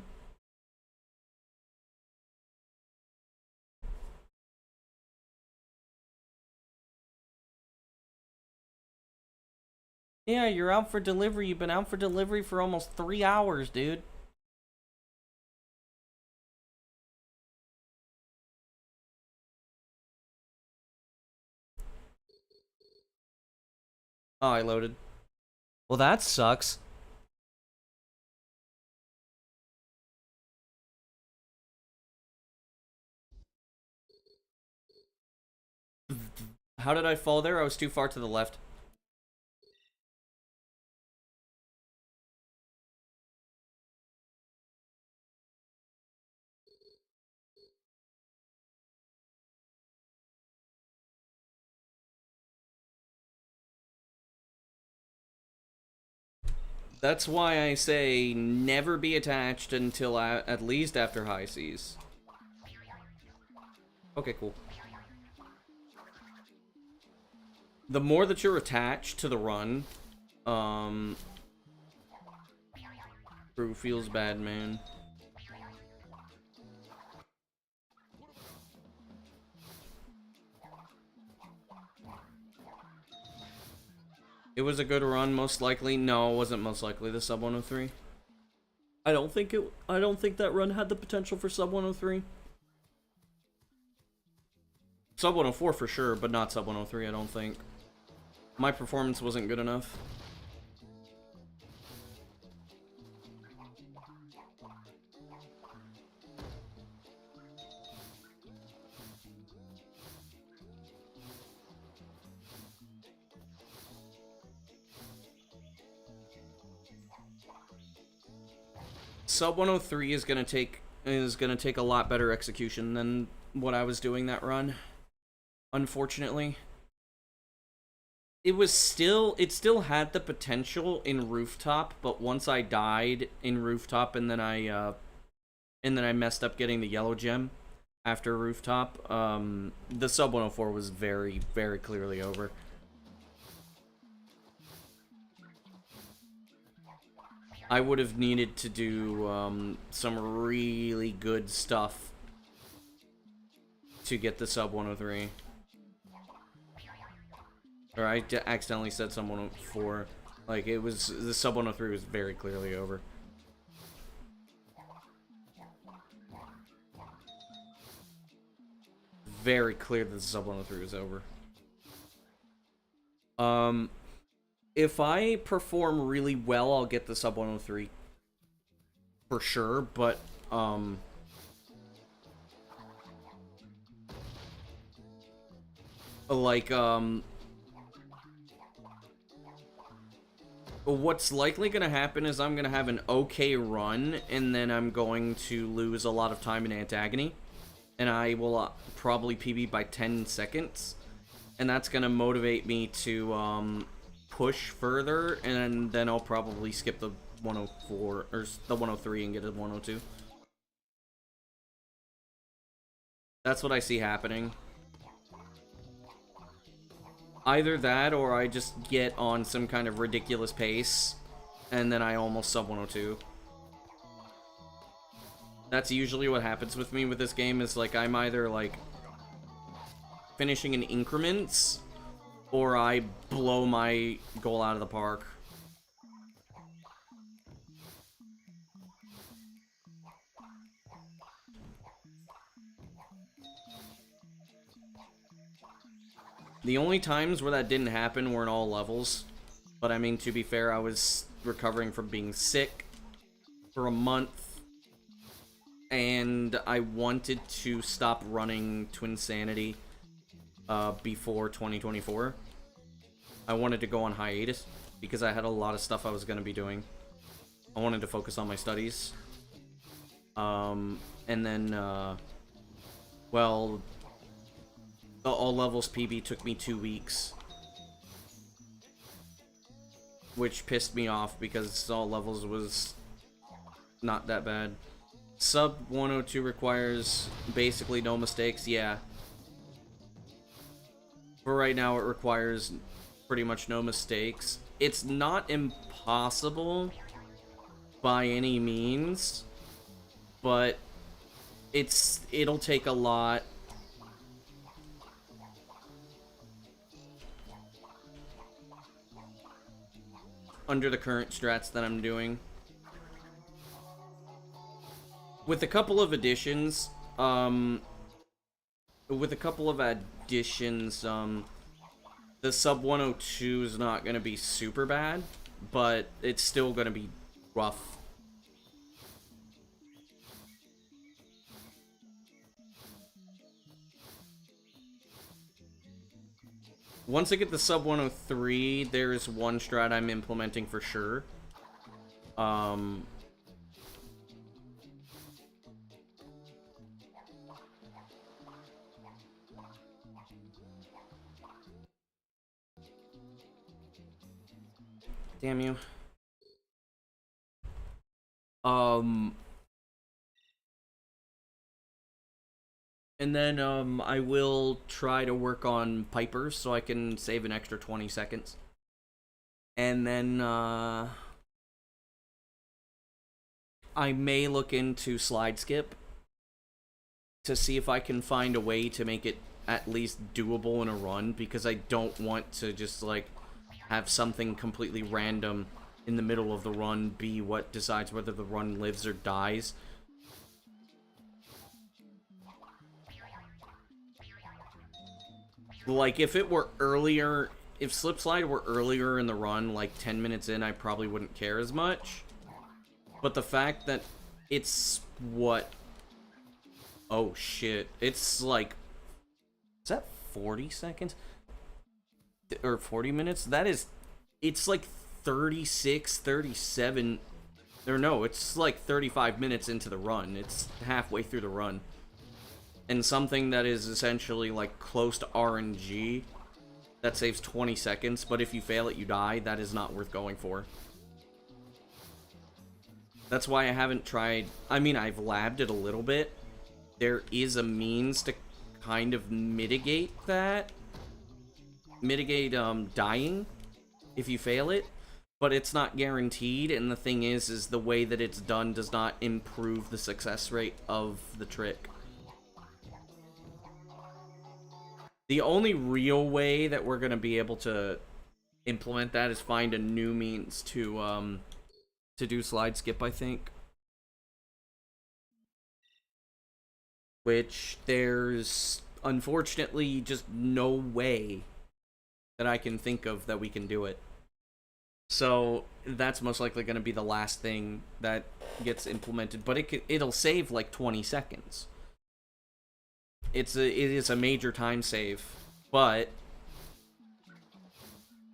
Yeah, you're out for delivery. You've been out for delivery for almost 3 hours, dude. Oh, I loaded. Well, that sucks. How did I fall there? I was too far to the left. That's why I say never be attached until at least after high seas. Okay, cool. The more that you're attached to the run, crew feels bad, man. It was a good run, most likely. No, it wasn't most likely the sub 103. I don't think that run had the potential for sub 103. Sub 104 for sure, but not sub 103, I don't think. My performance wasn't good enough. Sub 103 is gonna take a lot better execution than what I was doing that run. Unfortunately. It still had the potential in Rooftop, but once I died in Rooftop and then I messed up getting the yellow gem after Rooftop, the sub 104 was very, very clearly over. I would have needed to do some really good stuff to get the sub 103. Or I accidentally said sub 104. Like, it was, the sub 103 was very clearly over. Very clear that the sub 103 was over. If I perform really well, I'll get the sub 103. For sure, but, like, what's likely gonna happen is I'm gonna have an okay run, and then I'm going to lose a lot of time in Antagony, and I will probably PB by 10 seconds, and that's gonna motivate me to, push further, and then I'll probably skip the 104, or the 103 and get a 102. That's what I see happening. Either that, or I just get on some kind of ridiculous pace, and then I almost sub 102. That's usually what happens with me with this game, is like, I'm either like finishing in increments, or I blow my goal out of the park. The only times where that didn't happen were in all levels. But I mean, to be fair, I was recovering from being sick for a month. And I wanted to stop running Twinsanity before 2024. I wanted to go on hiatus because I had a lot of stuff I was going to be doing. I wanted to focus on my studies. And then, well, the all levels PB took me 2 weeks. Which pissed me off because all levels was not that bad. Sub 102 requires basically no mistakes, yeah. For right now, it requires pretty much no mistakes. It's not impossible by any means, but it'll take a lot. Under the current strats that I'm doing. With a couple of additions, the sub 102 is not going to be super bad, but it's still going to be rough. Once I get the sub 103, there's one strat I'm implementing for sure. Damn you. And then, I will try to work on Pipers so I can save an extra 20 seconds. And then, I may look into slide skip to see if I can find a way to make it at least doable in a run, because I don't want to just, like, have something completely random in the middle of the run be what decides whether the run lives or dies. Like, if it were earlier, if Slip Slide were earlier in the run, like 10 minutes in, I probably wouldn't care as much. But the fact that it's what... Oh, shit. It's like... Is that 40 seconds? Or 40 minutes? That is... It's like 36, 37... Or no, it's like 35 minutes into the run. It's halfway through the run. And something that is essentially like close to RNG that saves 20 seconds, but if you fail it, you die. That is not worth going for. That's why I haven't tried... I mean, I've labbed it a little bit. There is a means to kind of mitigate that. Mitigate, dying if you fail it. But it's not guaranteed, and the thing is the way that it's done does not improve the success rate of the trick. The only real way that we're going to be able to implement that is find a new means to do slide skip, I think. Which there's unfortunately just no way that I can think of that we can do it. So that's most likely going to be the last thing that gets implemented, but it'll save like 20 seconds. It is a major time save, but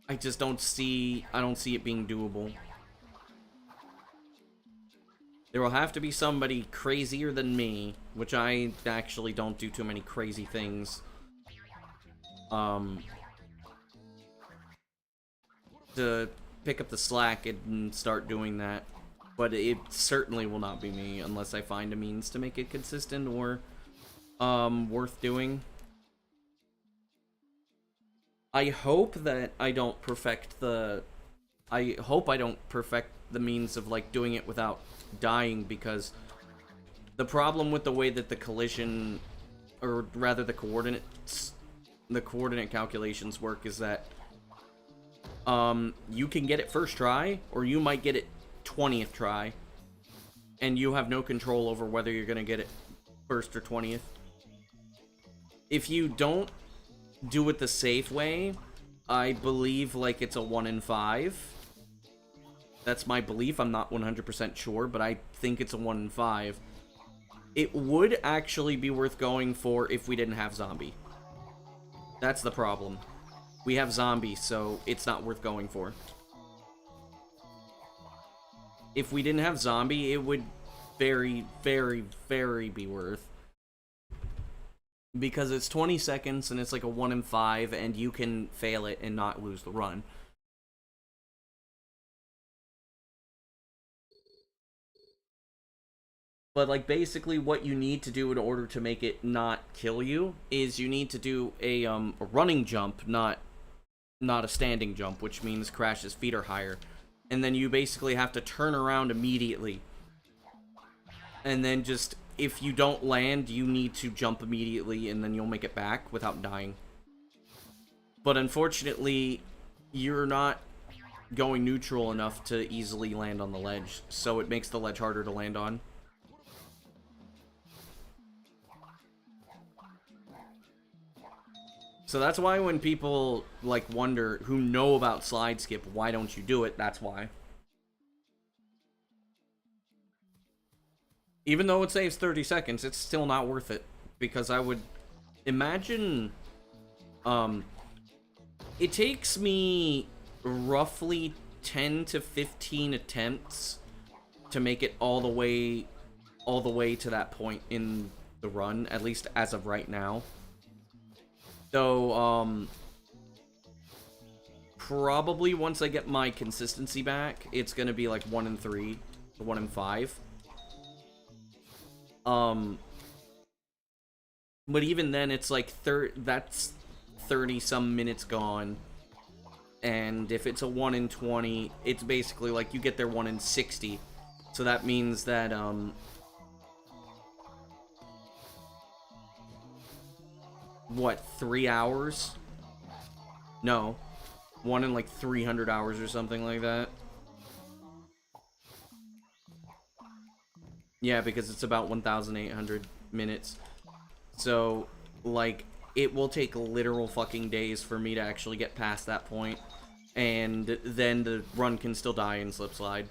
I just don't see it being doable. There will have to be somebody crazier than me, which I actually don't do too many crazy things. To pick up the slack and start doing that. But it certainly will not be me unless I find a means to make it consistent or worth doing. I hope that I don't perfect the... I hope I don't perfect the means of, like, doing it without dying, because the problem with the way that the collision, or rather the coordinate calculations work is that you can get it first try, or you might get it 20th try, and you have no control over whether you're gonna get it first or 20th. If you don't do it the safe way, I believe, like, it's a 1 in 5. That's my belief. I'm not 100% sure, but I think it's a 1 in 5. It would actually be worth going for if we didn't have zombie. That's the problem. We have zombie, so it's not worth going for. If we didn't have zombie, it would very, very, very be worth. Because it's 20 seconds, and it's like a 1 in 5, and you can fail it and not lose the run. But, like, basically what you need to do in order to make it not kill you is you need to do a running jump, not a standing jump, which means Crash's feet are higher. And then you basically have to turn around immediately. And then just, if you don't land, you need to jump immediately, and then you'll make it back without dying. But unfortunately, you're not going neutral enough to easily land on the ledge, so it makes the ledge harder to land on. So that's why when people, like, wonder, who know about slide skip, why don't you do it, that's why. Even though it saves 30 seconds, it's still not worth it. Because I would imagine, it takes me roughly 10 to 15 attempts to make it all the way to that point in the run, at least as of right now. So, probably once I get my consistency back, it's gonna be like 1 in 3 to 1 in 5. But even then, it's like that's 30 some minutes gone. And if it's a 1 in 20, it's basically like you get there 1 in 60. So that means that, what, 3 hours? No. 1 in like 300 hours or something like that. Yeah, because it's about 1,800 minutes. So, like, it will take literal fucking days for me to actually get past that point. And then the run can still die and slip slide.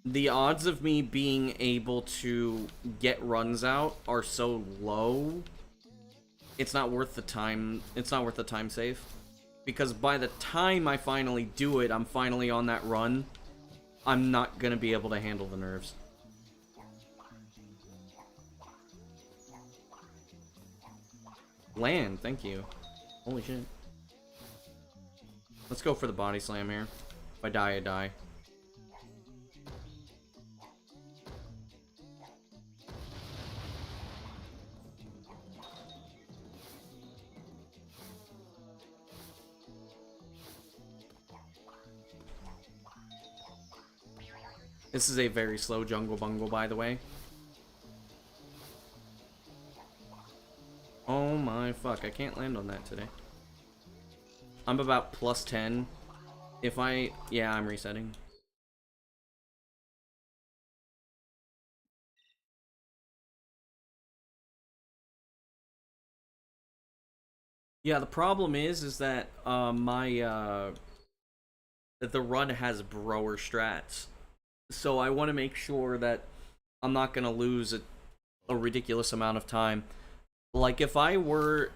The odds of me being able to get runs out are so low, it's not worth the time. It's not worth the time save. Because by the time I finally do it, I'm finally on that run, I'm not gonna be able to handle the nerves. Land, thank you. Holy shit. Let's go for the body slam here. If I die, I die. This is a very slow jungle bungle, by the way. Oh my fuck, I can't land on that today. I'm about plus 10. If I... yeah, I'm resetting. Yeah, the problem is that the run has brower strats. So I want to make sure that I'm not going to lose a ridiculous amount of time. Like, if I was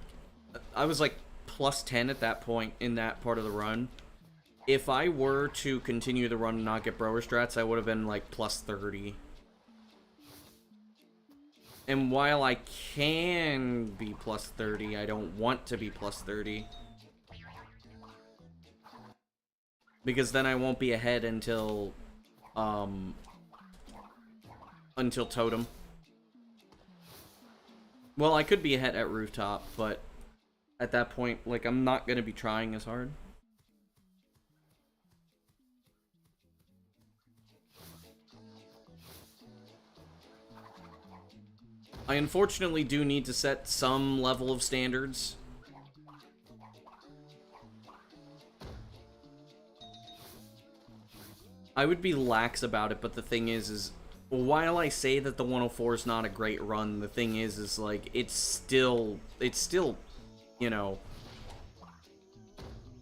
like plus 10 at that point in that part of the run. If I were to continue the run and not get brower strats, I would have been like plus 30. And while I can be plus 30, I don't want to be plus 30. Because then I won't be ahead until Totem. Well, I could be ahead at Rooftop, but at that point, like, I'm not going to be trying as hard. I unfortunately do need to set some level of standards. I would be lax about it, but the thing is while I say that the 104 is not a great run, the thing is like, it's still, you know,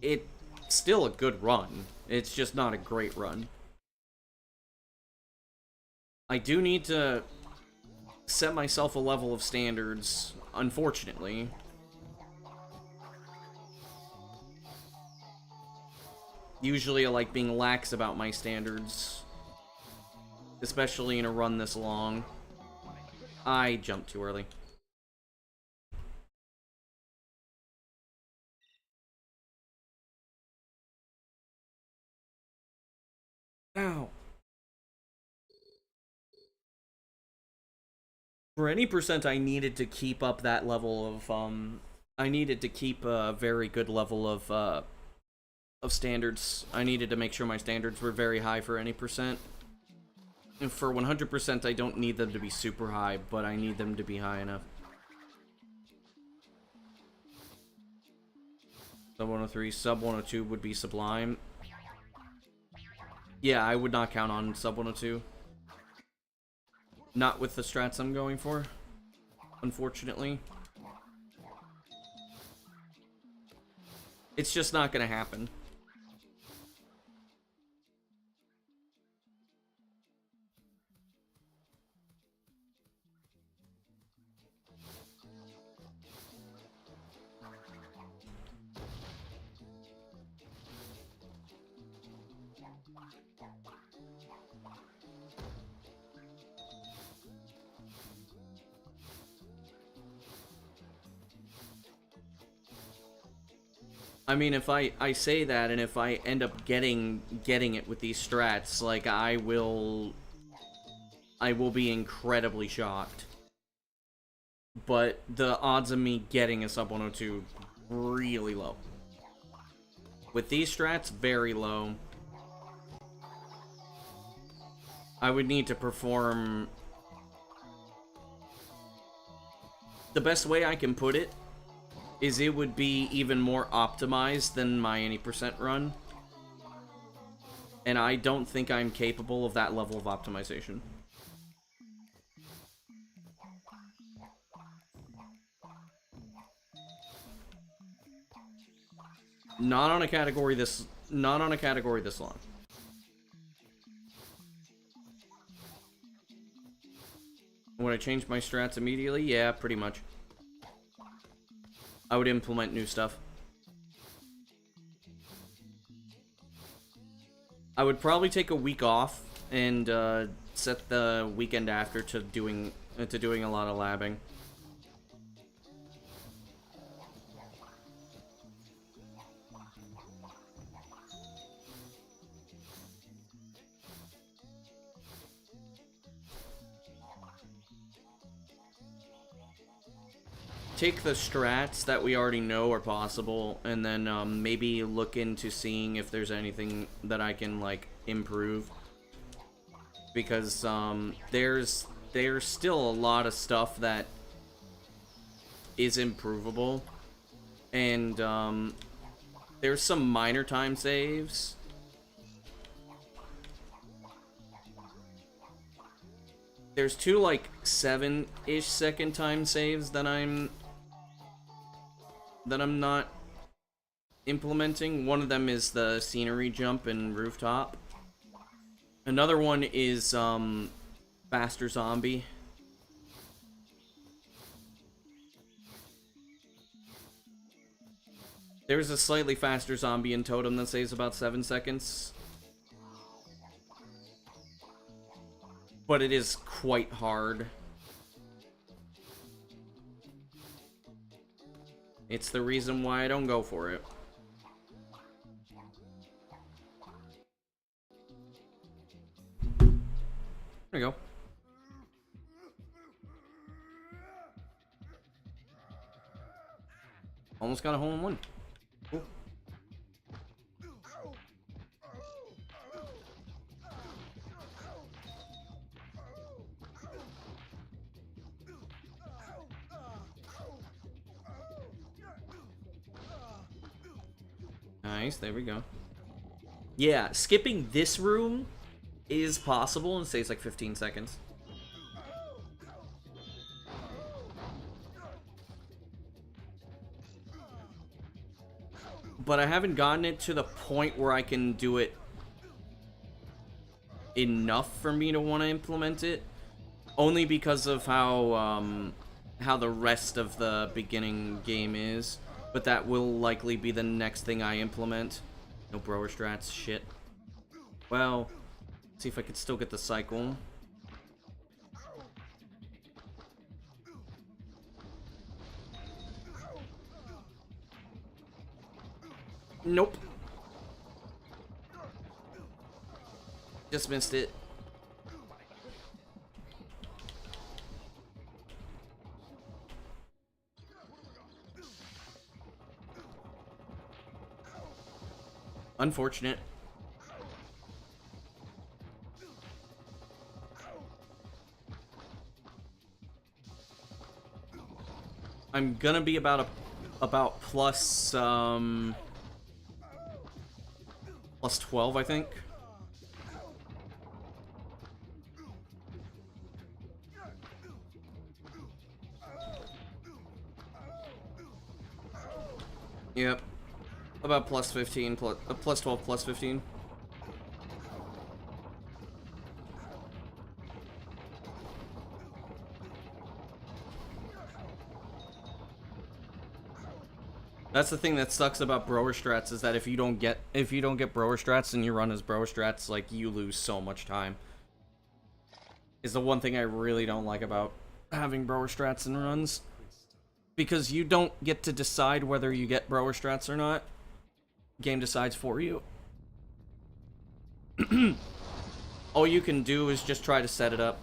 it's still a good run. It's just not a great run. I do need to set myself a level of standards, unfortunately. Usually I like being lax about my standards, especially in a run this long. I jumped too early. Ow. For any percent, I needed to keep up that level of, I needed to keep a very good level of standards. I needed to make sure my standards were very high for any percent. And for 100%, I don't need them to be super high, but I need them to be high enough. Sub 103, sub 102 would be sublime. Yeah, I would not count on sub 102. Not with the strats I'm going for, unfortunately. It's just not gonna happen. I mean, if I say that, and if I end up getting it with these strats, like, I will be incredibly shocked. But the odds of me getting a sub 102 really low. With these strats, very low. I would need to perform... The best way I can put it is it would be even more optimized than my any percent run. And I don't think I'm capable of that level of optimization. Not on a category this long. Would I change my strats immediately? Yeah, pretty much. I would implement new stuff. I would probably take a week off and set the weekend after to doing a lot of labbing. Take the strats that we already know are possible, and then maybe look into seeing if there's anything that I can, like, improve. Because there's still a lot of stuff that is improvable, and there's some minor time saves. There's two, like, 7-ish second time saves that I'm not implementing. One of them is the scenery jump and rooftop. Another one is faster zombie. There's a slightly faster zombie in totem that saves about 7 seconds. But it is quite hard. It's the reason why I don't go for it. There you go. Almost got a hole in one. Cool. Nice, there we go. Yeah, skipping this room is possible, and it saves like 15 seconds. But I haven't gotten it to the point where I can do it enough for me to want to implement it. Only because of how the rest of the beginning game is. But that will likely be the next thing I implement. No brower strats, shit. Well, see if I could still get the cycle. Nope. Just missed it. Unfortunate. I'm gonna be about plus plus 12, I think. Yep. About plus 15, plus 12, plus 15. That's the thing that sucks about brower strats, is that if you don't get brower strats and you run as brower strats, like, you lose so much time. Is the one thing I really don't like about having brower strats and runs. Because you don't get to decide whether you get brower strats or not. Game decides for you. All you can do is just try to set it up.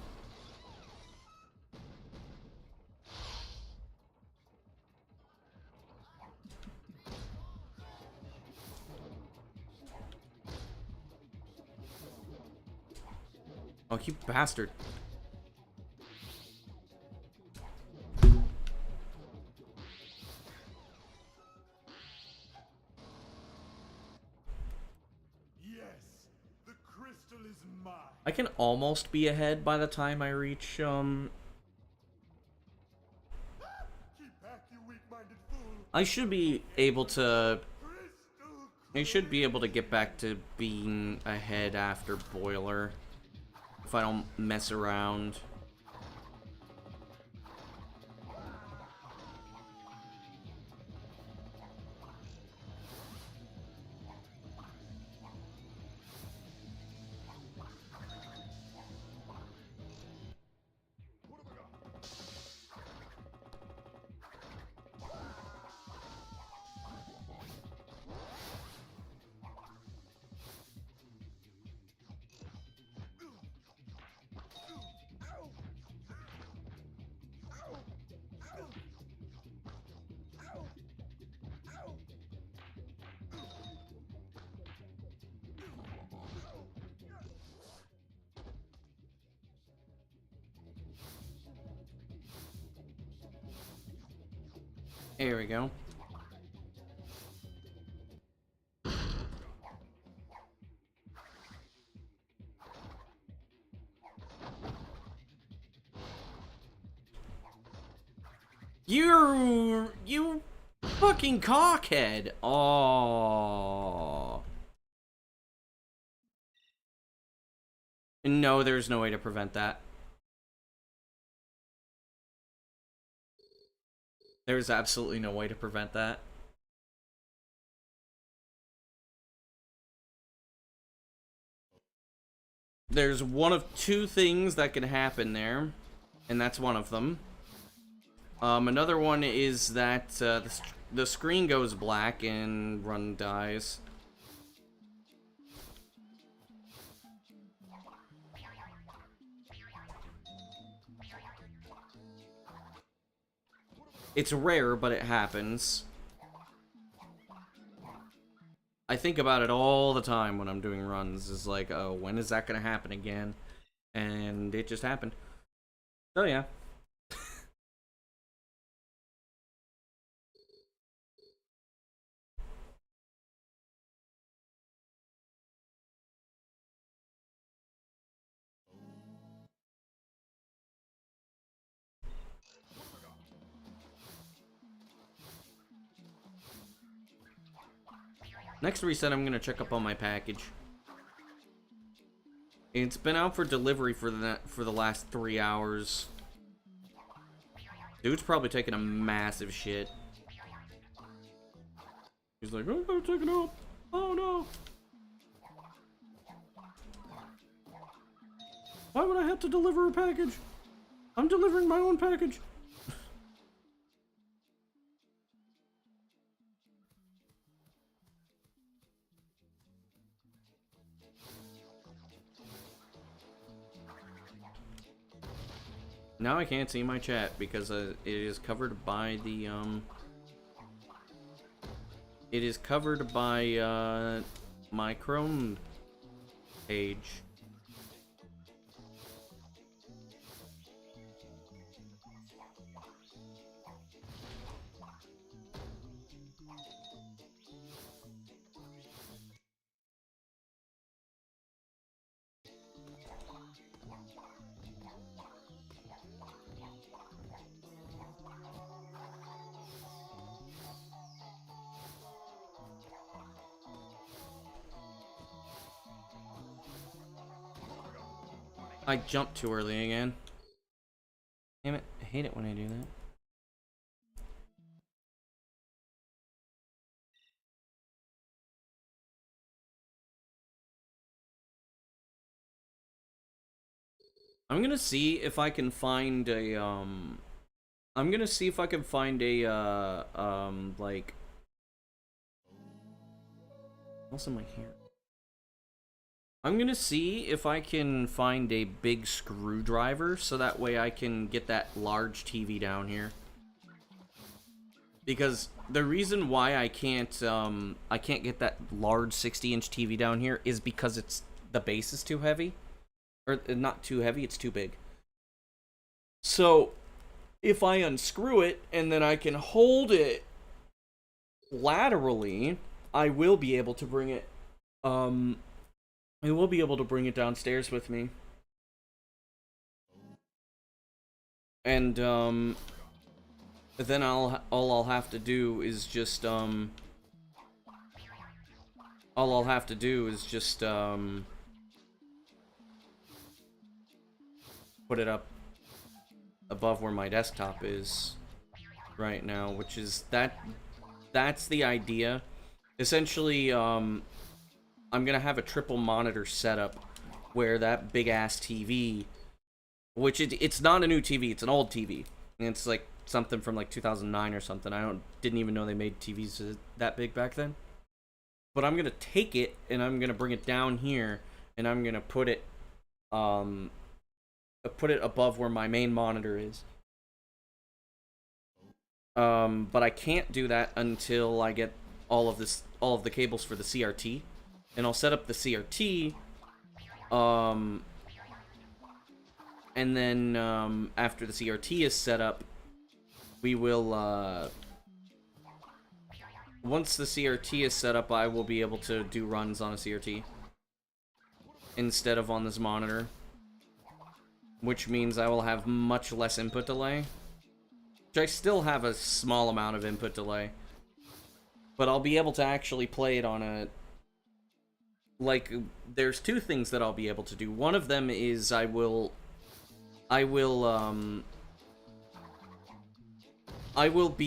Oh, you bastard. I can almost be ahead by the time I reach, I should be able to get back to being ahead after Boiler. If I don't mess around. There we go. You fucking cockhead. Oh. No, there's no way to prevent that. There's absolutely no way to prevent that. There's one of two things that can happen there, and that's one of them. Another one is that the screen goes black and Run dies. It's rare, but it happens. I think about it all the time when I'm doing runs. It's like, oh, when is that gonna happen again? And it just happened. So yeah. Next reset, I'm gonna check up on my package. It's been out for delivery for the last 3 hours. Dude's probably taking a massive shit. He's like, oh, I'm taking up. Oh no. Why would I have to deliver a package? I'm delivering my own package. Now I can't see my chat because it is covered by the it is covered by my Chrome page. I jumped too early again. Damn it, I hate it when I do that. I'm gonna see if I can find a, I'm gonna see if I can find a, like... What's in my hair? I'm gonna see if I can find a big screwdriver so that way I can get that large TV down here. Because the reason why I can't get that large 60-inch TV down here is because the base is too heavy. Or, not too heavy, it's too big. So, if I unscrew it and then I can hold it laterally, I will be able to bring it, I will be able to bring it downstairs with me. And, then all I'll have to do is just, put it up above where my desktop is right now, which is, that's the idea. Essentially, I'm gonna have a triple monitor setup where that big ass TV, which it's not a new TV, it's an old TV, and it's like something from like 2009 or something. Didn't even know they made TVs that big back then. But I'm gonna take it and I'm gonna bring it down here and I'm gonna put it above where my main monitor is. But I can't do that until I get all of the cables for the CRT. And I'll set up the CRT, and then, after the CRT is set up, we will, once the CRT is set up, I will be able to do runs on a CRT, instead of on this monitor, which means I will have much less input delay, which I still have a small amount of input delay, but I'll be able to actually play it on a... Like, there's two things that I'll be able to do. One of them is I will be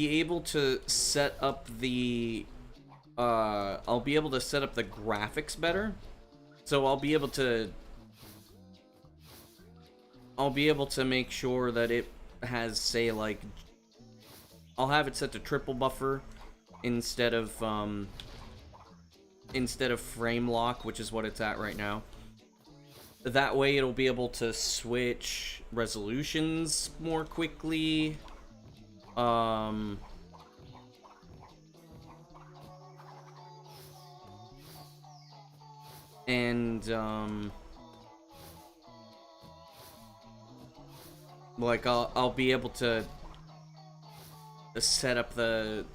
able to set up the, I'll be able to set up the graphics better. So I'll be able to make sure that it has, say, like, I'll have it set to triple buffer instead of frame lock, which is what it's at right now. That way it'll be able to switch resolutions more quickly. Like I'll be able to set up the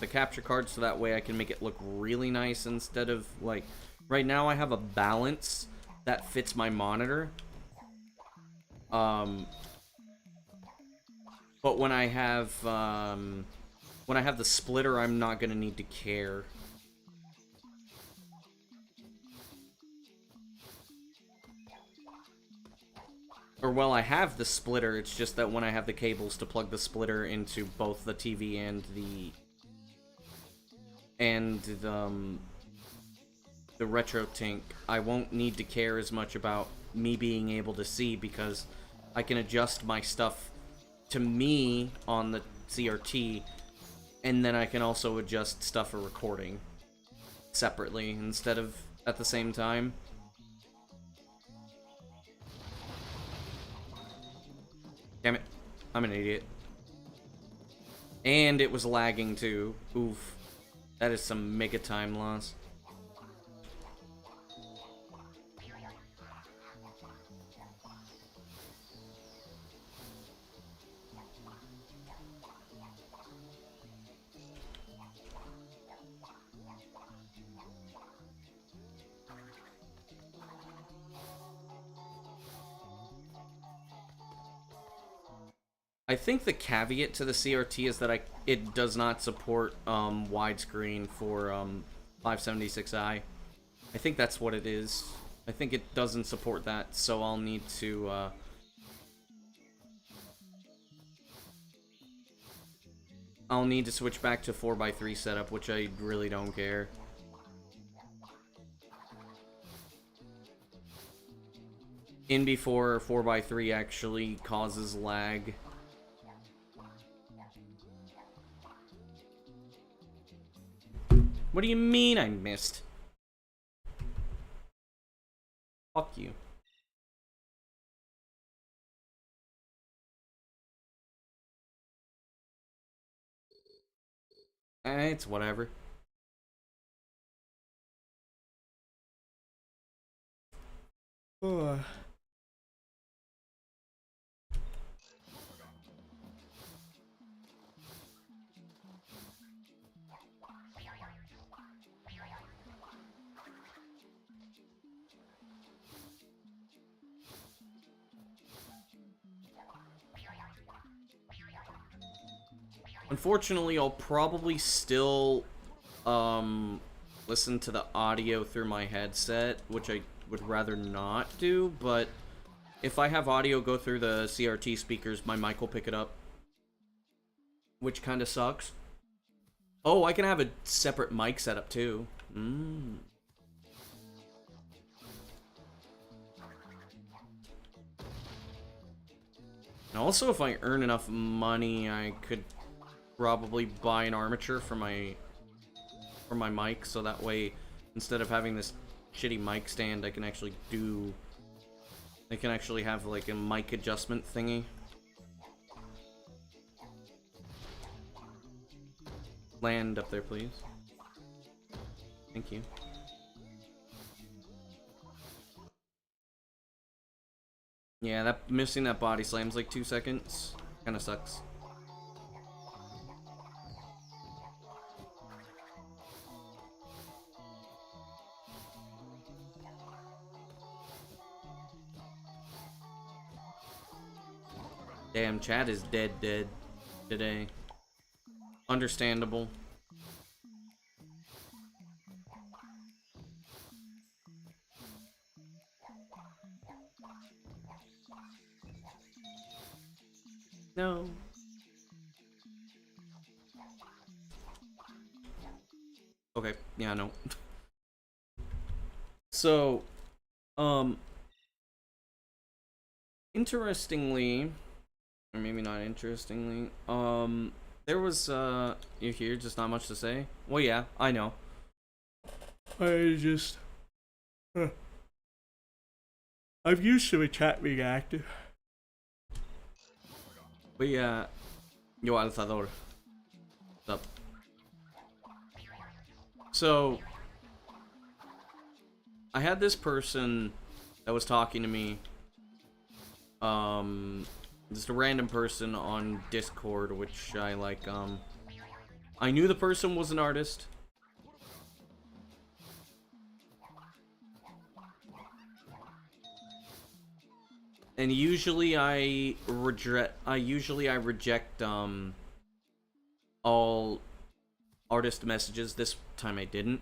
capture card so that way I can make it look really nice instead of, like, right now I have a balance that fits my monitor. But when I have the splitter, I'm not gonna need to care Or, well, I have the splitter, it's just that when I have the cables to plug the splitter into both the TV and the retro tank, I won't need to care as much about me being able to see, because I can adjust my stuff to me on the CRT, and then I can also adjust stuff for recording separately instead of at the same time. Damn it. I'm an idiot. And it was lagging too. Oof. That is some mega time loss. I think the caveat to the CRT is that it does not support widescreen for 576i. I think that's what it is. I think it doesn't support that, so I'll need to switch back to 4x3 setup, which I really don't care. In before 4x3 actually causes lag. What do you mean I missed? Fuck you. It's whatever. Ugh. Unfortunately, I'll probably still listen to the audio through my headset, which I would rather not do, but if I have audio go through the CRT speakers, my mic will pick it up, which kind of sucks. Oh, I can have a separate mic setup too. And also, if I earn enough money, I could probably buy an armature for my mic, so that way, instead of having this shitty mic stand, I can actually have like a mic adjustment thingy. Land up there, please. Thank you. Yeah, missing that body slam's like 2 seconds. Kinda sucks. Damn, chat is dead today. Understandable. No. Okay, yeah, no. So, interestingly, or maybe not interestingly, there was, you hear, just not much to say? Well, yeah, I know. I'm used to a chat being active. But yeah, yo, Alzador. What's up? So, I had this person that was talking to me, just a random person on Discord, which I like, I knew the person was an artist. And usually I reject all artist messages. This time I didn't.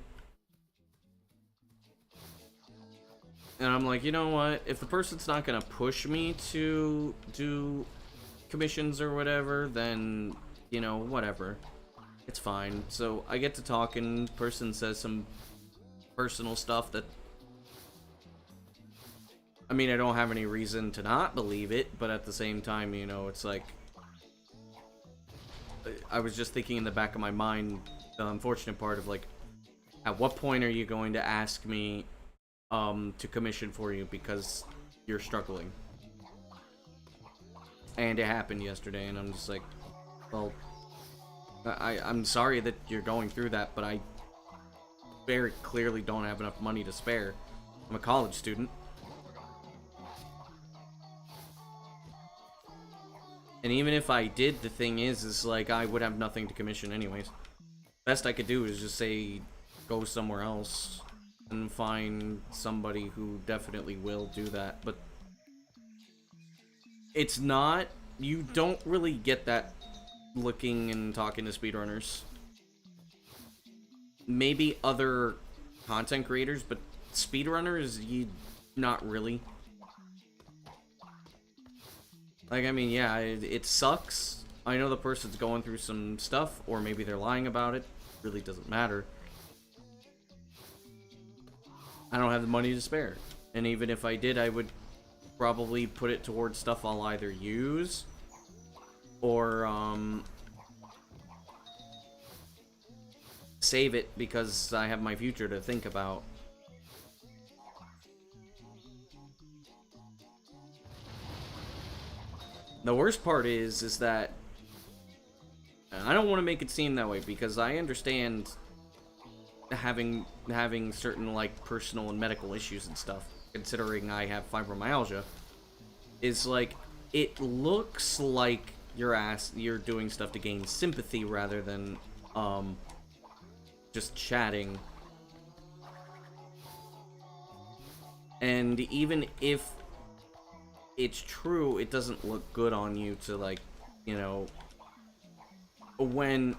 And I'm like, you know what? If the person's not gonna push me to do commissions or whatever, then, you know, whatever. It's fine. So I get to talk, and person says some personal stuff that, I mean, I don't have any reason to not believe it, but at the same time, you know, it's like, I was just thinking in the back of my mind, the unfortunate part of, like, at what point are you going to ask me to commission for you because you're struggling? And it happened yesterday, and I'm just like, well, I'm sorry that you're going through that, but I very clearly don't have enough money to spare. I'm a college student. And even if I did, the thing is like, I would have nothing to commission anyways. Best I could do is just say, go somewhere else and find somebody who definitely will do that. But it's not, you don't really get that looking and talking to speedrunners. Maybe other content creators, but speedrunners, not really. Like, I mean, yeah, it sucks. I know the person's going through some stuff, or maybe they're lying about it. Really doesn't matter. I don't have the money to spare. And even if I did, I would probably put it towards stuff I'll either use or save it because I have my future to think about. The worst part is that I don't want to make it seem that way because I understand having certain like personal and medical issues and stuff, considering I have fibromyalgia. Is like, it looks like you're doing stuff to gain sympathy rather than just chatting. And even if it's true, it doesn't look good on you to, like, you know, when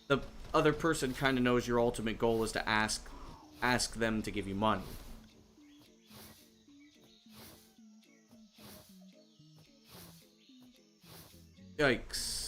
the other person kind of knows your ultimate goal is to ask them to give you money. Yikes.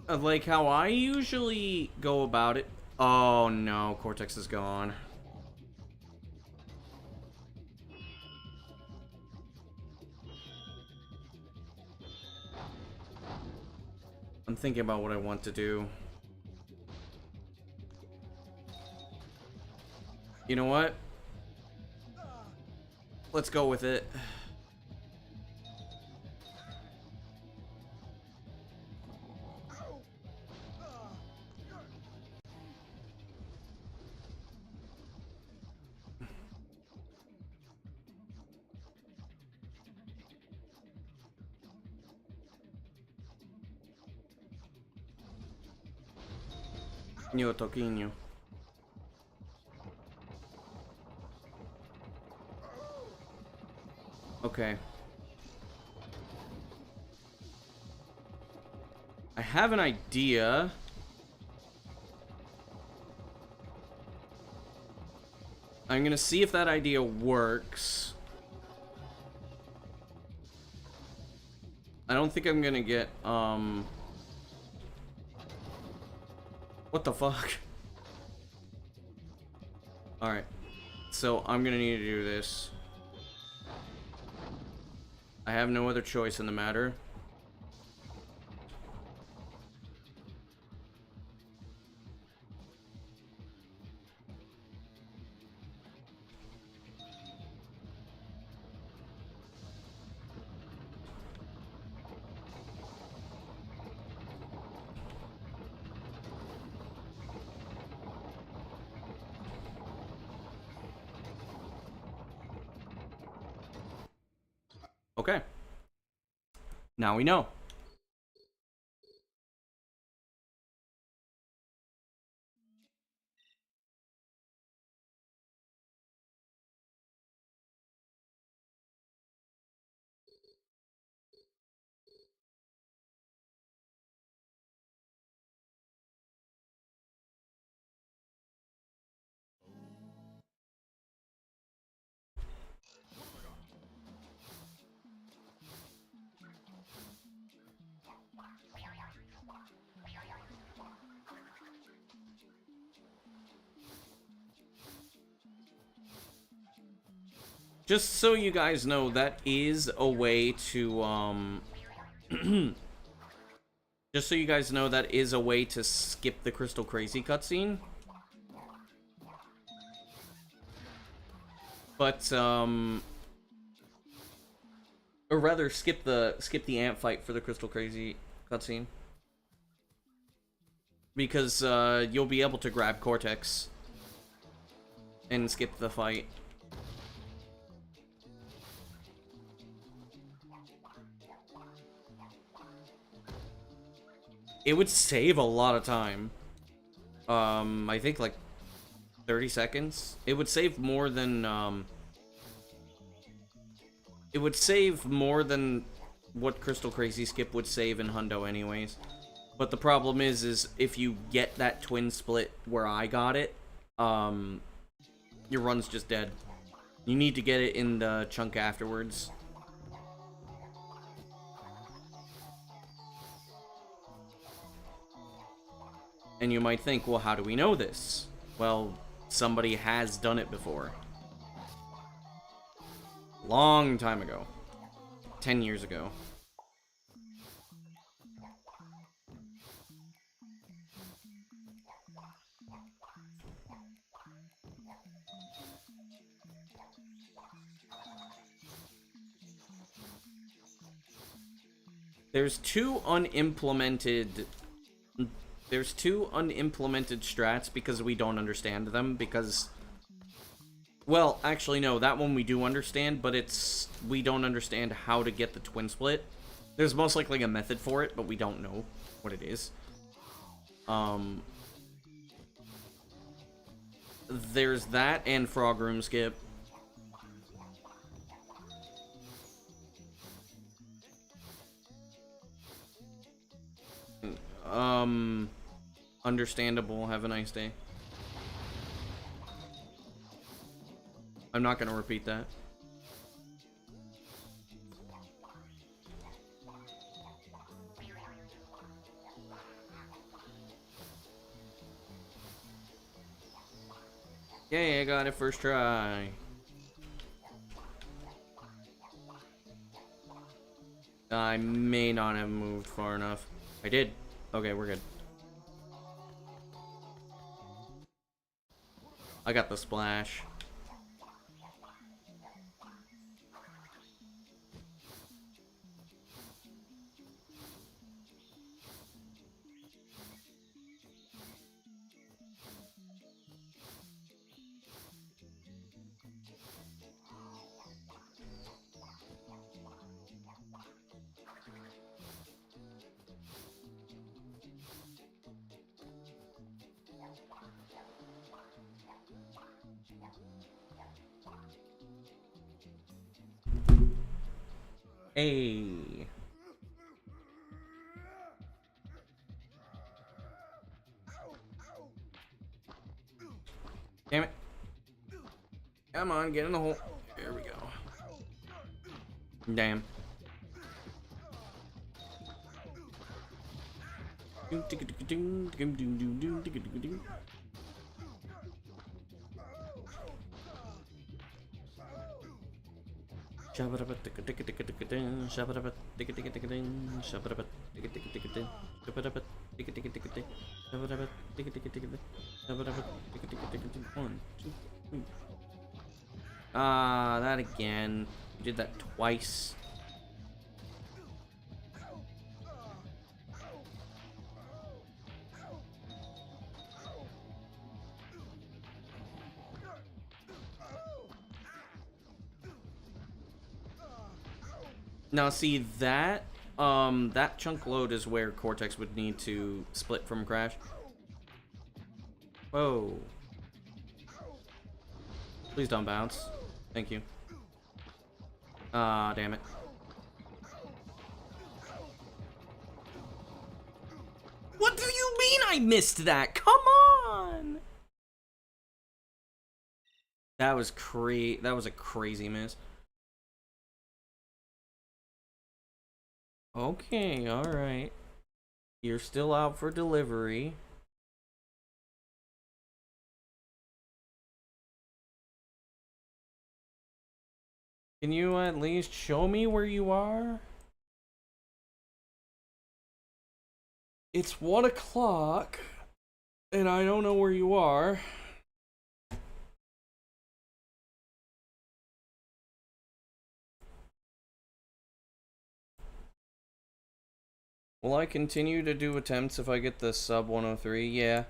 Like how I usually go about it. Oh no, Cortex is gone. I'm thinking about what I want to do. You know what? Let's go with it. Yo, Toquinho. Okay. I have an idea. I'm gonna see if that idea works. I don't think I'm gonna get, what the fuck? Alright. So, I'm gonna need to do this. I have no other choice in the matter. Okay. Now we know. Just so you guys know, that is a way to, just so you guys know, that is a way to skip the Crystal Crazy cutscene. But, or rather, skip the ant fight for the Crystal Crazy cutscene. Because, you'll be able to grab Cortex and skip the fight. It would save a lot of time. I think like 30 seconds. It would save more than, it would save more than what Crystal Crazy Skip would save in Hundo anyways. But the problem is if you get that twin split where I got it, your run's just dead. You need to get it in the chunk afterwards. And you might think, well, how do we know this? Well, somebody has done it before. Long time ago. 10 years ago. There's two unimplemented strats because we don't understand them, because, well, actually no, that one we do understand, but we don't understand how to get the twin split. There's most likely a method for it, but we don't know what it is. There's that and Frog Room Skip. Understandable. Have a nice day. I'm not gonna repeat that. Yay, I got it first try. I may not have moved far enough. I did. Okay, we're good. I got the splash. Hey. Damn it. Come on, get in the hole. There we go. Damn. Ah, that again. You did that twice. Now, see, that chunk load is where Cortex would need to split from Crash. Whoa. Please don't bounce. Thank you. Ah, damn it. What do you mean I missed that? Come on! That was a crazy miss. Okay, alright. You're still out for delivery. Can you at least show me where you are? It's 1 o'clock, and I don't know where you are. Will I continue to do attempts if I get the sub 103? Yeah.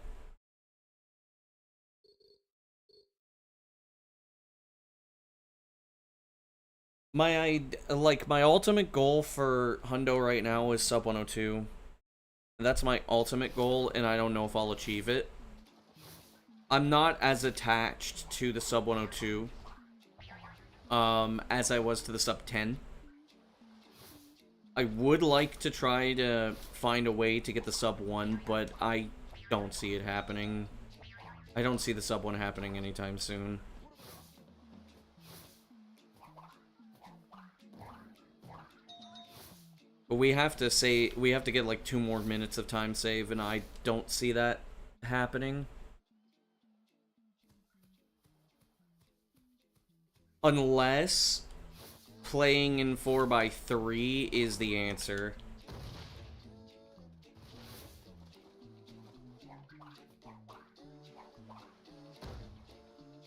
My ultimate goal for Hundo right now is sub 102. That's my ultimate goal, and I don't know if I'll achieve it. I'm not as attached to the sub 102 as I was to the sub 10. I would like to try to find a way to get the sub 1, but I don't see it happening. I don't see the sub 1 happening anytime soon. But we have to get like 2 more minutes of time save, and I don't see that happening. Unless playing in 4x3 is the answer.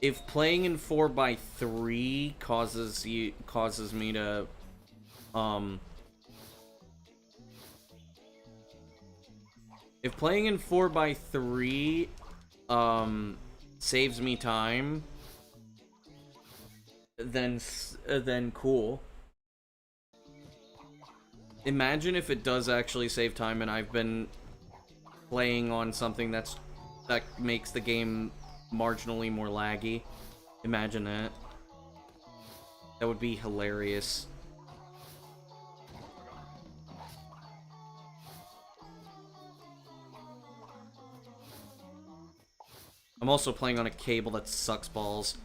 If playing in 4x3 causes me to if playing in 4x3 saves me time, then cool. Imagine if it does actually save time and I've been playing on something that makes the game marginally more laggy. Imagine that. That would be hilarious. I'm also playing on a cable that sucks balls.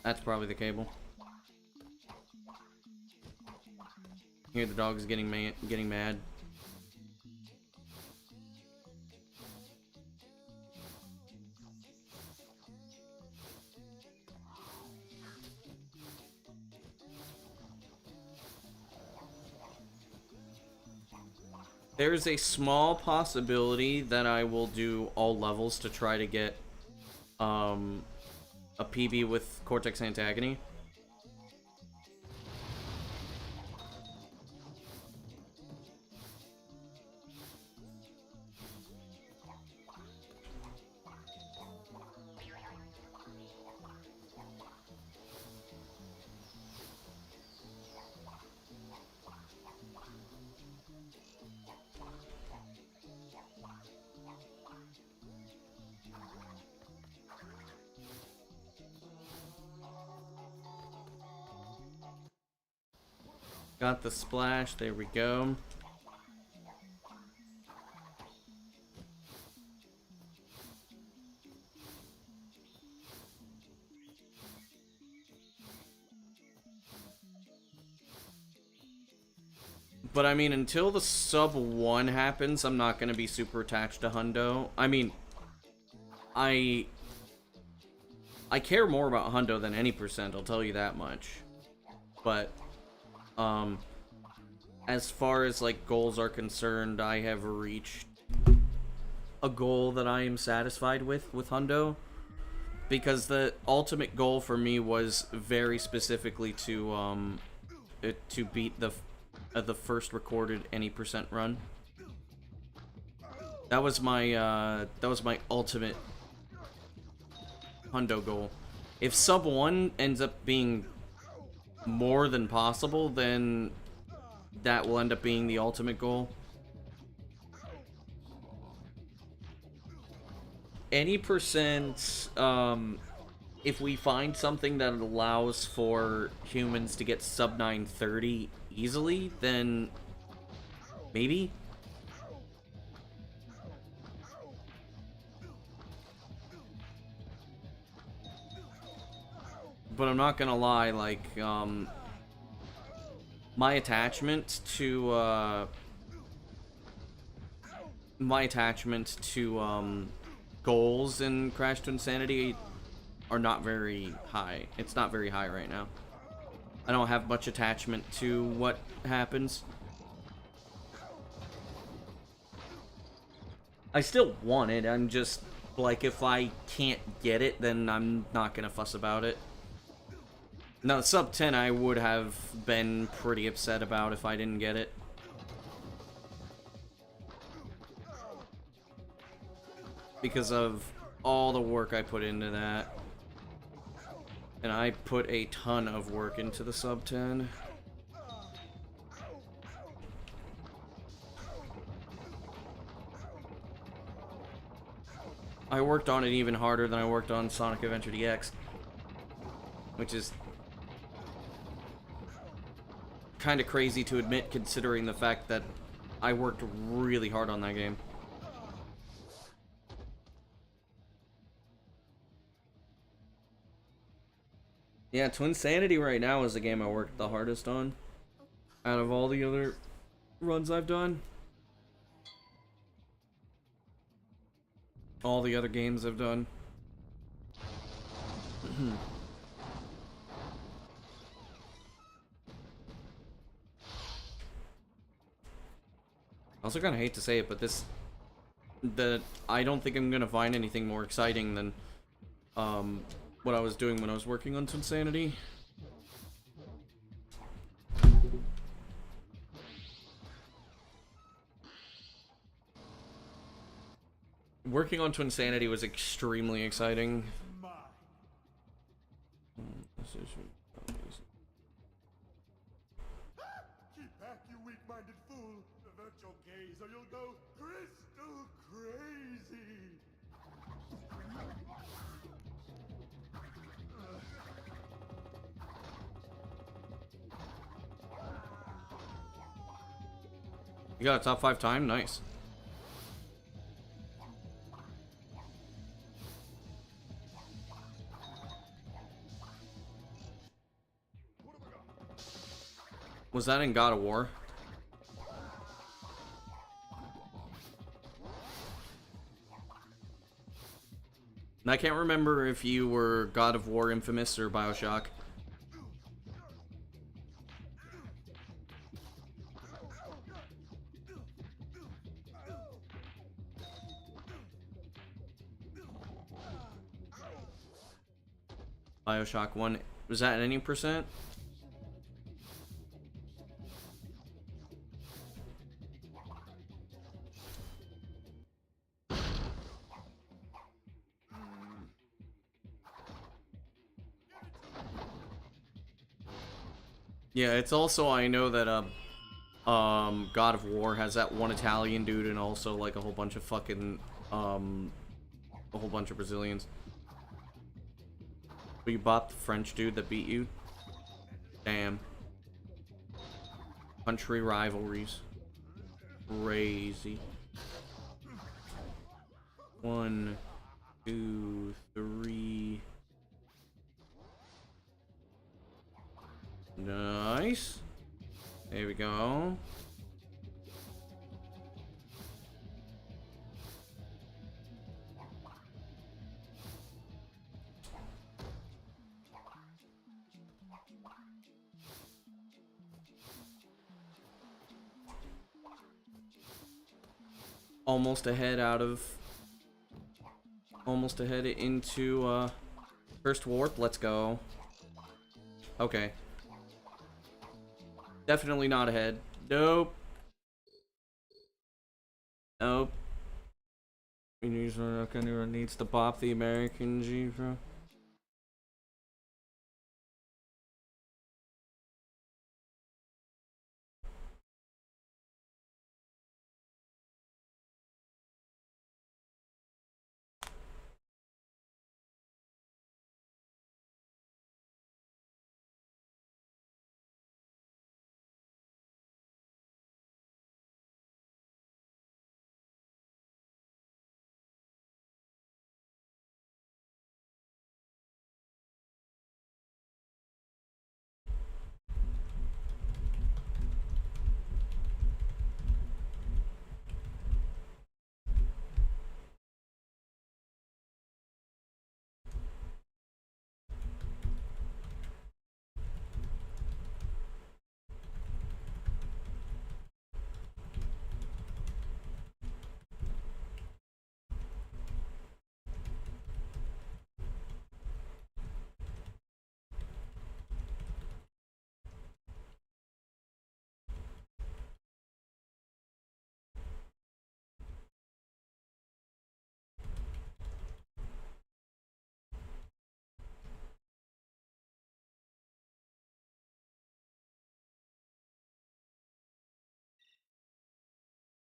That's probably the cable. Here the dog is getting mad. There's a small possibility that I will do all levels to try to get a PB with Cortex Antagony. Got the splash, there we go. But I mean, until the sub 1 happens, I'm not gonna be super attached to Hundo. I mean, I care more about Hundo than any percent, I'll tell you that much. But as far as like goals are concerned, I have reached a goal that I am satisfied with Hundo, because the ultimate goal for me was very specifically to to beat the first recorded any percent run. That was my ultimate hundo goal. If sub 1 ends up being more than possible, then that will end up being the ultimate goal. Any percent, if we find something that allows for humans to get sub 930 easily, then maybe. But I'm not gonna lie, like, my attachment to goals in Crash Twinsanity are not very high. It's not very high right now. I don't have much attachment to what happens. I still want it, I'm just, like, if I can't get it, then I'm not gonna fuss about it. Now, sub 10 I would have been pretty upset about if I didn't get it. Because of all the work I put into that. And I put a ton of work into the sub 10. I worked on it even harder than I worked on Sonic Adventure DX. Which is kind of crazy to admit, considering the fact that I worked really hard on that game. Yeah, Twinsanity right now is the game I worked the hardest on out of all the other runs I've done. All the other games I've done. I also kind of hate to say it, but I don't think I'm gonna find anything more exciting than what I was doing when I was working on Twinsanity. Working on Twinsanity was extremely exciting. Keep back, you weak-minded fool. Avert your gaze or you'll go crystal crazy. You got a top 5 time? Nice. Was that in God of War? And I can't remember if you were God of War, Infamous, or BioShock. BioShock 1. Was that at any percent? Yeah, it's also, I know that God of War has that one Italian dude and also like a whole bunch of fucking a whole bunch of Brazilians. But you bought the French dude that beat you? Damn. Country rivalries. Crazy. 1, 2, 3. Nice. There we go. Almost ahead into first warp. Let's go. Okay. Definitely not ahead. Nope. Nope. Anyone needs to bop the American G, bro.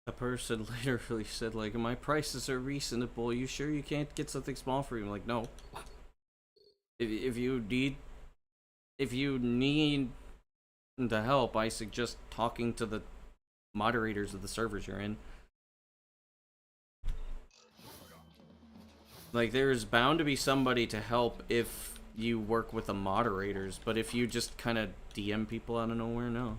A person literally said, like, my prices are reasonable. You sure you can't get something small for you? I'm like, no. If you need the help, I suggest talking to the moderators of the servers you're in. Like, there's bound to be somebody to help if you work with the moderators, but if you just kind of DM people out of nowhere, no.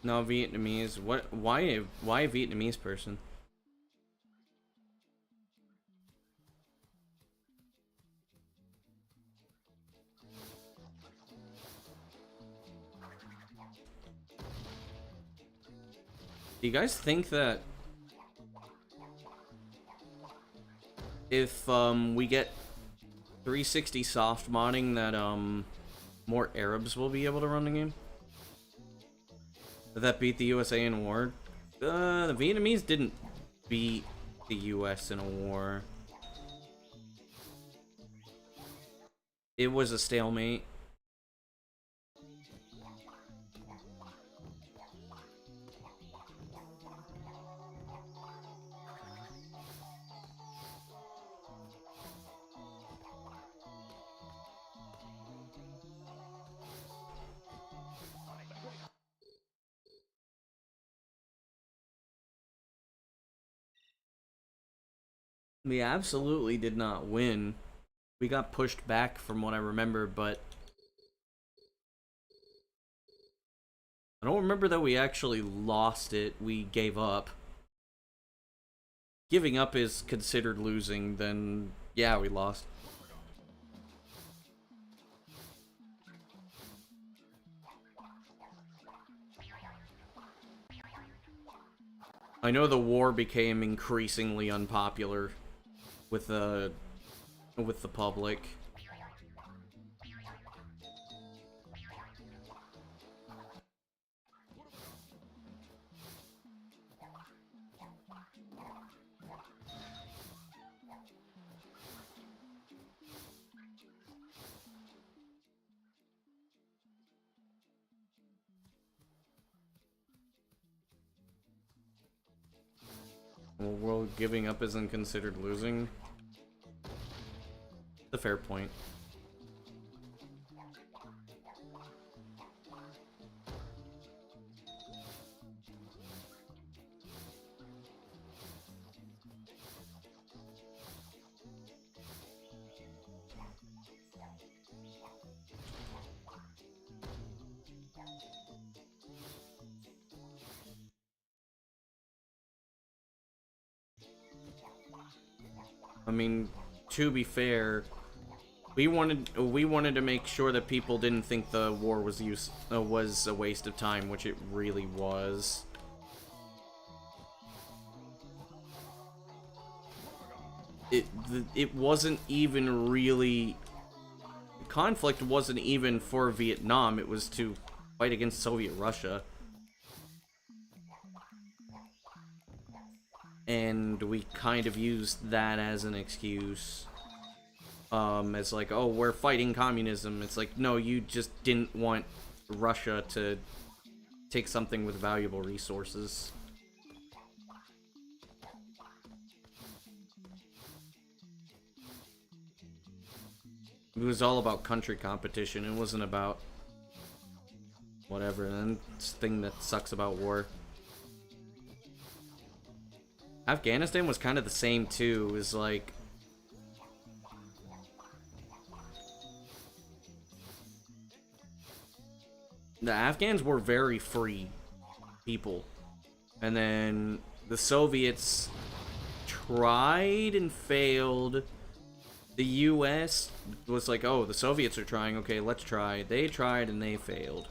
No, Vietnamese. What? Why a Vietnamese person? Do you guys think that if we get 360 soft modding that more Arabs will be able to run the game? That beat the USA in a war? The Vietnamese didn't beat the US in a war. It was a stalemate. We absolutely did not win. We got pushed back from what I remember, but I don't remember that we actually lost it. We gave up. Giving up is considered losing, then yeah, we lost. I know the war became increasingly unpopular with the public. Well, giving up isn't considered losing. It's a fair point. I mean, to be fair, we wanted to make sure that people didn't think the war was a waste of time, which it really was. It wasn't even really, conflict wasn't even for Vietnam, it was to fight against Soviet Russia. And we kind of used that as an excuse. As like, oh, we're fighting communism. It's like, no, you just didn't want Russia to take something with valuable resources. It was all about country competition. It wasn't about whatever. And it's the thing that sucks about war. Afghanistan was kind of the same too. It was like, the Afghans were very free people. And then the Soviets tried and failed. The US was like, oh, the Soviets are trying, okay, let's try. They tried and they failed.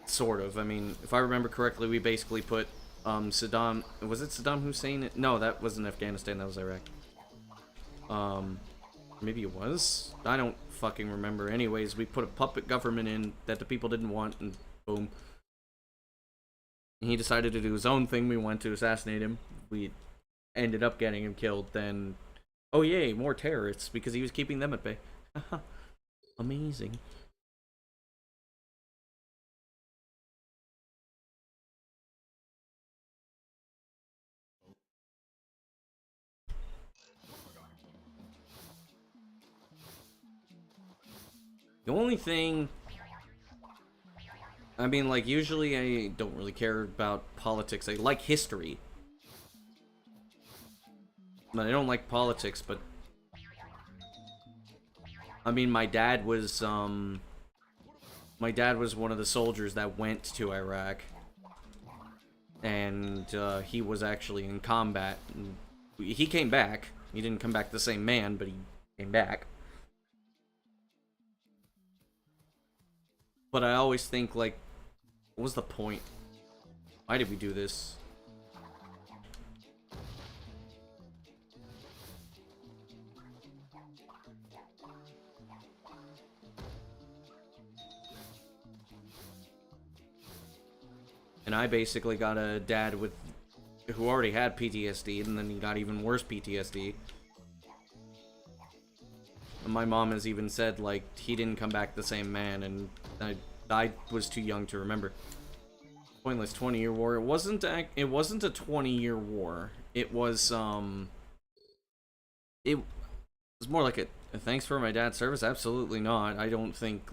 Sort of. I mean, if I remember correctly, we basically put Saddam, was it Saddam Hussein? No, that wasn't Afghanistan, that was Iraq. Maybe it was? I don't fucking remember. Anyways, we put a puppet government in that the people didn't want, and boom. He decided to do his own thing. We went to assassinate him. We ended up getting him killed. Then, oh yay, more terrorists, because he was keeping them at bay. Amazing. The only thing, I mean, like, usually I don't really care about politics. I like history. But I don't like politics, but I mean, my dad was one of the soldiers that went to Iraq. And he was actually in combat. And he came back. He didn't come back the same man, but he came back. But I always think, like, what was the point? Why did we do this? And I basically got a dad who already had PTSD, and then he got even worse PTSD. And my mom has even said, like, he didn't come back the same man, and I was too young to remember. Pointless 20-year war. It wasn't a 20-year war. It was more like a thanks for my dad's service. Absolutely not. I don't think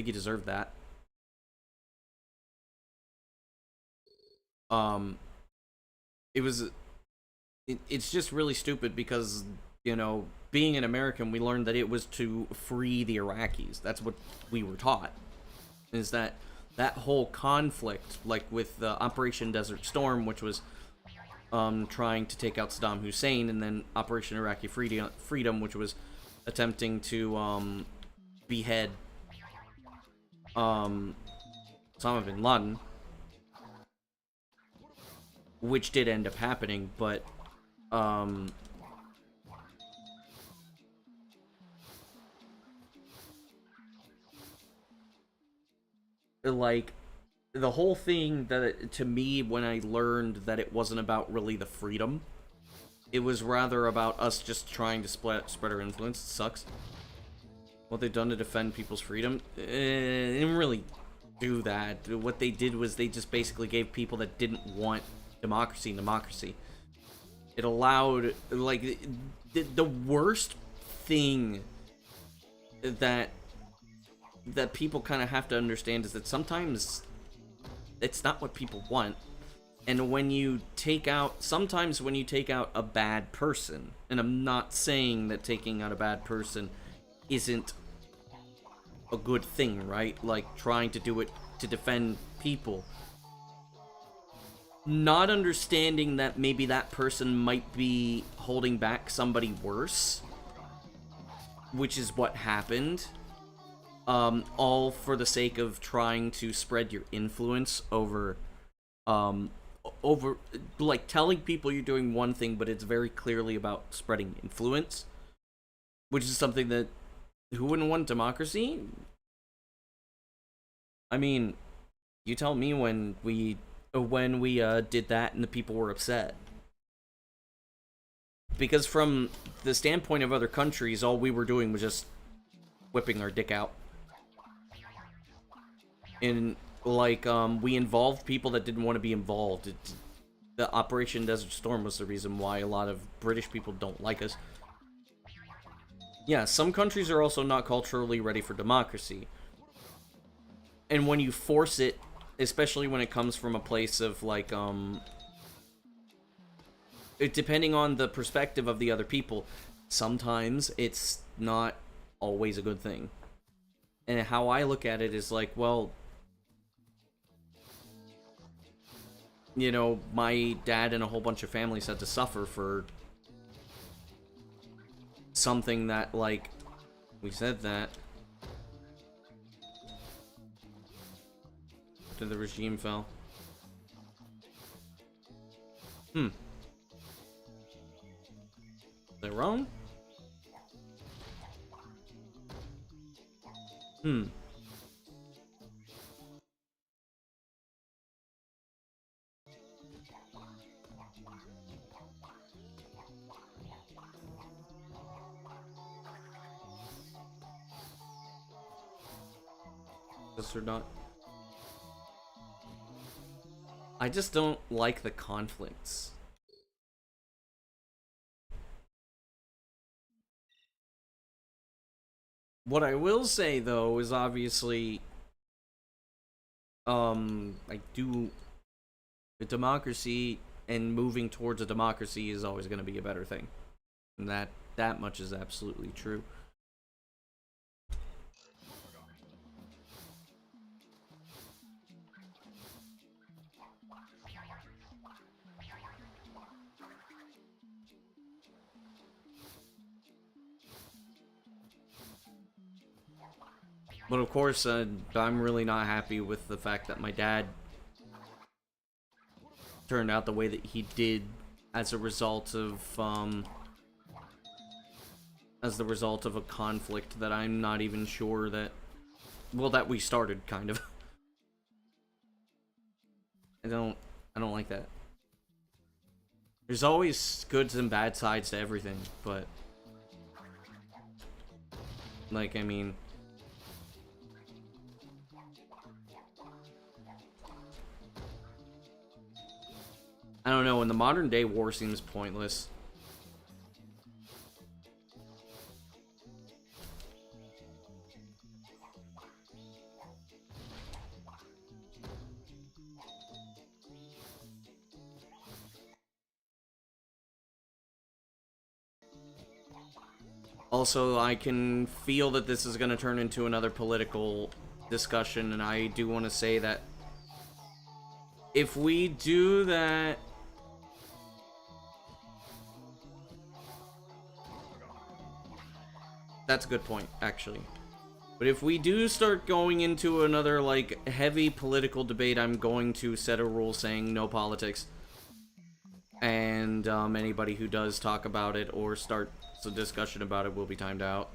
he deserved that. It's just really stupid because, you know, being an American, we learned that it was to free the Iraqis. That's what we were taught. Is that whole conflict, like with Operation Desert Storm, which was trying to take out Saddam Hussein, and then Operation Iraqi Freedom, which was attempting to behead Osama bin Laden, which did end up happening, but like, the whole thing that, to me, when I learned that it wasn't about really the freedom, it was rather about us just trying to spread our influence. It sucks. What they've done to defend people's freedom, they didn't really do that. What they did was they just basically gave people that didn't want democracy. It allowed, like, the worst thing that people kind of have to understand is that sometimes it's not what people want. And sometimes when you take out a bad person, and I'm not saying that taking out a bad person isn't a good thing, right? Like, trying to do it to defend people. not understanding that maybe that person might be holding back somebody worse, which is what happened. All for the sake of trying to spread your influence over, like, telling people you're doing one thing, but it's very clearly about spreading influence, which is something that, who wouldn't want democracy? I mean, you tell me when we did that and the people were upset. Because from the standpoint of other countries, all we were doing was just whipping our dick out. And, like, we involved people that didn't want to be involved. The Operation Desert Storm was the reason why a lot of British people don't like us. Yeah, some countries are also not culturally ready for democracy. And when you force it, especially when it comes from a place of, like, depending on the perspective of the other people, sometimes it's not always a good thing. And how I look at it is like, well, you know, my dad and a whole bunch of families had to suffer for something that, like, we said that. After the regime fell. Is that wrong? This or not? I just don't like the conflicts. What I will say, though, is obviously, I do, the democracy and moving towards a democracy is always going to be a better thing. And that much is absolutely true. But of course, I'm really not happy with the fact that my dad turned out the way that he did as a result of, a conflict that I'm not even sure that, well, that we started, kind of. I don't like that. There's always goods and bad sides to everything, but, like, I mean, I don't know, in the modern day, war seems pointless. Also, I can feel that this is going to turn into another political discussion, and I do want to say that if we do that, that's a good point, actually. But if we do start going into another, like, heavy political debate, I'm going to set a rule saying no politics. And anybody who does talk about it or starts a discussion about it will be timed out.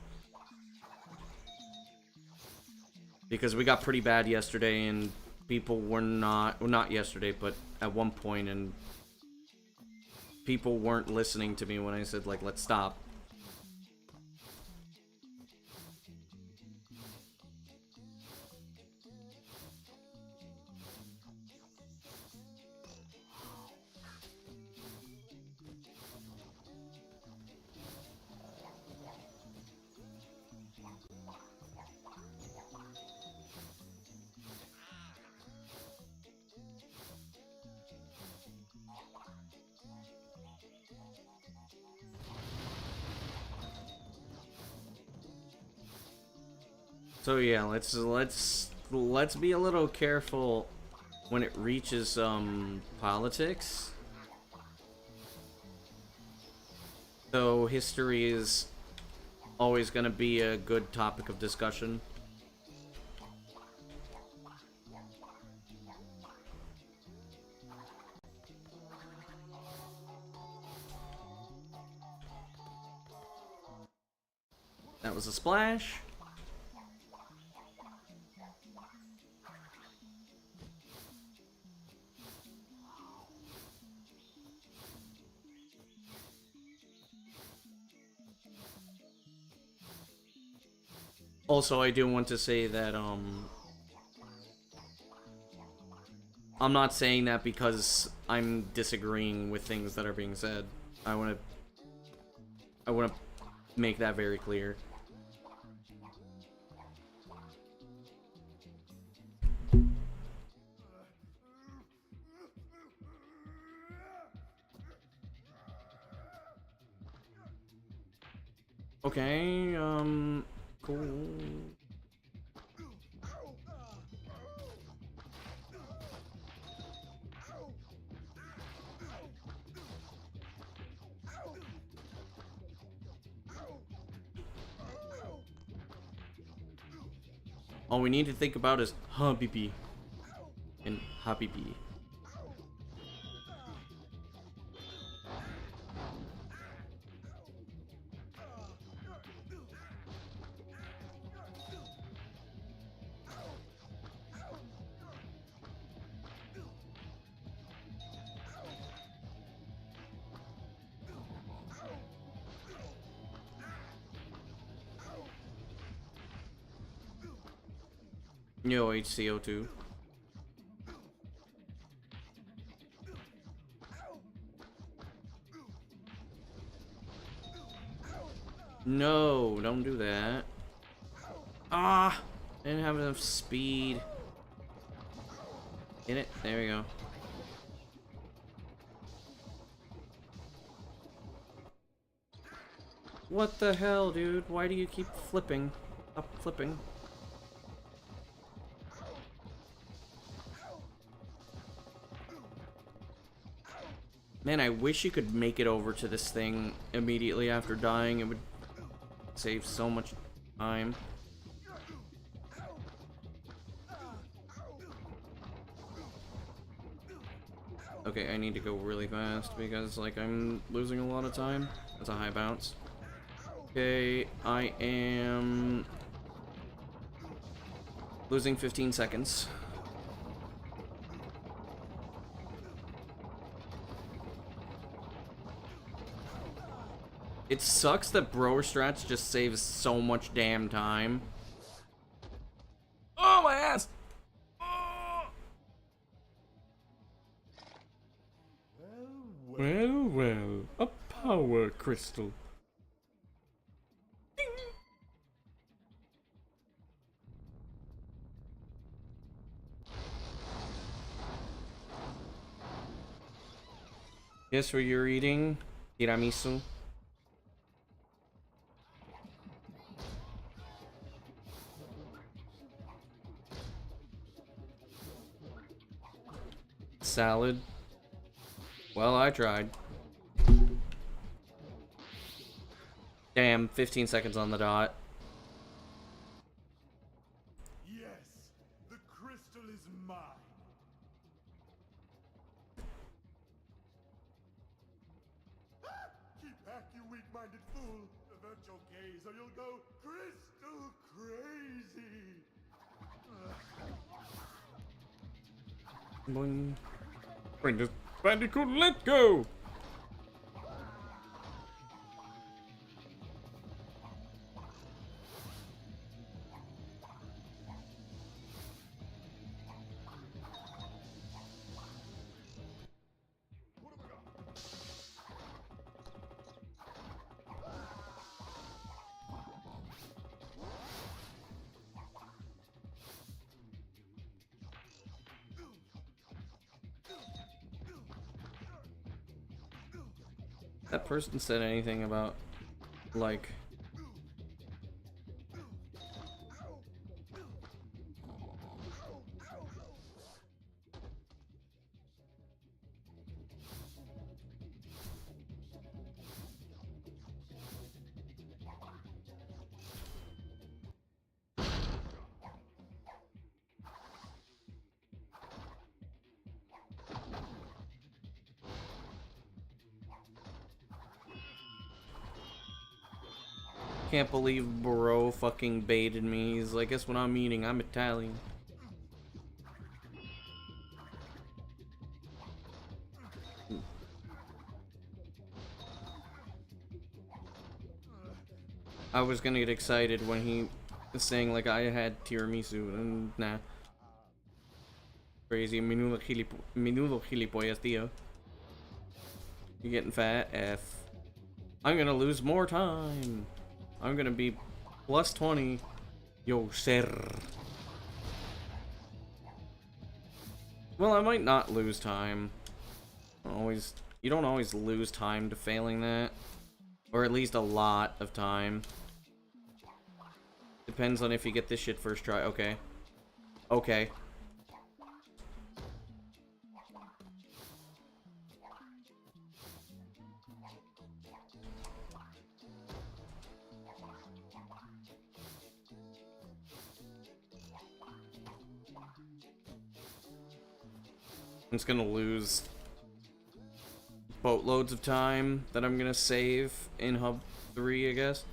Because we got pretty bad yesterday, and people were not, well, not yesterday, but at one point, and people weren't listening to me when I said, like, let's stop. So yeah, let's be a little careful when it reaches politics. So history is always going to be a good topic of discussion. That was a splash. Also, I do want to say that, I'm not saying that because I'm disagreeing with things that are being said. I want to make that very clear. Okay, cool. All we need to think about is Habibi and Habibi. Yo, HCO2. No, don't do that. Ah, I didn't have enough speed. Hit it. There we go. What the hell, dude? Why do you keep flipping? Stop flipping. Man, I wish you could make it over to this thing immediately after dying. It would save so much time. Okay, I need to go really fast because, like, I'm losing a lot of time. That's a high bounce. Okay, I am losing 15 seconds. It sucks that Brower Strats just saves so much damn time. Oh, my ass! Oh. Well, well, a power crystal. Ding. Guess what you're eating? Tiramisu. Salad. Well, I tried. Damn, 15 seconds on the dot. Yes, the crystal is mine. Keep back, you weak-minded fool. Avert your gaze or you'll go crystal crazy. Boing. Bring this bandicoot, let go! That person said anything about, like, Can't believe bro fucking baited me. He's like, guess what I'm eating? I'm Italian. I was gonna get excited when he was saying like I had tiramisu and nah. Crazy, menudo gilipollas, tío. You getting fat? F. I'm gonna lose more time. I'm gonna be plus 20. Yo, sir. Well, I might not lose time. You don't always lose time to failing that. Or at least a lot of time. Depends on if you get this shit first try. Okay. Okay. I'm just gonna lose boatloads of time that I'm gonna save in Hub 3, I guess.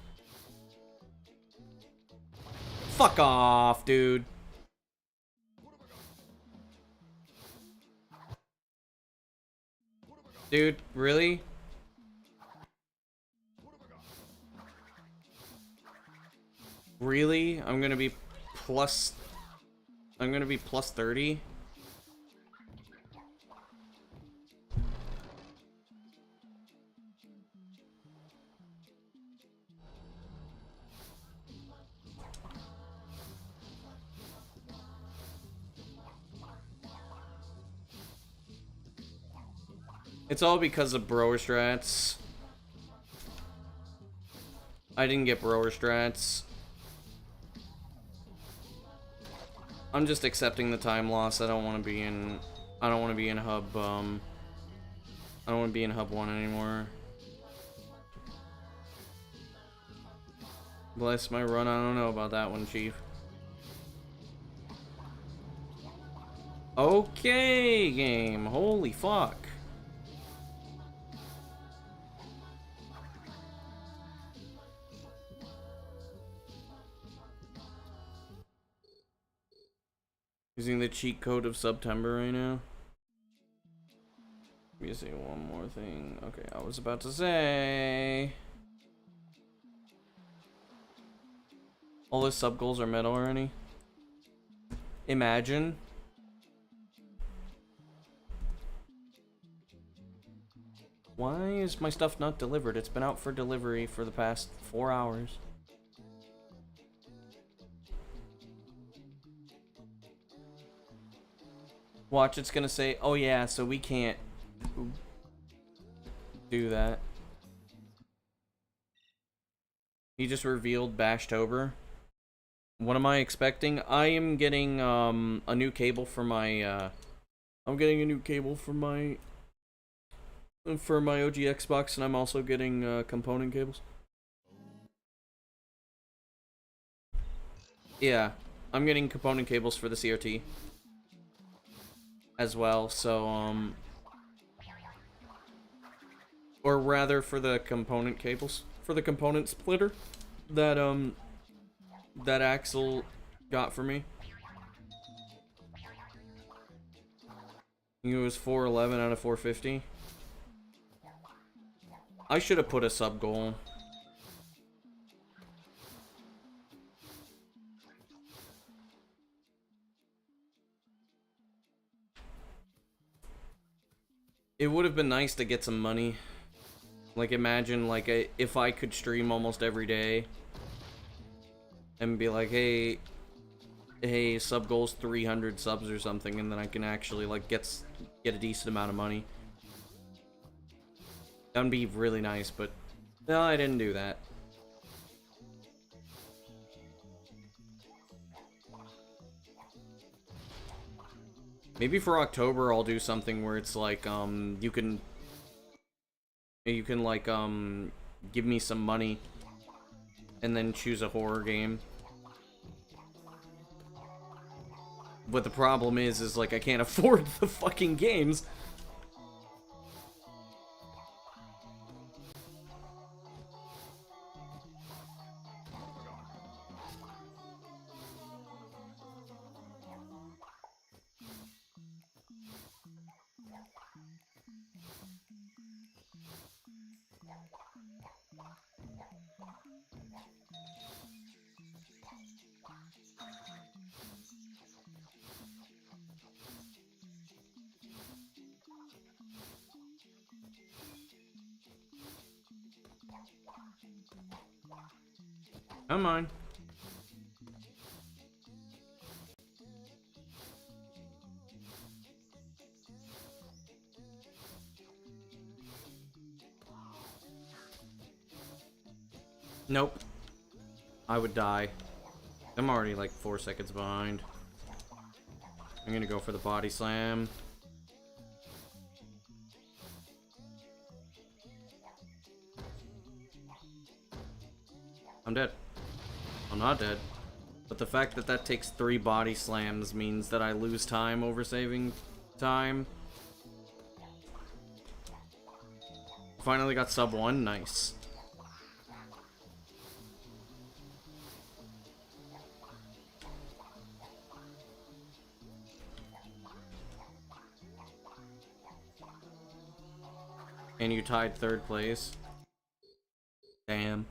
Fuck off, dude. Dude, really? Really? I'm gonna be plus 30? It's all because of brower strats. I didn't get brower strats. I'm just accepting the time loss. I don't want to be in hub I don't want to be in hub 1 anymore. Bless my run. I don't know about that one, Chief. Okay, game. Holy fuck. Using the cheat code of September right now. Let me say one more thing. Okay, I was about to say... all the sub goals are met already. Imagine. Why is my stuff not delivered? It's been out for delivery for the past 4 hours. Watch, it's gonna say, oh yeah, so we can't do that. He just revealed Bashtober. What am I expecting? I am getting a new cable for my I'm getting a new cable for my OG Xbox, and I'm also getting component cables. Yeah, I'm getting component cables for the CRT as well, so or rather for the component cables, for the component splitter that that Axel got for me. I think it was 411 out of 450. I should have put a sub goal. It would have been nice to get some money. Like, imagine, like, if I could stream almost every day and be like, hey, sub goal's 300 subs or something, and then I can actually, like, get a decent amount of money. That would be really nice, but no, I didn't do that. Maybe for October I'll do something where it's like, you can like, give me some money and then choose a horror game. But the problem is like, I can't afford the fucking games. Come on. Nope. I would die. I'm already like 4 seconds behind. I'm gonna go for the body slam. I'm dead. I'm not dead. But the fact that that takes 3 body slams means that I lose time over saving time. Finally got sub 1. Nice. And you tied 3rd place. Damn.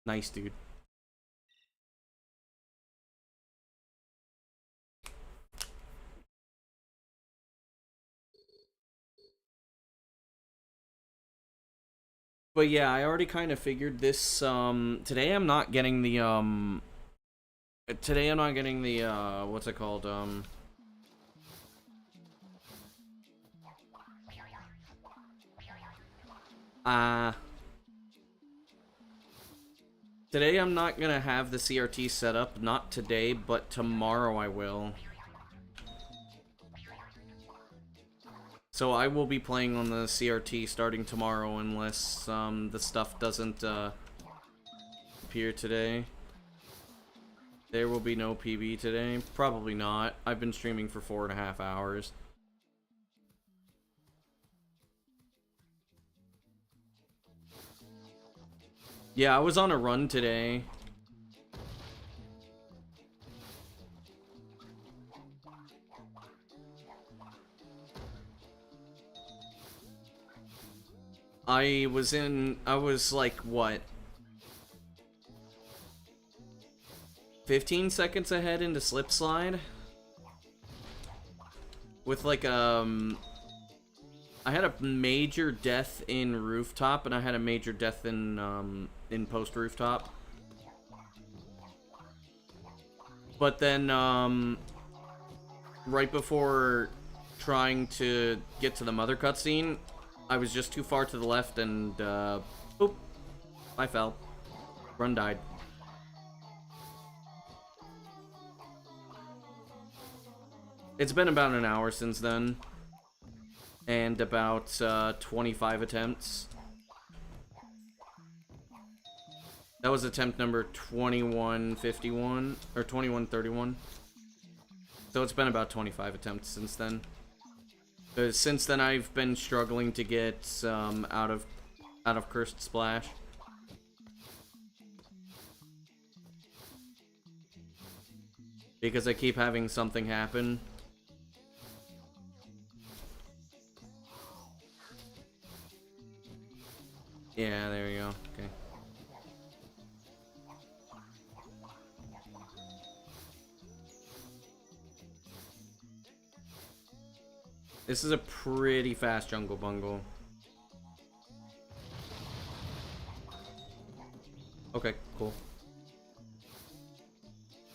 Nice, dude. But yeah, I already kind of figured this, today I'm not getting the, what's it called, today I'm not gonna have the CRT set up, not today, but tomorrow I will. So I will be playing on the CRT starting tomorrow unless the stuff doesn't appear today. There will be no PB today. Probably not. I've been streaming for 4.5 hours. Yeah, I was on a run today. I was like, what? 15 seconds ahead into slip slide? With like, I had a major death in rooftop, and I had a major death in post rooftop. But then, right before trying to get to the mother cutscene, I was just too far to the left, and, oop, I fell. Run died. It's been about an hour since then. And about 25 attempts. That was attempt number 2151 or 2131. So it's been about 25 attempts since then. Since then I've been struggling to get out of Cursed Splash. Because I keep having something happen. Yeah, there you go. Okay. This is a pretty fast jungle bungle. Okay, cool.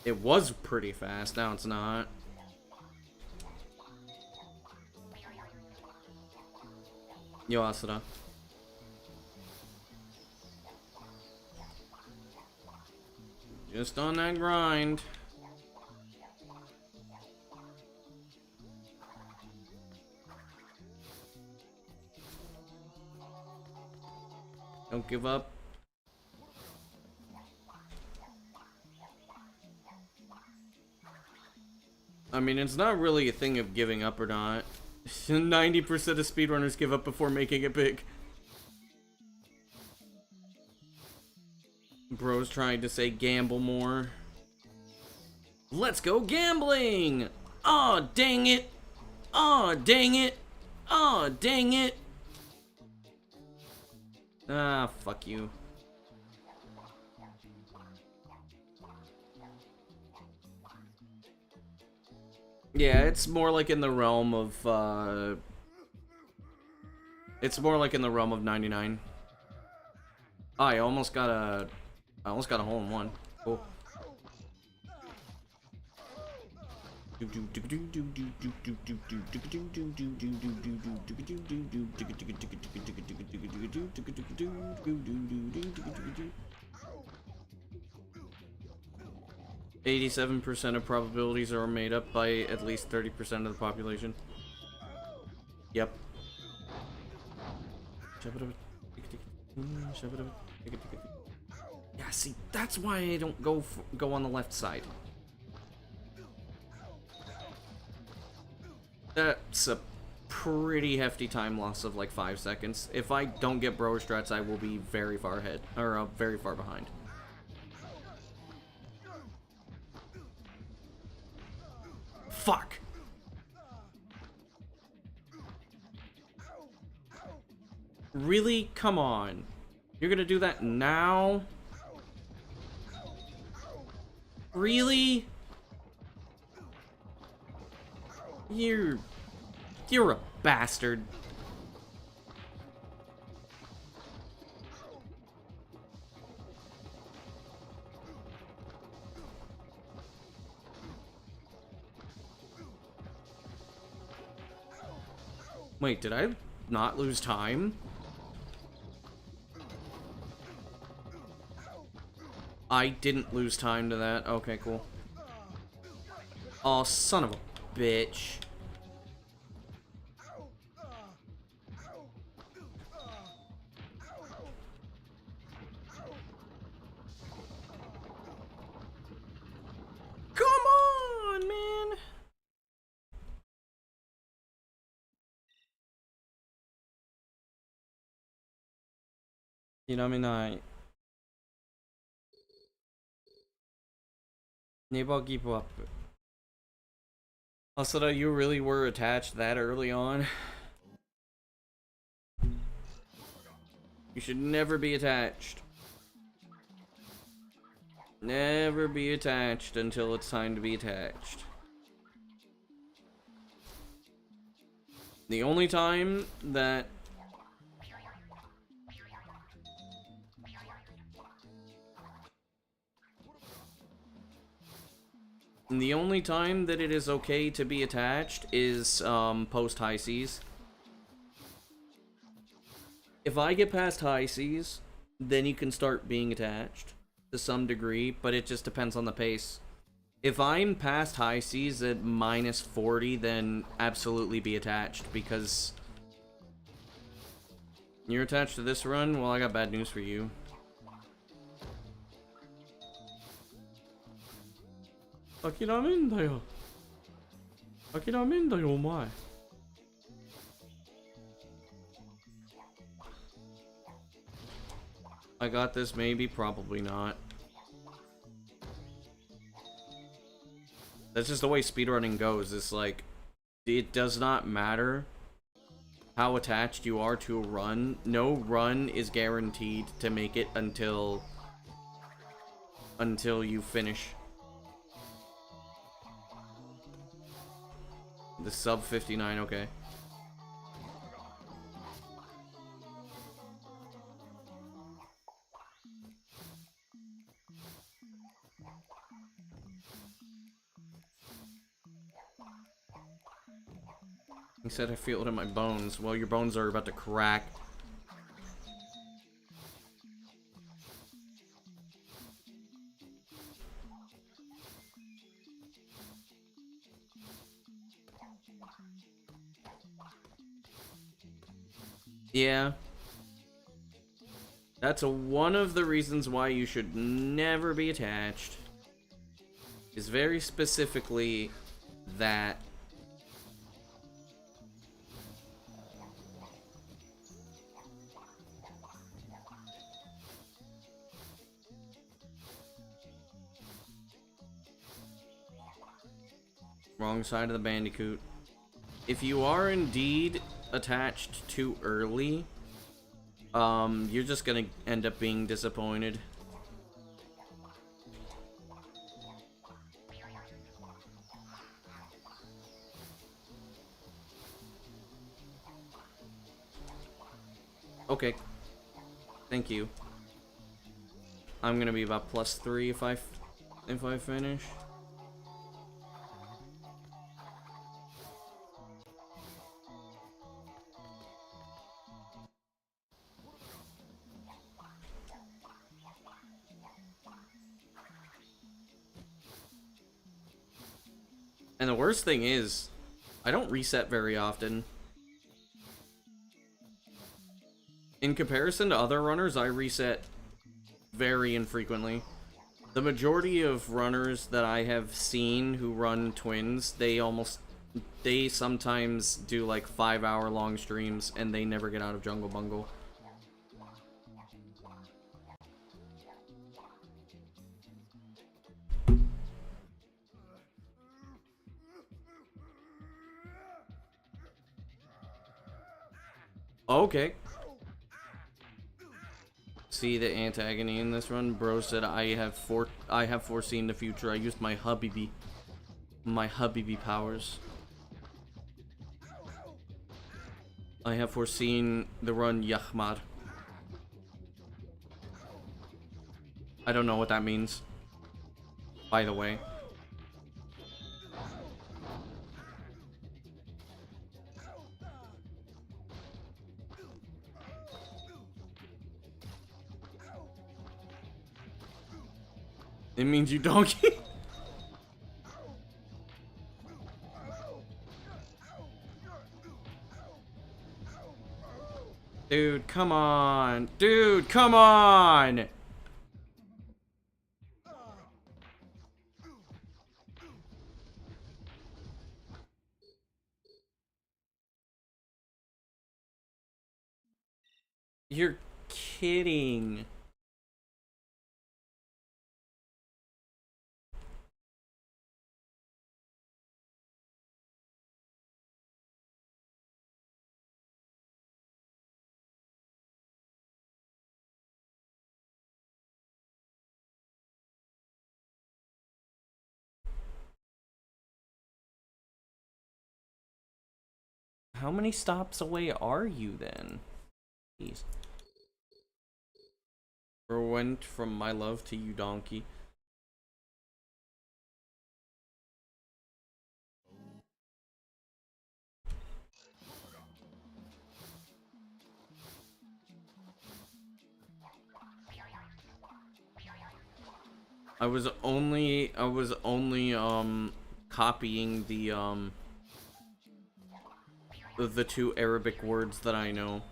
It was pretty fast, now it's not. Yo, Asura. Just on that grind. Don't give up. I mean, it's not really a thing of giving up or not. 90% of speedrunners give up before making it big. Bro's trying to say gamble more. Let's go gambling! Aw, oh, dang it! Aw, oh, dang it! Aw, oh, dang it! Ah, fuck you. Yeah, it's more like in the realm of, it's more like in the realm of 99. I almost got a I almost got a hole in one. Cool. "87% of probabilities are made up by at least 30% of the population." Yep. Yeah, see, that's why I don't go on the left side. That's a pretty hefty time loss of like 5 seconds. If I don't get bro strats, I will be very far ahead, or very far behind. Fuck! Really? Come on. You're gonna do that now? Really? You're a bastard. Wait, did I not lose time? I didn't lose time to that. Okay, cool. Oh, son of a bitch. Come on, man. Not. Never give up. Also, though, you really were attached that early on. You should never be attached. Never be attached until it's time to be attached. The only time that it is okay to be attached is post high seas. If I get past high seas, then you can start being attached to some degree, but it just depends on the pace. If I'm past high seas at -40, then absolutely be attached, because you're attached to this run. Well, I got bad news for you. Akiramen da yo, omae. I got this, maybe, probably not. That's just the way speedrunning goes. It's like, it does not matter how attached you are to a run. No run is guaranteed to make it until you finish. The sub 59, okay. He said I feel it in my bones. Well, your bones are about to crack. Yeah. That's one of the reasons why you should never be attached. Is very specifically that. Wrong side of the bandicoot. If you are indeed attached too early, you're just gonna end up being disappointed. Okay. Thank you. I'm gonna be about +3 if I finish. And the worst thing is, I don't reset very often. In comparison to other runners, I reset very infrequently. The majority of runners that I have seen who run twins, they sometimes do like 5-hour long streams and they never get out of Jungle Bungle. Okay. See the antagony in this run? Bro said I have foreseen the future. I used my Habibi powers. I have foreseen the run Yahmar. I don't know what that means, by the way. It means you donkey. Dude, come on. Dude, come on. You're kidding. How many stops away are you then? Jeez. Or went from my love to you, donkey. I was only copying the 2 Arabic words that I know.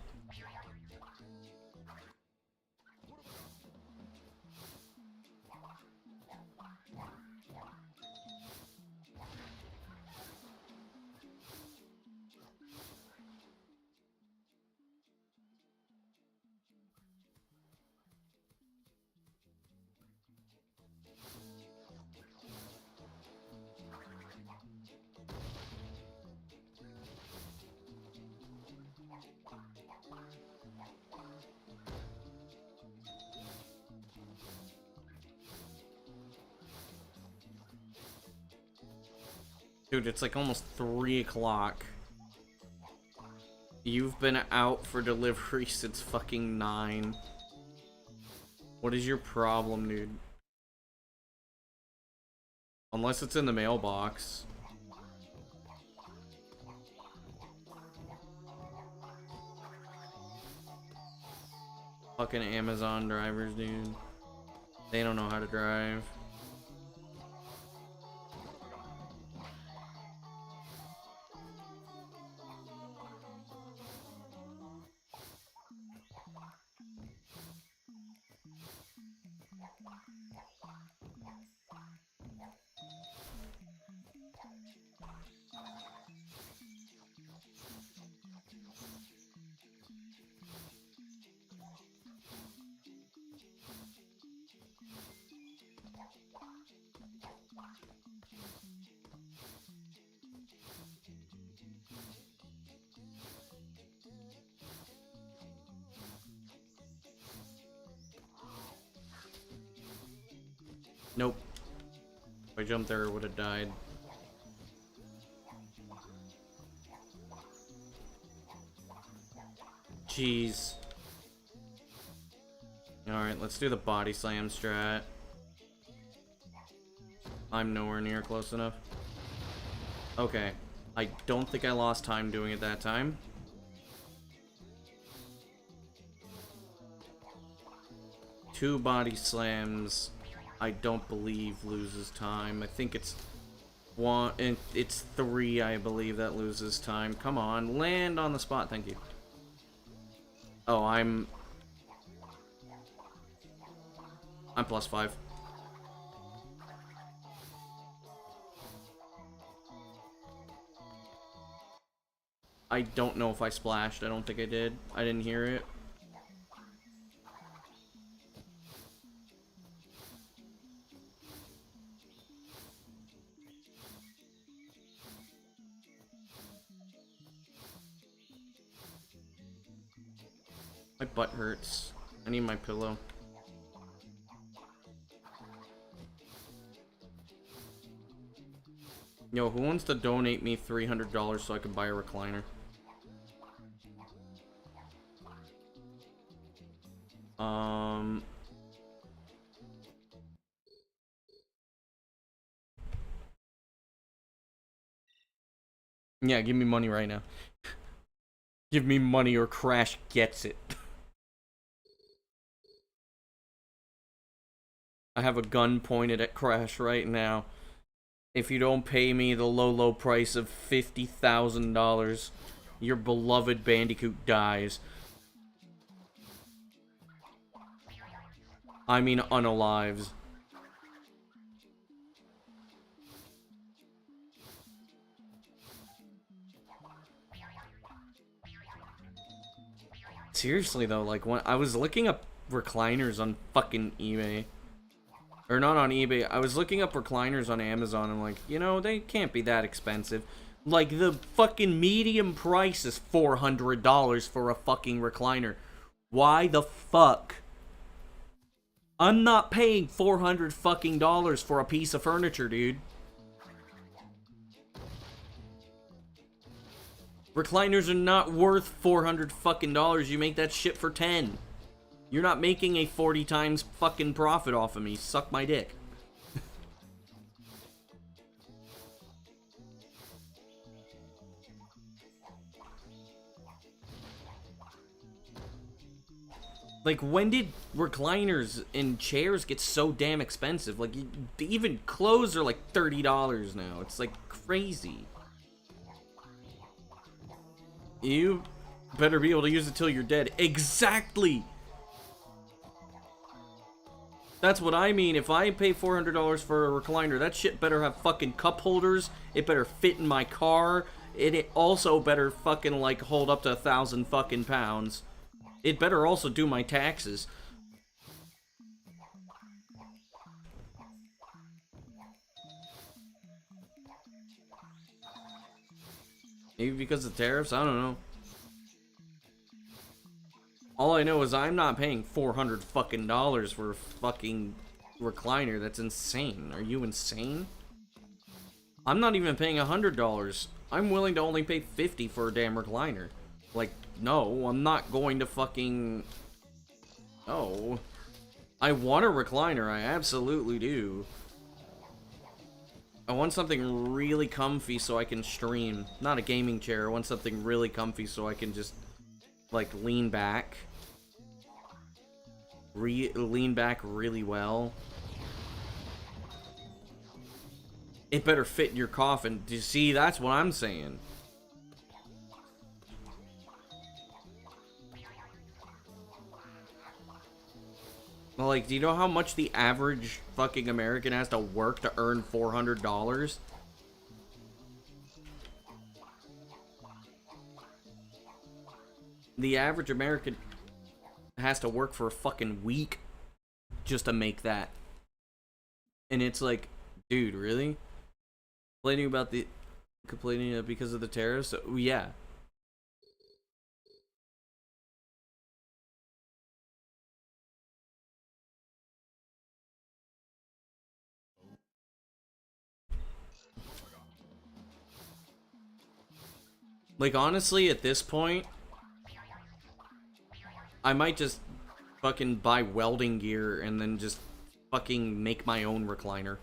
Dude, it's like almost 3 o'clock. You've been out for delivery since fucking 9. What is your problem, dude? Unless it's in the mailbox. Fucking Amazon drivers, dude. They don't know how to drive. Nope. If I jumped there, I would have died. Jeez. Alright, let's do the body slam strat. I'm nowhere near close enough. Okay. I don't think I lost time doing it that time. Two body slams, I don't believe loses time. I think it's one, and it's three, I believe, that loses time. Come on, land on the spot, thank you. Oh, I'm +5. I don't know if I splashed. I don't think I did. I didn't hear it. My butt hurts. I need my pillow. Yo, who wants to donate me $300 so I can buy a recliner? Yeah, give me money right now. Give me money or Crash gets it. I have a gun pointed at Crash right now. If you don't pay me the low price of $50,000, your beloved Bandicoot dies. I mean unalives. Seriously though, like when I was looking up recliners on fucking eBay. Or not on eBay, I was looking up recliners on Amazon and like, you know, they can't be that expensive. Like the fucking medium price is $400 for a fucking recliner. Why the fuck? I'm not paying $400 fucking dollars for a piece of furniture, dude. Recliners are not worth $400 fucking dollars. You make that shit for 10. You're not making a 40 times fucking profit off of me. Suck my dick. Like, when did recliners and chairs get so damn expensive? Like, even clothes are like $30 now. It's like crazy. You better be able to use it till you're dead. Exactly! That's what I mean. If I pay $400 for a recliner, that shit better have fucking cup holders. It better fit in my car. It also better fucking, like, hold up to 1,000 fucking pounds. It better also do my taxes. Maybe because of tariffs? I don't know. All I know is I'm not paying $400 fucking dollars for a fucking recliner. That's insane. Are you insane? I'm not even paying $100. I'm willing to only pay $50 for a damn recliner. Like, no, I'm not going to fucking... No. I want a recliner. I absolutely do. I want something really comfy so I can stream. Not a gaming chair. I want something really comfy so I can just, like, lean back. Lean back really well. It better fit in your coffin. Do you see? That's what I'm saying. Well, like, do you know how much the average fucking American has to work to earn $400? The average American has to work for a fucking week just to make that. And it's like, dude, really? Complaining because of the tariffs? Yeah. Like, honestly, at this point, I might just fucking buy welding gear and then just fucking make my own recliner.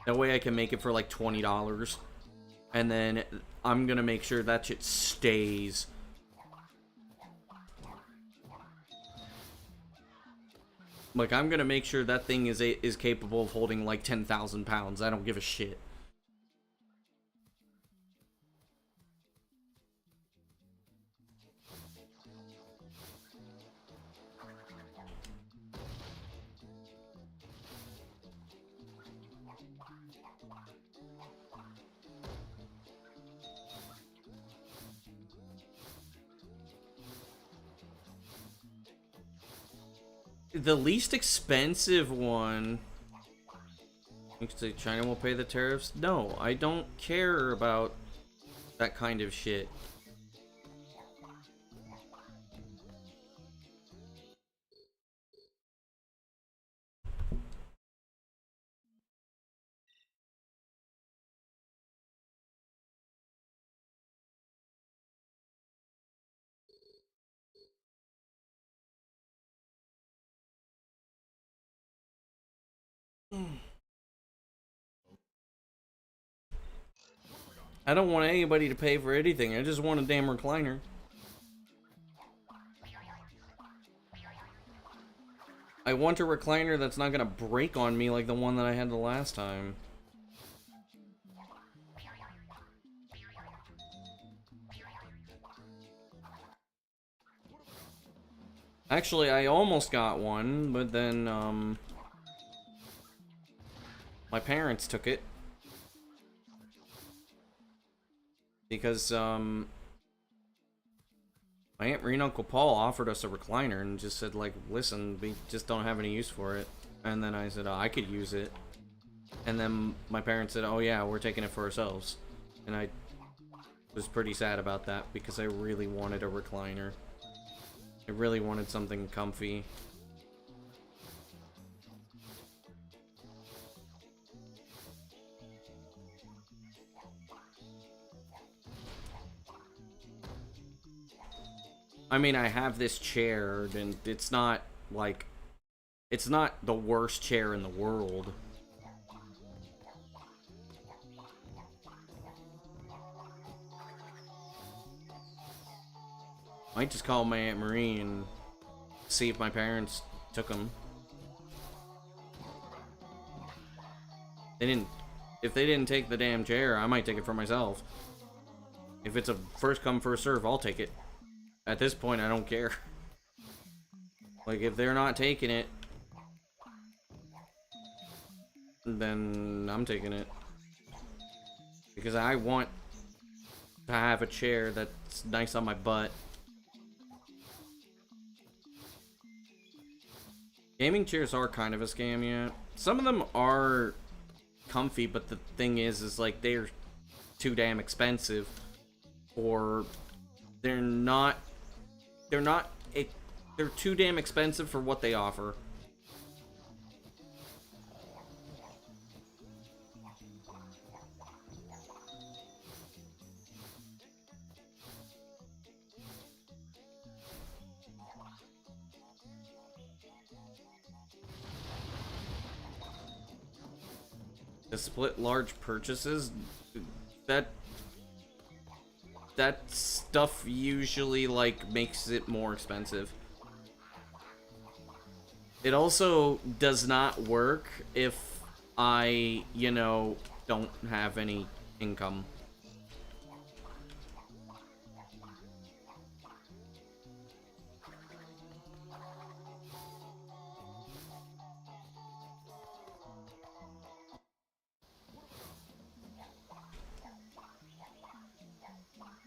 That way I can make it for like $20. And then I'm gonna make sure that shit stays. Like, I'm gonna make sure that thing is capable of holding like 10,000 pounds. I don't give a shit. The least expensive one. You can say China will pay the tariffs. No, I don't care about that kind of shit. I don't want anybody to pay for anything. I just want a damn recliner. I want a recliner that's not gonna break on me like the one that I had the last time. Actually, I almost got one, but then, my parents took it. Because, my Aunt Marie and Uncle Paul offered us a recliner and just said, like, listen, we just don't have any use for it. And then I said, oh, I could use it. And then my parents said, oh yeah, we're taking it for ourselves. And I was pretty sad about that because I really wanted a recliner. I really wanted something comfy. I mean, I have this chair, and it's not, like, it's not the worst chair in the world. Might just call my Aunt Marie and see if my parents took them. They didn't. If they didn't take the damn chair, I might take it for myself. If it's a first come, first serve, I'll take it. At this point, I don't care. Like, if they're not taking it, then I'm taking it. Because I want to have a chair that's nice on my butt. Gaming chairs are kind of a scam, yeah. Some of them are comfy, but the thing is like, they're too damn expensive. Or they're too damn expensive for what they offer. To split large purchases, that stuff usually, like, makes it more expensive. It also does not work if I, you know, don't have any income.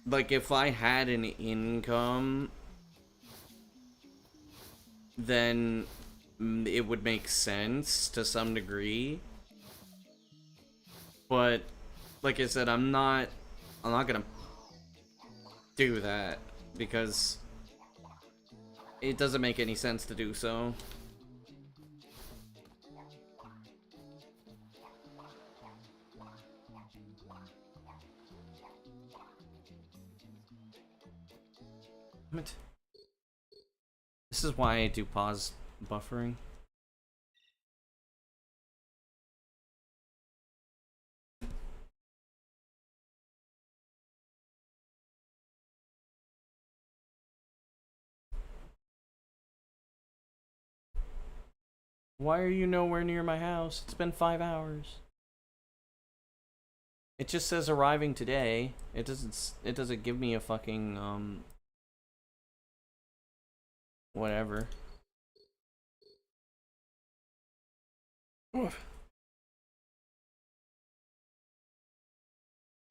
Like, if I had an income, then it would make sense to some degree. But, like I said, I'm not gonna do that, because it doesn't make any sense to do so. Damn it. This is why I do pause buffering. Why are you nowhere near my house? It's been 5 hours. It just says arriving today. It doesn't give me a fucking whatever.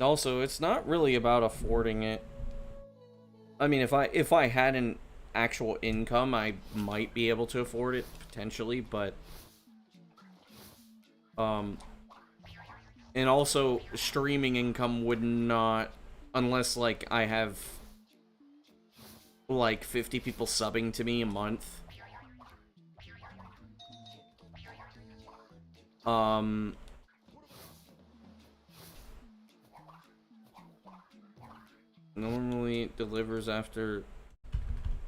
Also, it's not really about affording it. I mean, if I had an actual income, I might be able to afford it potentially, but and also streaming income would not, unless like I have like 50 people subbing to me a month. Normally it delivers after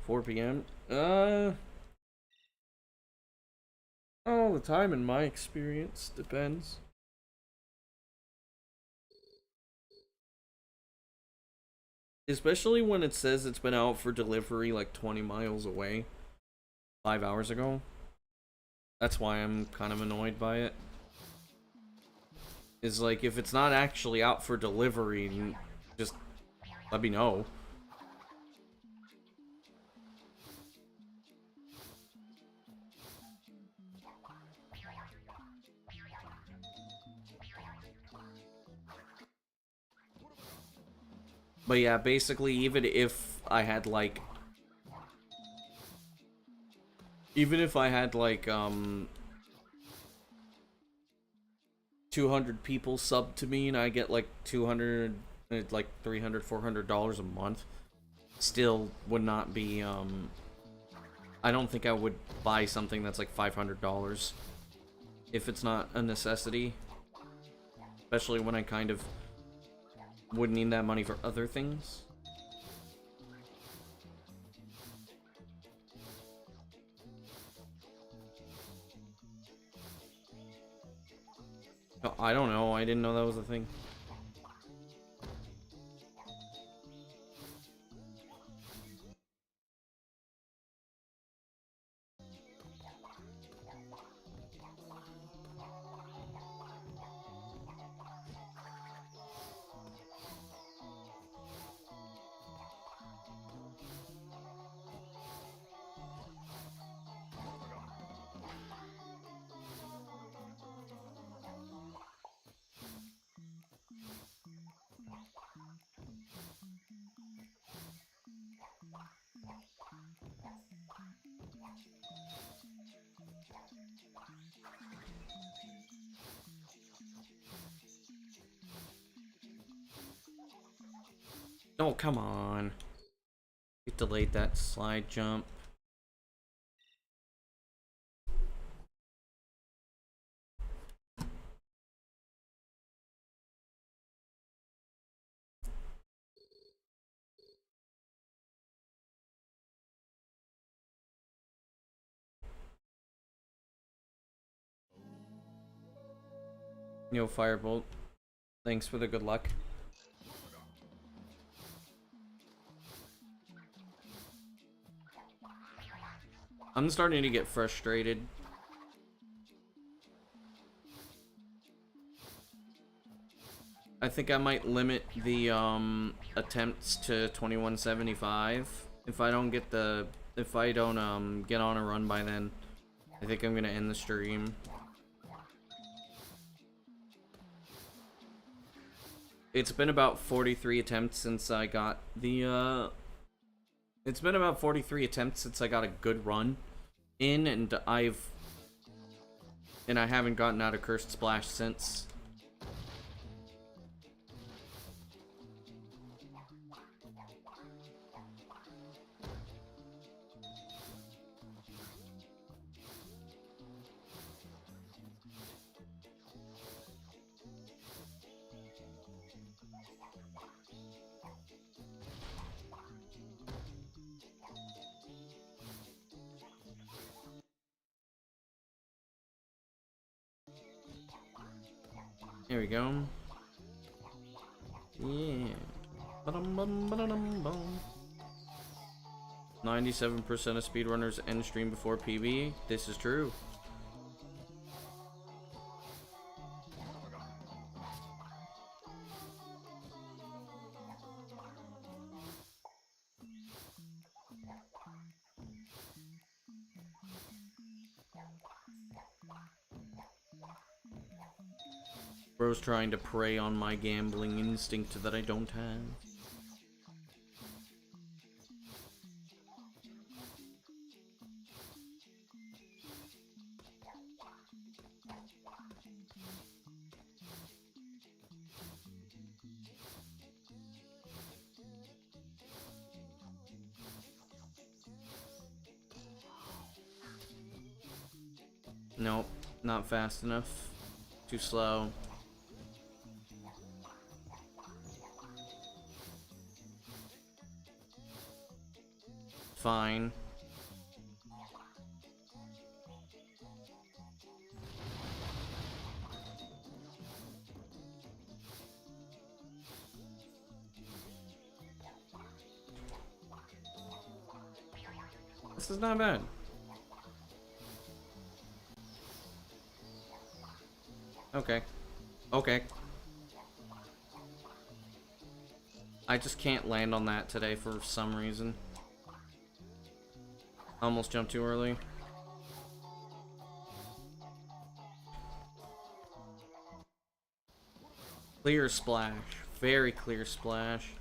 4 p.m. All the time in my experience. Depends. Especially when it says it's been out for delivery like 20 miles away 5 hours ago. That's why I'm kind of annoyed by it. Is like, if it's not actually out for delivery, just let me know. But yeah, basically, even if I had like 200 people sub to me and I get like 200, like $300, $400 a month, still would not be, I don't think I would buy something that's like $500 if it's not a necessity, especially when I kind of would need that money for other things. Oh, I don't know. I didn't know that was a thing. Oh, come on. It delayed that slide jump. Yo, Firebolt. Thanks for the good luck. I'm starting to get frustrated. I think I might limit the attempts to 2175 if I don't get the get on a run by then. I think I'm gonna end the stream. It's been about 43 attempts since I got the it's been about 43 attempts since I got a good run in, and I haven't gotten out of Cursed Splash since. There we go. Yeah. 97% of speedrunners end stream before PB. This is true. Bro's trying to prey on my gambling instinct that I don't have. Nope, not fast enough. Too slow. Fine. This is not bad. Okay. Okay. I just can't land on that today for some reason. Almost jumped too early. Clear splash. Very clear splash.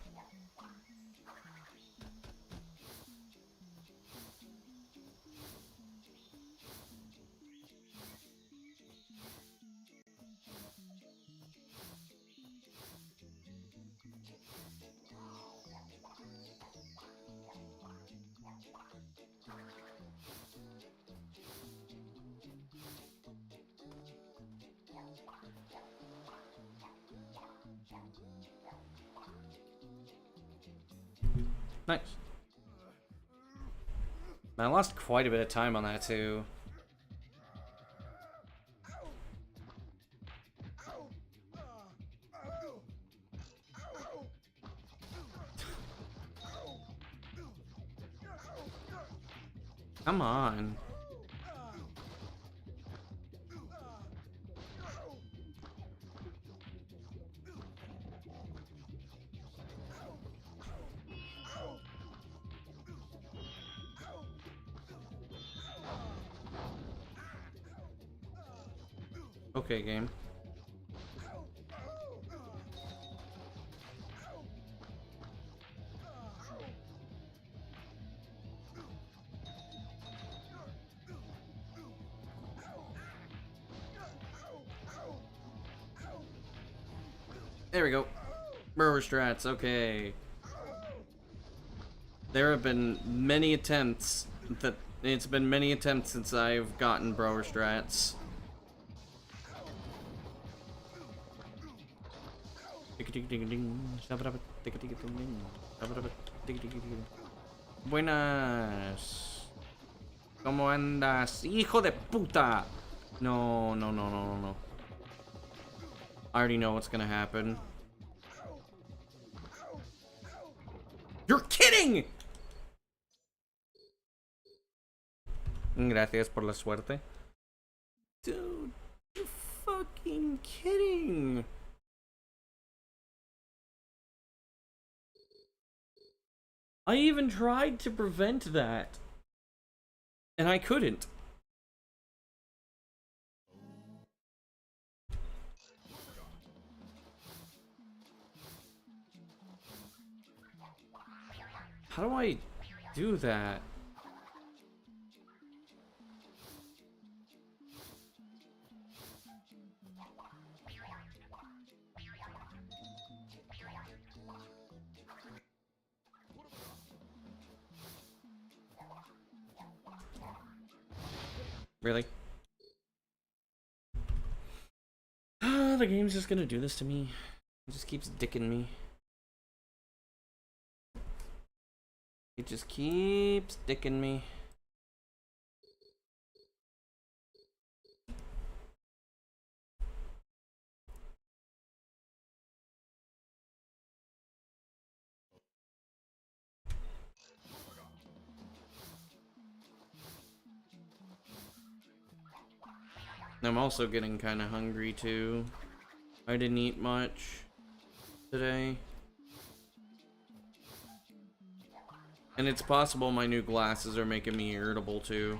Nice. Man, I lost quite a bit of time on that too. Come on. Okay, game. There we go. Burrow strats, okay. There have been many attempts it's been many attempts since I've gotten Brower strats. Buenas. ¿Cómo andas? ¡Hijo de puta! No, no, no, no, no. I already know what's gonna happen. You're kidding! Gracias por la suerte. Dude, you're fucking kidding. I even tried to prevent that. And I couldn't. How do I do that? Really? The game's just gonna do this to me. It just keeps dicking me. It just keeps dicking me. I'm also getting kind of hungry too. I didn't eat much today. And it's possible my new glasses are making me irritable too.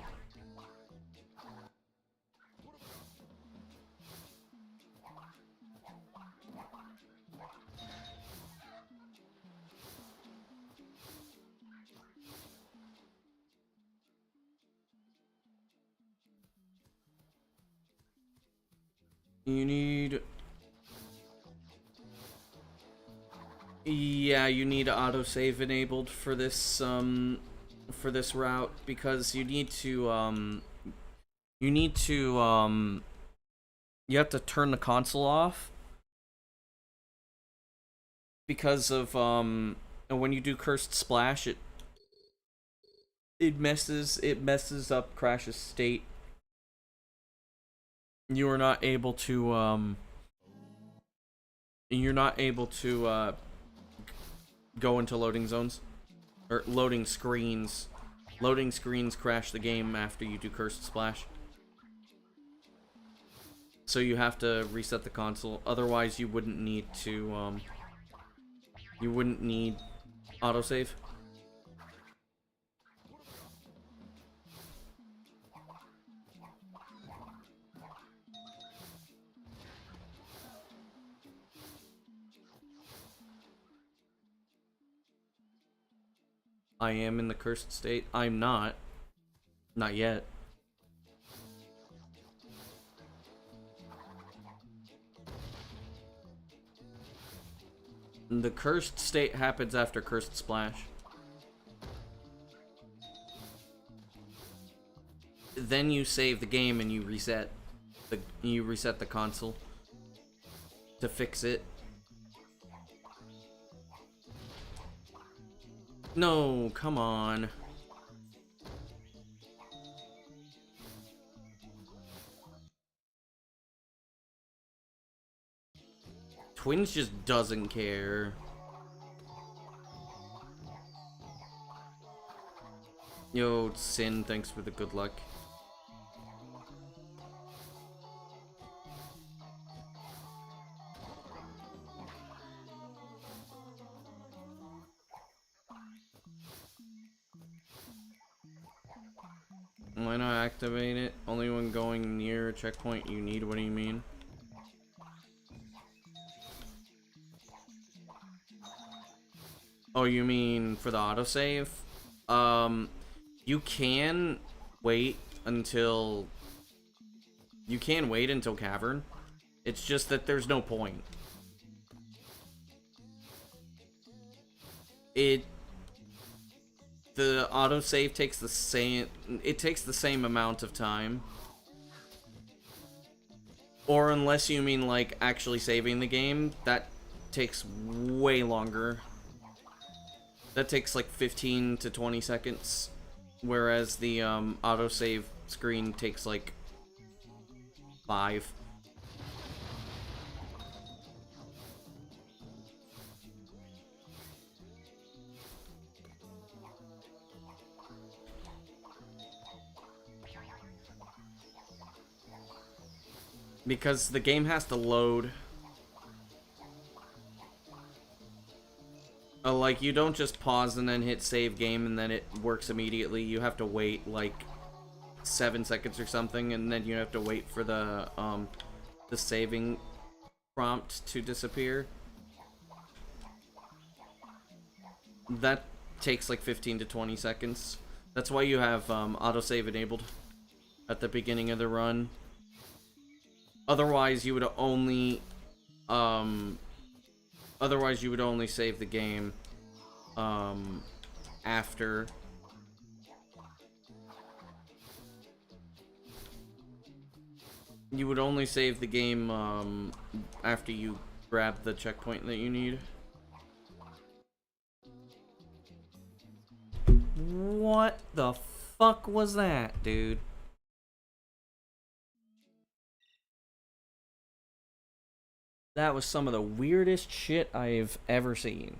You need... Yeah, you need autosave enabled for this route, because you need to, you have to turn the console off, because of, when you do Cursed Splash, it messes up Crash's state. You are not able to, you're not able to, go into loading zones. Or loading screens. Loading screens crash the game after you do Cursed Splash. So you have to reset the console. Otherwise you wouldn't need to, you wouldn't need autosave. I am in the cursed state. I'm not. Not yet. The cursed state happens after Cursed Splash. Then you save the game and you reset the console to fix it. No, come on. Twins just doesn't care. Yo, Sin, thanks for the good luck. Why not activate it? Only when going near a checkpoint you need. What do you mean? Oh, you mean for the autosave? You can wait until... You can wait until Cavern. It's just that there's no point. The autosave takes the same... It takes the same amount of time. Or unless you mean, like, actually saving the game, that takes way longer. That takes, like, 15 to 20 seconds. Whereas the, autosave screen takes, like, 5. Because the game has to load. Like, you don't just pause and then hit save game and then it works immediately. You have to wait, like, 7 seconds or something, and then you have to wait for the saving prompt to disappear. That takes, like, 15 to 20 seconds. That's why you have, autosave enabled at the beginning of the run. Otherwise, you would only, save the game, after. You would only save the game, after you grab the checkpoint that you need. What the fuck was that, dude? That was some of the weirdest shit I've ever seen.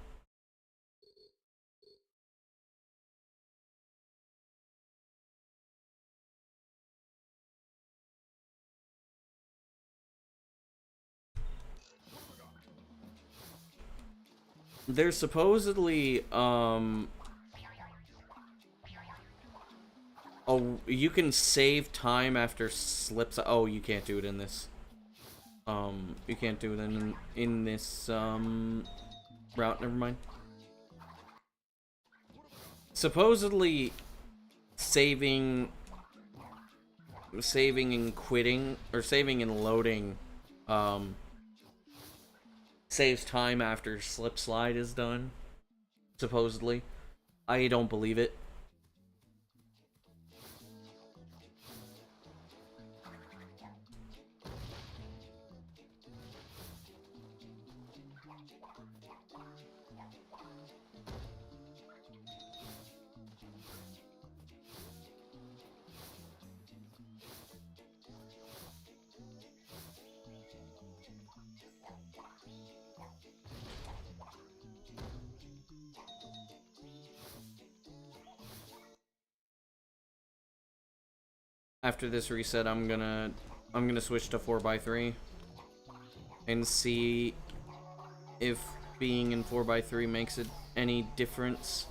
There's supposedly, oh, you can save time after slips. Oh, you can't do it in this. You can't do it in this, route, never mind. Supposedly, saving and quitting, or saving and loading, saves time after slip slide is done. Supposedly. I don't believe it. After this reset, I'm gonna switch to 4x3 and see if being in 4x3 makes it any difference.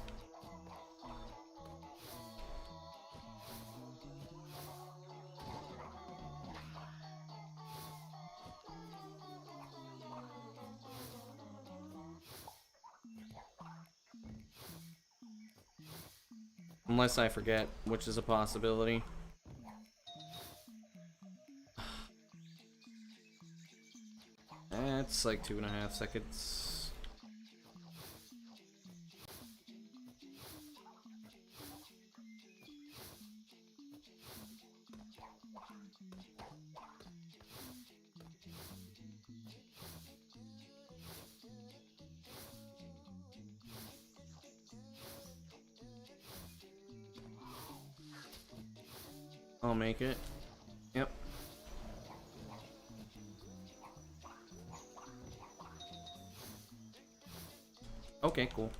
Unless I forget, which is a possibility. It's like 2.5 seconds. I'll make it. Yep. Okay, cool.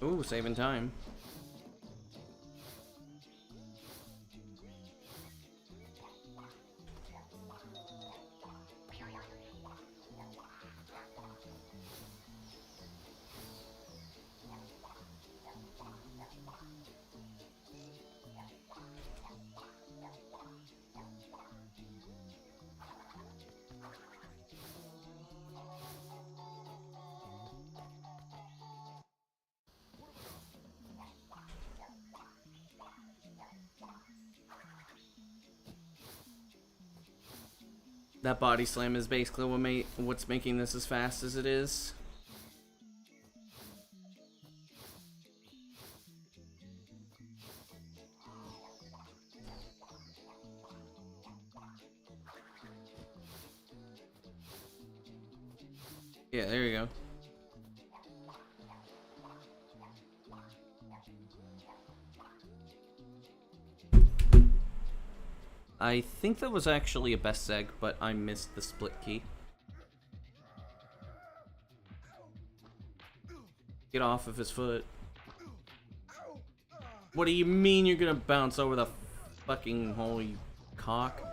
Ooh, saving time. That body slam is basically what's making this as fast as it is. Yeah, there you go. I think that was actually a best seg, but I missed the split key. Get off of his foot. What do you mean you're gonna bounce over the fucking holy cock?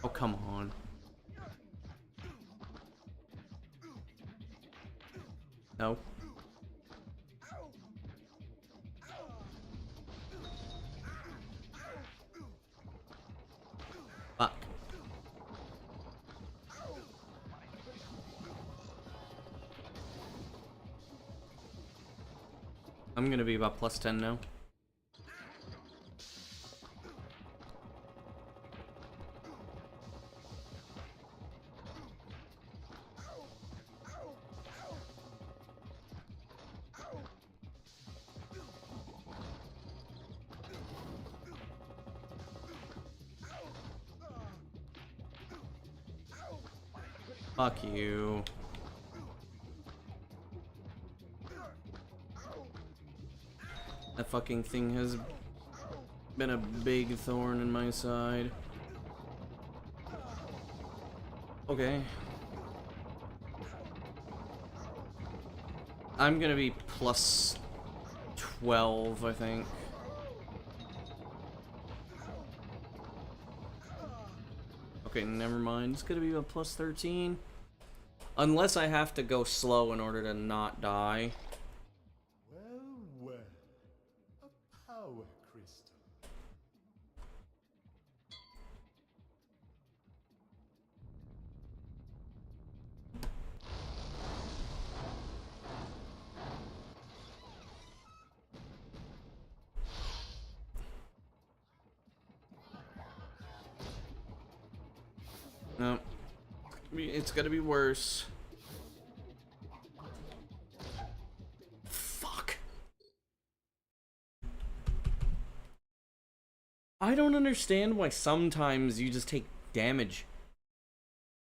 Oh, come on. No. Fuck. I'm gonna be about +10 now. Fuck you. That fucking thing has been a big thorn in my side. Okay. I'm gonna be plus 12, I think. Okay, never mind. It's gonna be a plus 13. Unless I have to go slow in order to not die. Well, well. A power crystal. No. It's gonna be worse. Fuck. I don't understand why sometimes you just take damage.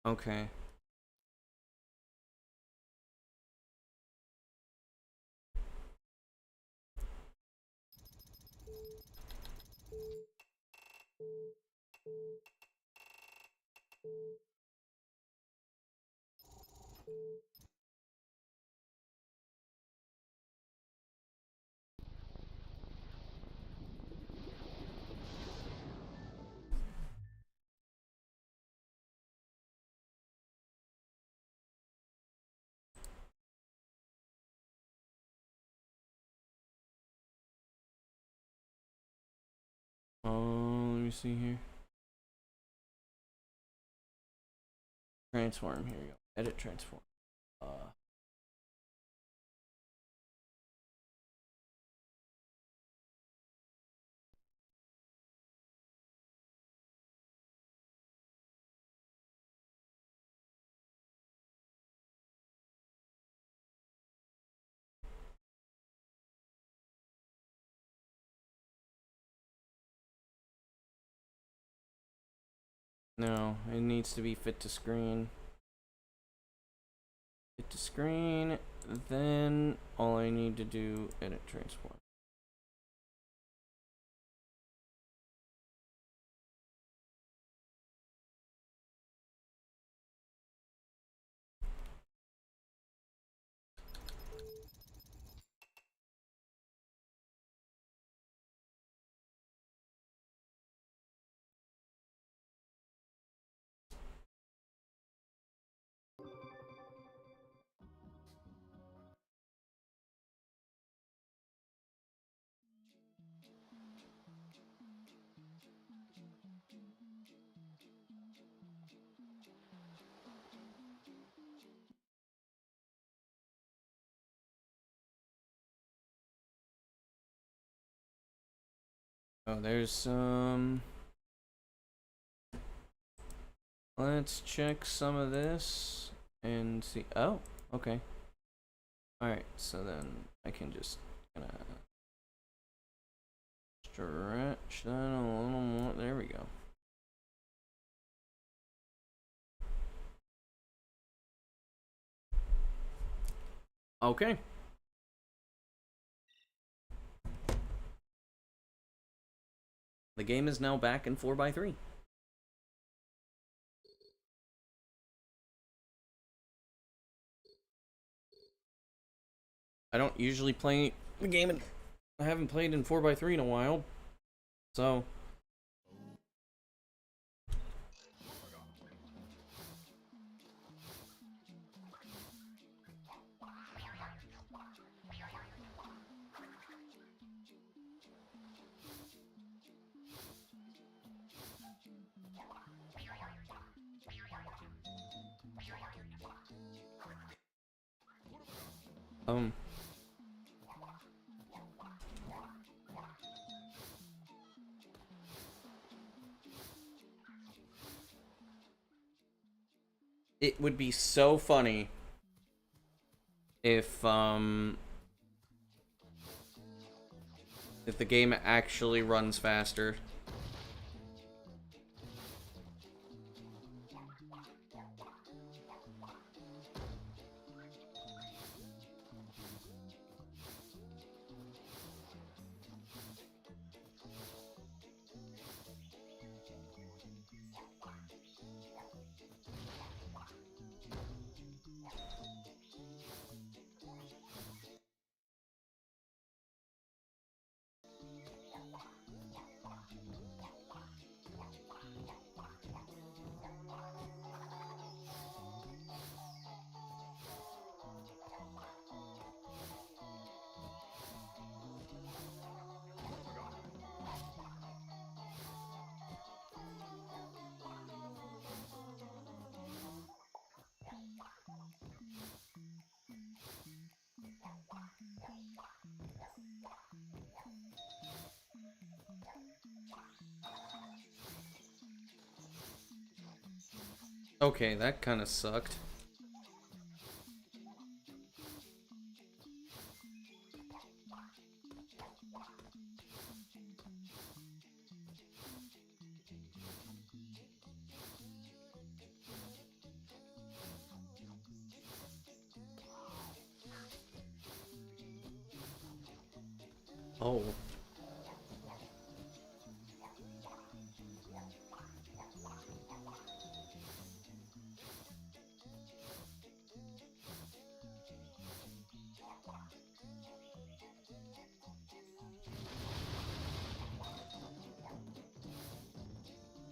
Okay. Oh, let me see here. Transform, here you go. Edit transform. No, it needs to be fit to screen. Fit to screen, then all I need to do, edit transform. Oh, there's some. Let's check some of this and see. Oh, okay. Alright, so then I can just kind of stretch that a little more. There we go. Okay. The game is now back in 4x3. I don't usually play the game, and I haven't played in 4x3 in a while, so. It would be so funny if the game actually runs faster. Okay, that kind of sucked. Oh.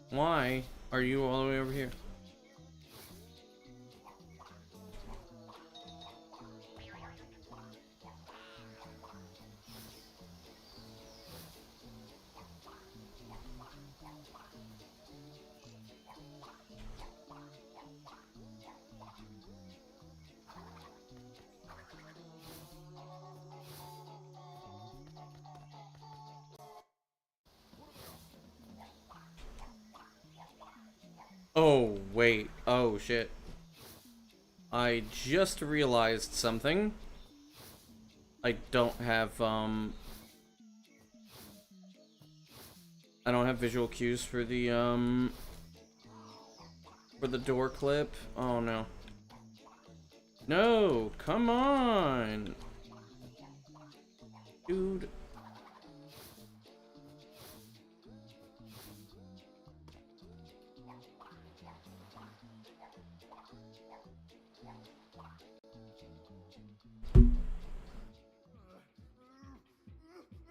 Why are you all the way over here? Oh, wait. Oh, shit. I just realized something. I don't have, I don't have visual cues for the door clip. Oh, no. No! Come on! Dude.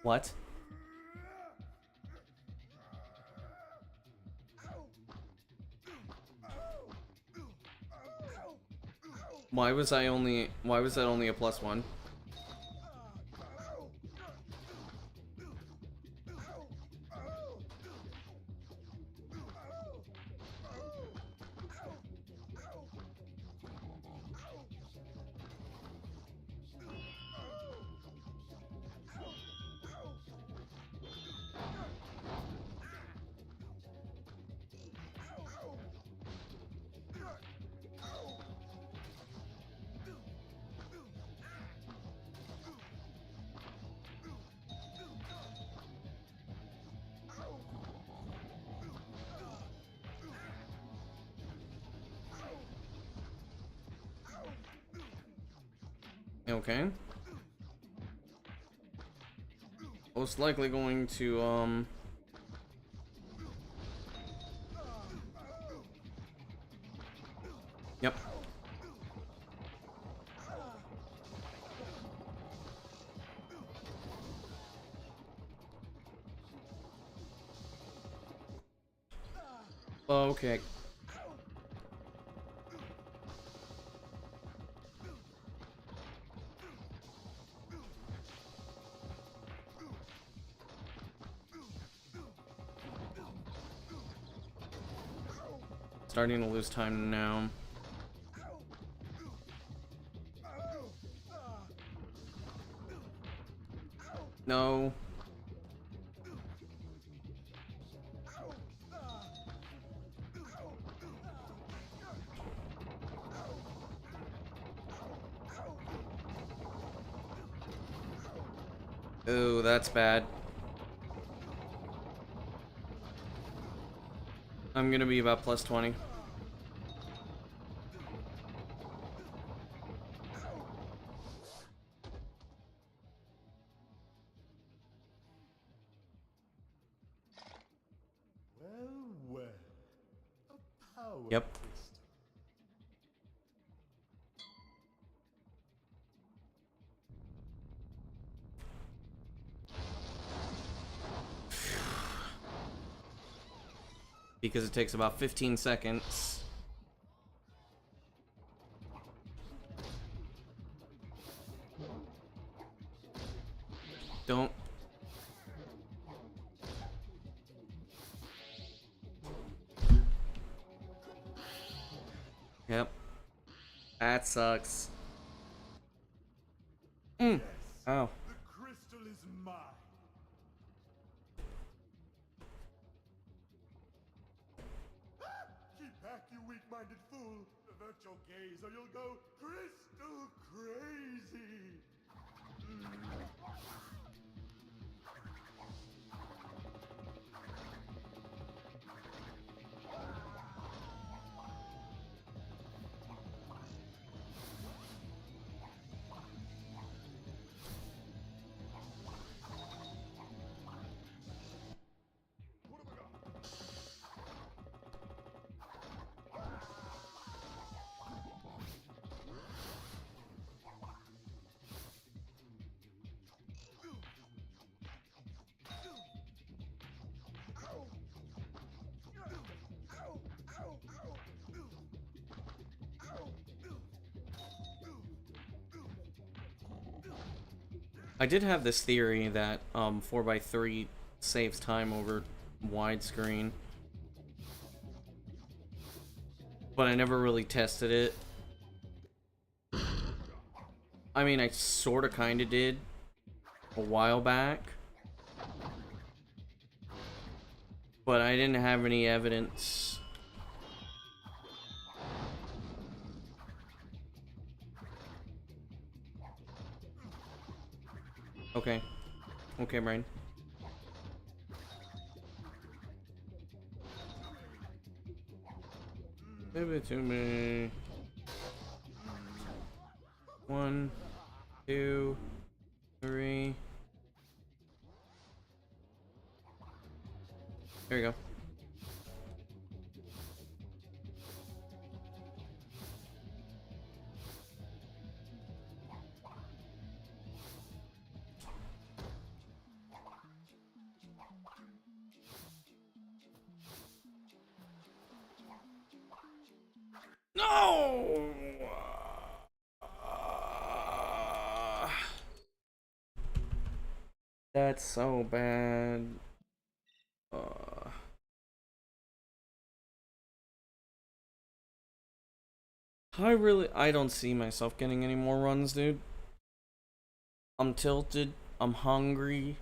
What? Why was that only a +1? Okay. Most likely going to, Yep. Okay. Starting to lose time now. No. Ooh, that's bad. I'm gonna be about +20. Well, a power Yep. crystal. Because it takes about 15 seconds. Don't. Yep. That sucks. Yes, Oh. the crystal is mine. Keep back, you weak weak-minded fool. Avert your gaze or you'll go crystal crazy. What have I got? I did have this theory that 4x3 saves time over widescreen, but I never really tested it. I mean, I sorta kinda did a while back, but I didn't have any evidence. Okay. Okay, Brian. Give it to me. 1, 2, 3. There you go. No! That's so bad. I don't see myself getting any more runs, dude. I'm tilted. I'm hungry.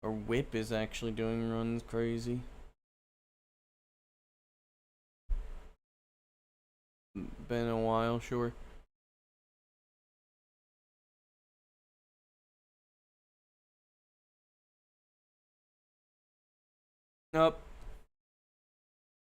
Or Whip is actually doing runs crazy. Been a while, sure. Nope.